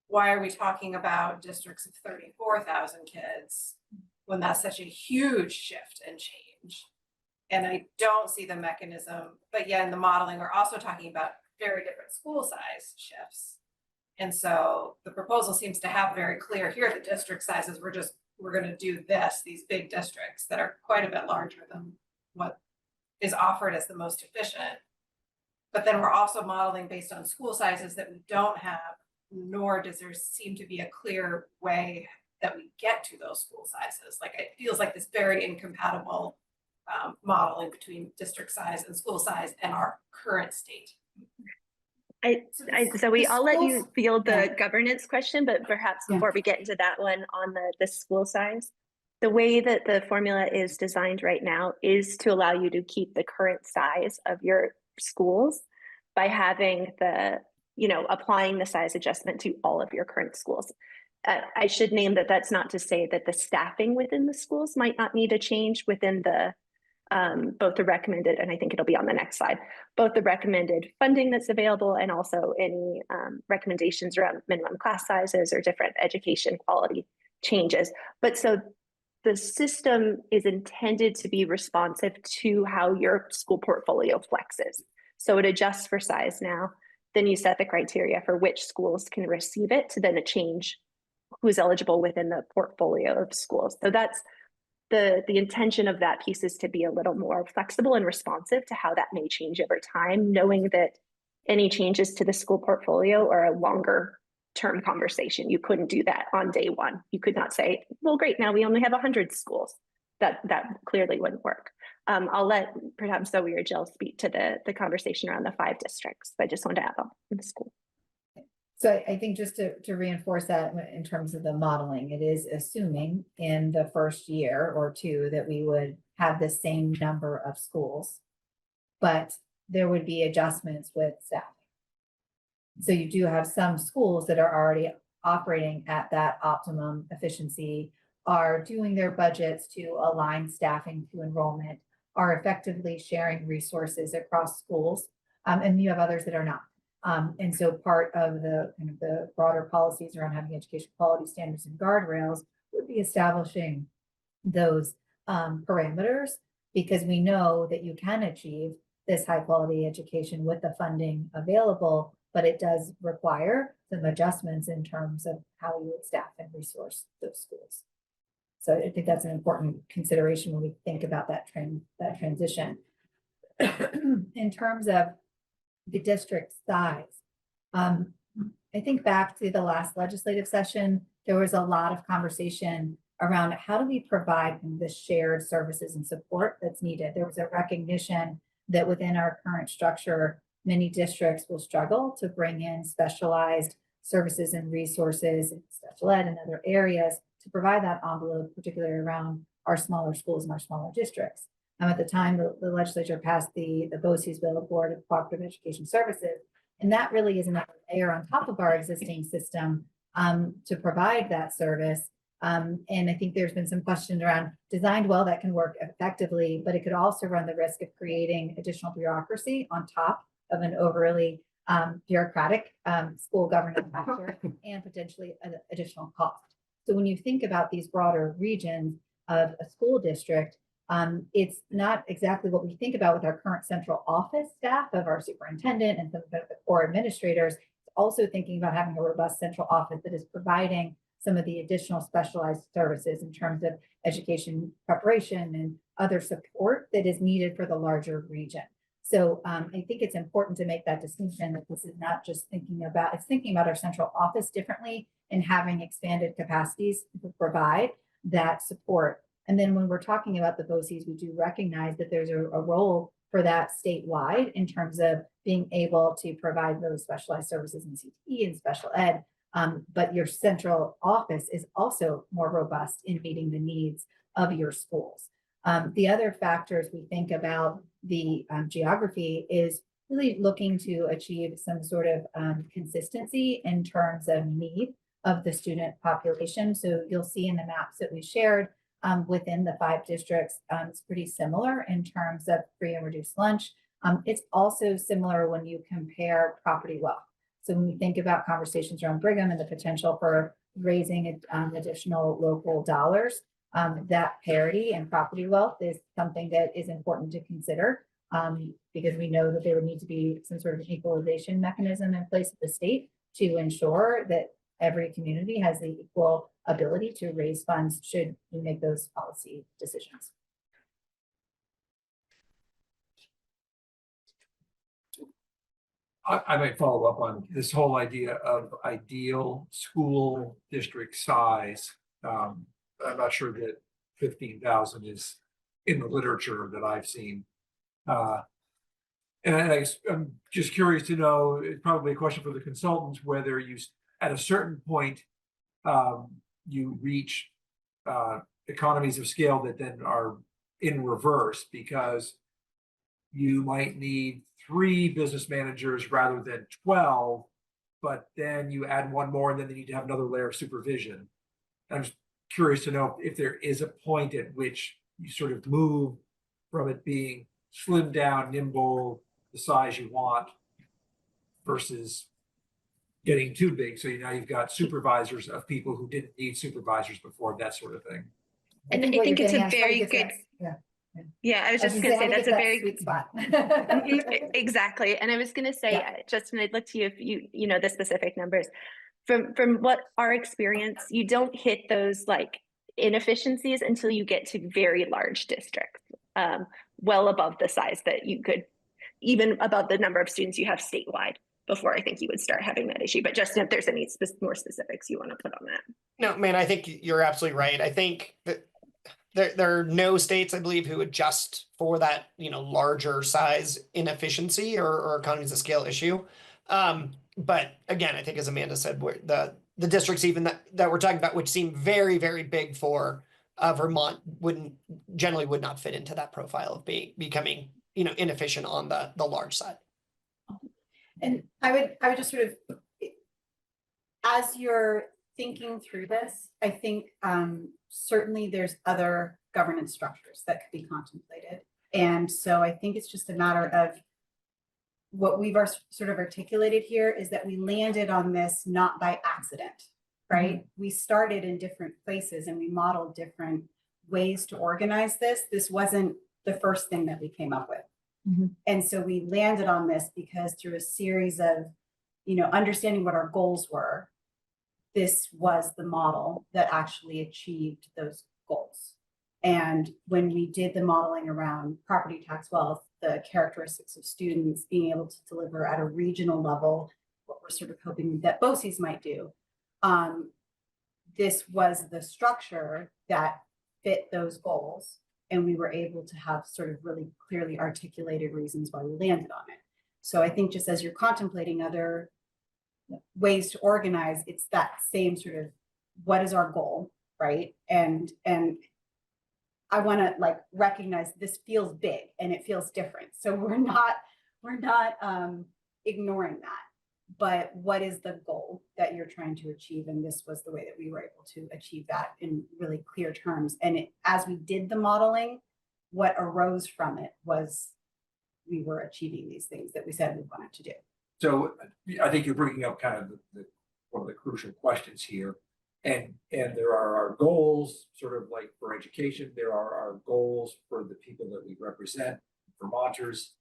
why are we talking about districts of 34,000 kids when that's such a huge shift and change? And I don't see the mechanism, but yeah, in the modeling, we're also talking about very different school size shifts. And so the proposal seems to have very clear, here are the district sizes, we're gonna do this, these big districts that are quite a bit larger than what is offered as the most efficient. But then we're also modeling based on school sizes that we don't have, nor does there seem to be a clear way that we get to those school sizes. Like, it feels like this very incompatible modeling between district size and school size and our current state. Zoe, I'll let you schools- field the yeah. governance question, but perhaps Yeah. before we get into that one on the school size, the way that the formula is designed right now is to allow you to keep the current size of your schools by having applying the size adjustment to all of your current schools. I should name that that's not to say that the staffing within the schools might not need a change within the both the recommended, and I think it'll be on the next slide, both the recommended funding that's available and also any recommendations around minimum class sizes or different education quality changes. But so the system is intended to be responsive to how your school portfolio flexes. So it adjusts for size now, then you set the criteria for which schools can receive it to then change who's eligible within the portfolio of schools. So that's the intention of that piece, is to be a little more flexible and responsive to how that may change over time, knowing that any changes to the school portfolio are a longer term conversation. You couldn't do that on day one. You could not say, well, great, now we only have 100 schools. That clearly wouldn't work. I'll let perhaps Zoe or Jill speak to the conversation around the 5 districts. I just wanted to add on in the school. So I think just to reinforce that in terms of the modeling, it is assuming in the first year or two that we would have the same number of schools, but there would be adjustments with staffing. So you do have some schools that are already operating at that optimum efficiency, are doing their budgets to align staffing to enrollment, are effectively sharing resources across schools, and you have others that are not. And so part of the kind of the broader policies around having education quality standards and guardrails would be establishing those parameters, because we know that you can achieve this high quality education with the funding available, but it does require some adjustments in terms of how you would staff and resource those schools. So I think that's an important consideration when we think about that transition. In terms of the district size, I think back to the last legislative session, there was a lot of conversation around how do we provide the shared services and support that's needed. There was a recognition that within our current structure, many districts will struggle to bring in specialized services and resources in special ed and other areas to provide that envelope, particularly around our smaller schools and our smaller districts. At the time, the legislature passed the BOCES bill, Board of Cooperative Education Services, and that really is another layer on top of our existing system to provide that service. And I think there's been some questions around designed well that can work effectively, but it could also run the risk of creating additional bureaucracy on top of an overly bureaucratic school governance factor and potentially an additional cost. So when you think about these broader regions of a school district, it's not exactly what we think about with our current central office staff of our superintendent and some of the core administrators. It's also thinking about having a robust central office that is providing some of the additional specialized services in terms of education preparation and other support that is needed for the larger region. So I think it's important to make that distinction that this is not just thinking about, it's thinking about our central office differently and having expanded capacities to provide that support. And then when we're talking about the BOCES, we do recognize that there's a role for that statewide in terms of being able to provide those specialized services in CTE and special ed. But your central office is also more robust in meeting the needs of your schools. The other factors we think about the geography is really looking to achieve some sort of consistency in terms of need of the student population. So you'll see in the maps that we shared within the 5 districts, it's pretty similar in terms of free and reduced lunch. It's also similar when you compare property wealth. So when we think about conversations around Brigham and the potential for raising additional local dollars, that parity and property wealth is something that is important to consider because we know that there would need to be some sort of equalization mechanism in place at the state to ensure that every community has the equal ability to raise funds should we make those policy decisions. I might follow up on this whole idea of ideal school district size. I'm not sure that 15,000 is in the literature that I've seen. And I'm just curious to know, it's probably a question for the consultants, whether you, at a certain point, you reach economies of scale that then are in reverse because you might need 3 business managers rather than 12, but then you add one more and then they need to have another layer of supervision. I'm just curious to know if there is a point at which you sort of move from it being slimmed down, nimble, the size you want versus getting too big. So now you've got supervisors of people who didn't need supervisors before, that sort of thing. And I think it's a very good. Yeah, I was just going to say that's a very sweet spot. Exactly. And I was going to say, Justin, I'd look to you if you know the specific numbers. From what our experience, you don't hit those like inefficiencies until you get to very large districts, well above the size that you could, even above the number of students you have statewide, before I think you would start having that issue. But Justin, if there's any more specifics you want to put on that. No, man, I think you're absolutely right. I think that there are no states, I believe, who adjust for that, larger size inefficiency or economies of scale issue. But again, I think as Amanda said, the districts even that we're talking about, which seem very, very big for Vermont, would not fit into that profile of becoming, inefficient on the large side. And I would just sort of, as you're thinking through this, I think certainly there's other governance structures that could be contemplated. And so I think it's just a matter of what we've sort of articulated here is that we landed on this not by accident, right? Mm-hmm. We started in different places and we modeled different ways to organize this. This wasn't the first thing that we came up with. Mm-hmm. And so we landed on this because through a series of, understanding what our goals were, this was the model that actually achieved those goals. And when we did the modeling around property tax wealth, the characteristics of students being able to deliver at a regional level, what we're sort of hoping that BOCES might do, this was the structure that fit those goals And we were able to have sort of really clearly articulated reasons why we landed on it. So I think just as you're contemplating other ways to organize, it's that same sort of, what is our goal, right? And I want to like recognize this feels big and it feels different. So we're not ignoring that. But what is the goal that you're trying to achieve? And this was the way that we were able to achieve that in really clear terms. And as we did the modeling, what arose from it was we were achieving these things that we said we wanted to do. So I think you're bringing up kind of one of the crucial questions here. And there are our goals, sort of like for education, there are our goals for the people that we represent, Vermonters.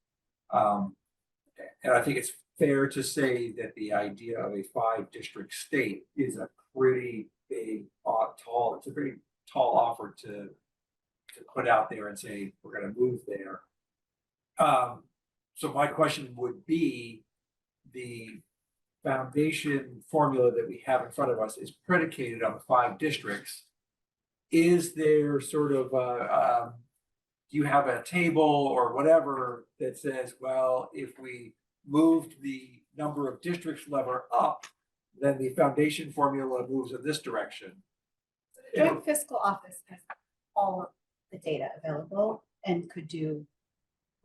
And I think it's fair to say that the idea of a 5-district state is a pretty big, it's a very tall offer to put out there and say, we're going to move there. So my question would be, the foundation formula that we have in front of us is predicated on the 5 districts. Is there sort of do you have a table or whatever that says, well, if we moved the number of districts lever up, then the foundation formula moves in this direction? Joint fiscal office has all of the data available and could do.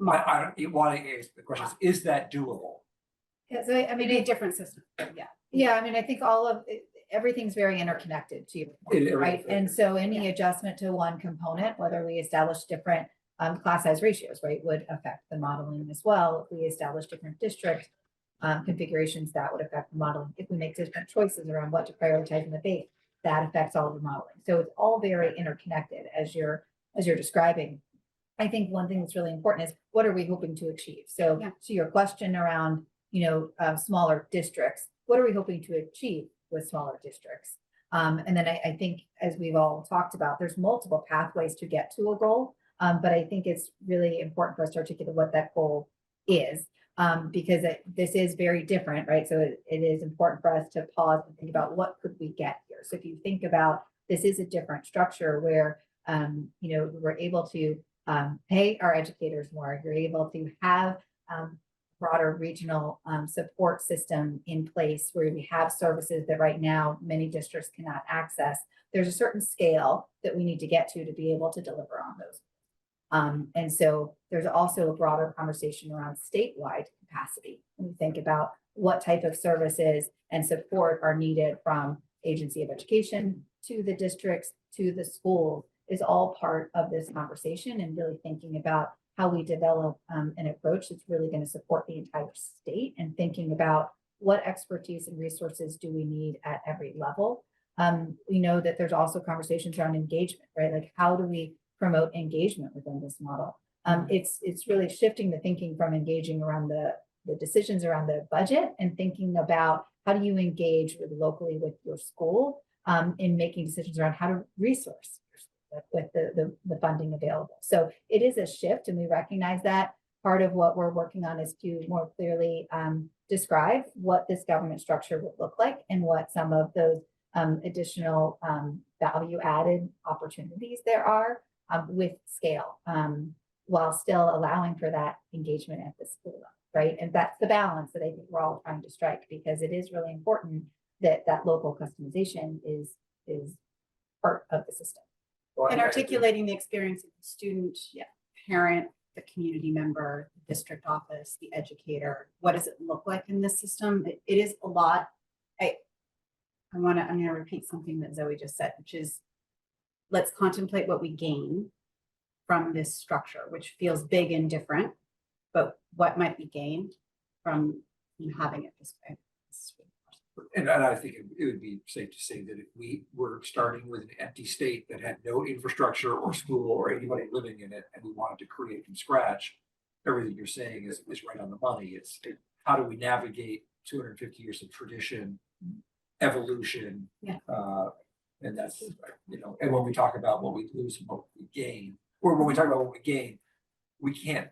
The question is that doable? Yeah, so I mean, Maybe a different system, yeah. yeah, I mean, I think everything's very interconnected to your point, right? And so any adjustment to one component, whether we establish different class size ratios, right, would affect the modeling as well. If we establish different district configurations, that would affect the modeling. If we make different choices around what to prioritize in the base, that affects all of the modeling. So it's all very interconnected as you're describing. I think one thing that's really important is, what are we hoping to achieve? So to your question around, smaller districts, what are we hoping to achieve with smaller districts? And then I think, as we've all talked about, there's multiple pathways to get to a goal. But I think it's really important for us to articulate what that goal is, because this is very different, right? So it is important for us to pause and think about, what could we get here? So if you think about, this is a different structure where, we're able to pay our educators more. You're able to have broader regional support system in place where we have services that right now many districts cannot access. There's a certain scale that we need to get to be able to deliver on those. And so there's also a broader conversation around statewide capacity. When we think about what type of services and support are needed from agency of education to the districts to the schools, is all part of this conversation, and really thinking about how we develop an approach that's really going to support the entire state, and thinking about what expertise and resources do we need at every level. We know that there's also conversations around engagement, right? Like, how do we promote engagement within this model? It's really shifting the thinking from engaging around the decisions around the budget, and thinking about how do you engage locally with your school in making decisions around how to resource with the funding available. So it is a shift, and we recognize that. Part of what we're working on is to more clearly describe what this government structure would look like, and what some of those additional value added opportunities there are with scale, while still allowing for that engagement at the school level, right? And that's the balance that I think we're all trying to strike, because it is really important that that local customization is part of the system. And articulating the experience of the student, parent, the community member, the district office, the educator. What does it look like in this system? It is a lot. I'm gonna repeat something that Zoe just said, which is, let's contemplate what we gain from this structure, which feels big and different, but what might be gained from having it this way. And I think it would be safe to say that if we were starting with an empty state that had no infrastructure or school or anybody living in it, and we wanted to create from scratch, everything you're saying is right on the money. It's how do we navigate 250 years of tradition, evolution, and that's, and when we talk about what we lose and what we gain, or when we talk about what we gain, we can't,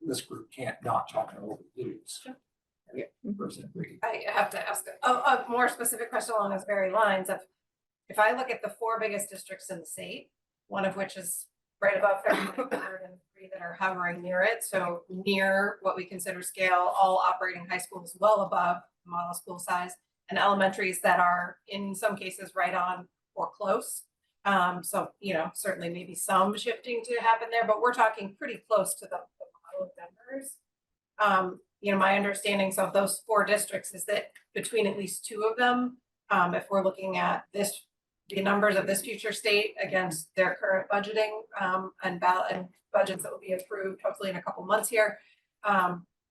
this group can't not talk about what we lose. Sure. I have to ask a more specific question along those very lines of, if I look at the 4 biggest districts in the state, one of which is right above 3,900 and 3 that are hovering near it. So near what we consider scale, all operating high schools well above the model school size, and elementaries that are in some cases right on or close. So, you know, certainly maybe some shifting to happen there, but we're talking pretty close to the model numbers. You know, my understandings of those 4 districts is that between at least 2 of them, if we're looking at this, the numbers of this future state against their current budgeting, and budgets that will be approved hopefully in a couple months here,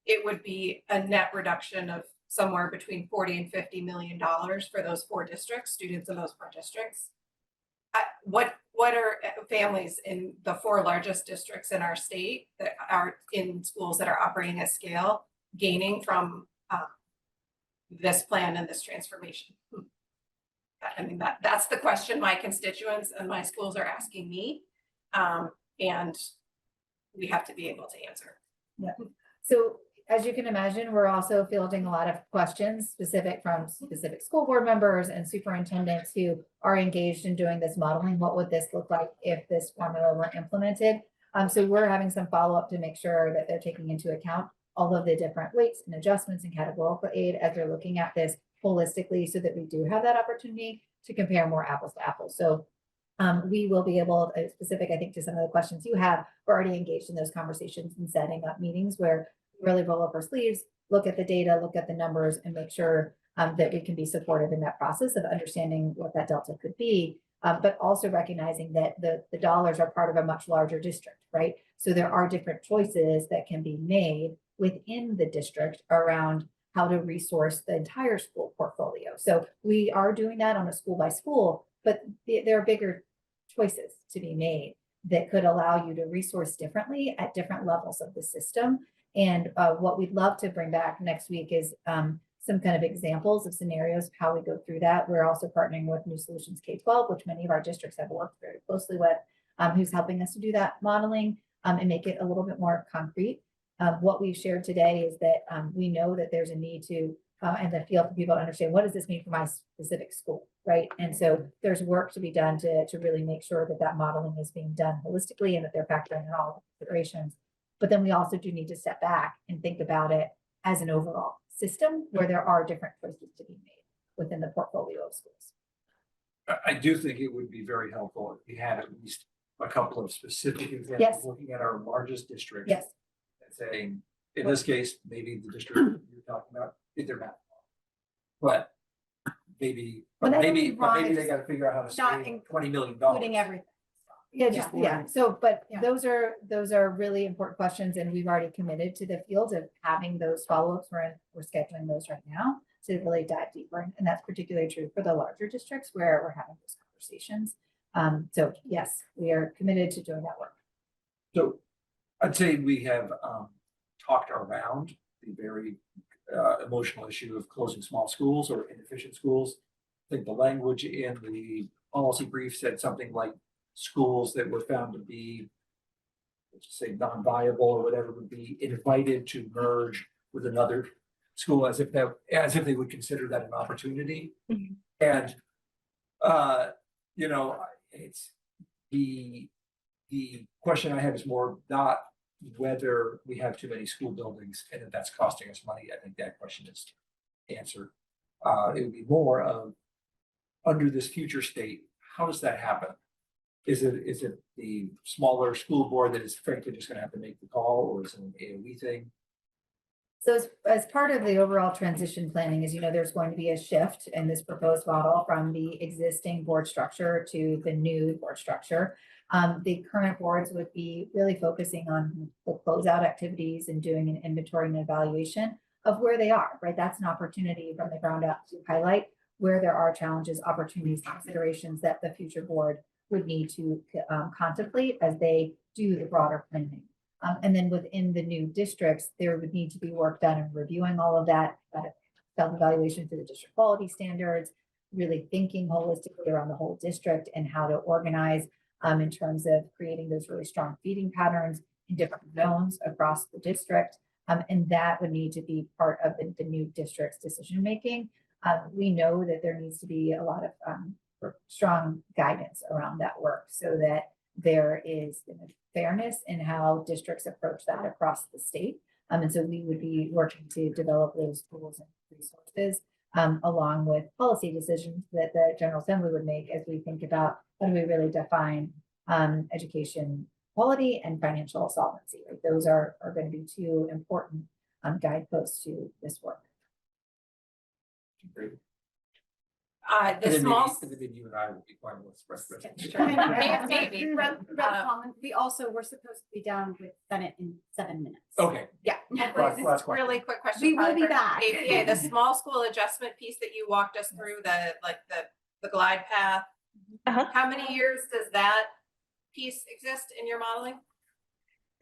it would be a net reduction of somewhere between $40 and $50 million for those 4 districts, students in those 4 districts. What are families in the 4 largest districts in our state that are in schools that are operating at scale gaining from this plan and this transformation? I mean, that's the question my constituents and my schools are asking me, and we have to be able to answer. Yeah. So as you can imagine, we're also fielding a lot of questions from specific school board members and superintendents who are engaged in doing this modeling. What would this look like if this formula were implemented? So we're having some follow-up to make sure that they're taking into account all of the different weights and adjustments and categorical aid as they're looking at this holistically, so that we do have that opportunity to compare more apples to apples. So we will be able, specific, I think, to some of the questions you have, we're already engaged in those conversations and setting up meetings where we really roll up our sleeves, look at the data, look at the numbers, and make sure that we can be supportive in that process of understanding what that delta could be, but also recognizing that the dollars are part of a much larger district, right? So there are different choices that can be made within the district around how to resource the entire school portfolio. So we are doing that on a school by school, but there are bigger choices to be made that could allow you to resource differently at different levels of the system. And what we'd love to bring back next week is some kind of examples of scenarios of how we go through that. We're also partnering with New Solutions K-12, which many of our districts have worked very closely with, who's helping us to do that modeling and make it a little bit more concrete. What we've shared today is that we know that there's a need to, and the field for people to understand, what does this mean for my specific school, right? And so there's work to be done to really make sure that that modeling is being done holistically and that they're factoring in all considerations. But then we also do need to step back and think about it as an overall system where there are different choices to be made within the portfolio of schools. I do think it would be very helpful if we had at least a couple of specific examples, Yes. looking at our largest districts. Yes. And saying, in this case, maybe the district you're talking about did their math wrong. But maybe they got to figure out how to Not save $20 million. Including everything. Yeah. So, but Yeah. those are really important questions, and we've already committed to the field of having those follow-ups. We're scheduling those right now to really dive deeper, and that's particularly true for the larger districts where we're having those conversations. So yes, we are committed to doing that work. So I'd say we have talked around the very emotional issue of closing small schools or inefficient schools. I think the language in the policy brief said something like schools that were found to be, let's just say, non-viable or whatever, would be invited to merge with another school as if they would consider that an opportunity. Mhm. And you know, it's the question I have is more not whether we have too many school buildings and if that's costing us money. I think that question is answered. It would be more of, under this future state, how does that happen? Is it the smaller school board that is frankly just going to have to make the call, or is it an AOE thing? So as part of the overall transition planning, as you know, there's going to be a shift in this proposed model from the existing board structure to the new board structure. The current boards would be really focusing on the closeout activities and doing an inventory and evaluation of where they are, right? That's an opportunity from the ground up to highlight where there are challenges, opportunities, considerations that the future board would need to contemplate as they do the broader planning. And then within the new districts, there would need to be work done in reviewing all of that, self-evaluation through the district quality standards, really thinking holistically around the whole district and how to organize in terms of creating those really strong feeding patterns in different zones across the district. And that would need to be part of the new district's decision-making. We know that there needs to be a lot of strong guidance around that work so that there is fairness in how districts approach that across the state. And so we would be working to develop those tools and resources, along with policy decisions that the General Assembly would make as we think about how do we really define education quality and financial solvency. Right? Those are going to be two important guideposts to this work. The And then small. maybe you and I will be part of this rest. Maybe. We also were supposed to be down with Senate in 7 minutes. Okay, Yeah. last question. Really quick question. We will probably be for back. APA, the small school adjustment piece that you walked us through, the glide path. Uh-huh. How many years does that piece exist in your modeling?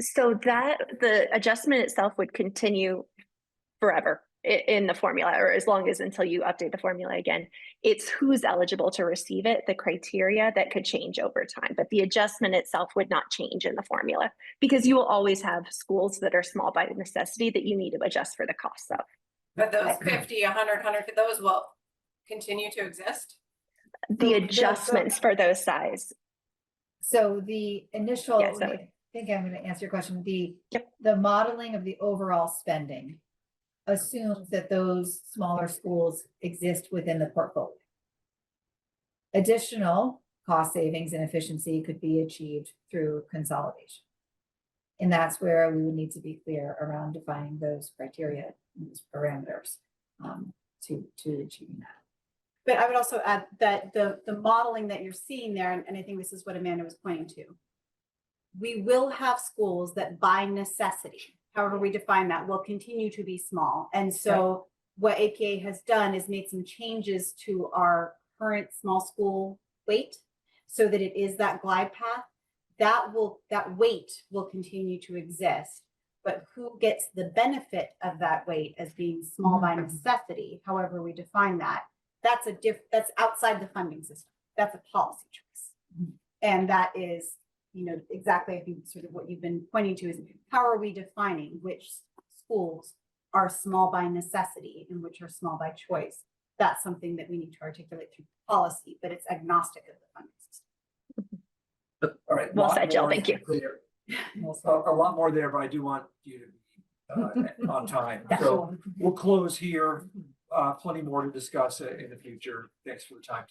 So that the adjustment itself would continue forever in the formula, or as long as until you update the formula again. It's who's eligible to receive it, the criteria that could change over time, but the adjustment itself would not change in the formula because you will always have schools that are small by necessity that you need to adjust for the costs of. But those 50, 100, those will continue to exist? The adjustments for those size. So the initial, Yes, that I think I'm going to answer your question. Yep. The modeling of the overall spending assumes that those smaller schools exist within the portfolio. Additional cost savings and efficiency could be achieved through consolidation. And that's where we would need to be clear around defining those criteria, those parameters to achieving that. But I would also add that the modeling that you're seeing there, and I think this is what Amanda was pointing to, we will have schools that by necessity, however we define that, will continue to be small. And so what APA has done is made some changes to our current small school weight so that it is that glide path. That weight will continue to exist, but who gets the benefit of that weight as being small by necessity, however we define that, that's outside the funding system. That's a policy choice. And that is, exactly, I think sort of what you've been pointing to is how are we defining which schools are small by necessity and which are small by choice? That's something that we need to articulate through policy, but it's agnostic of the funding system. All right. Well lot said, Jill. more Thank you. there. A lot more there, but I do want you to be on time. So we'll close here. Plenty more to discuss in the future. Thanks for the time.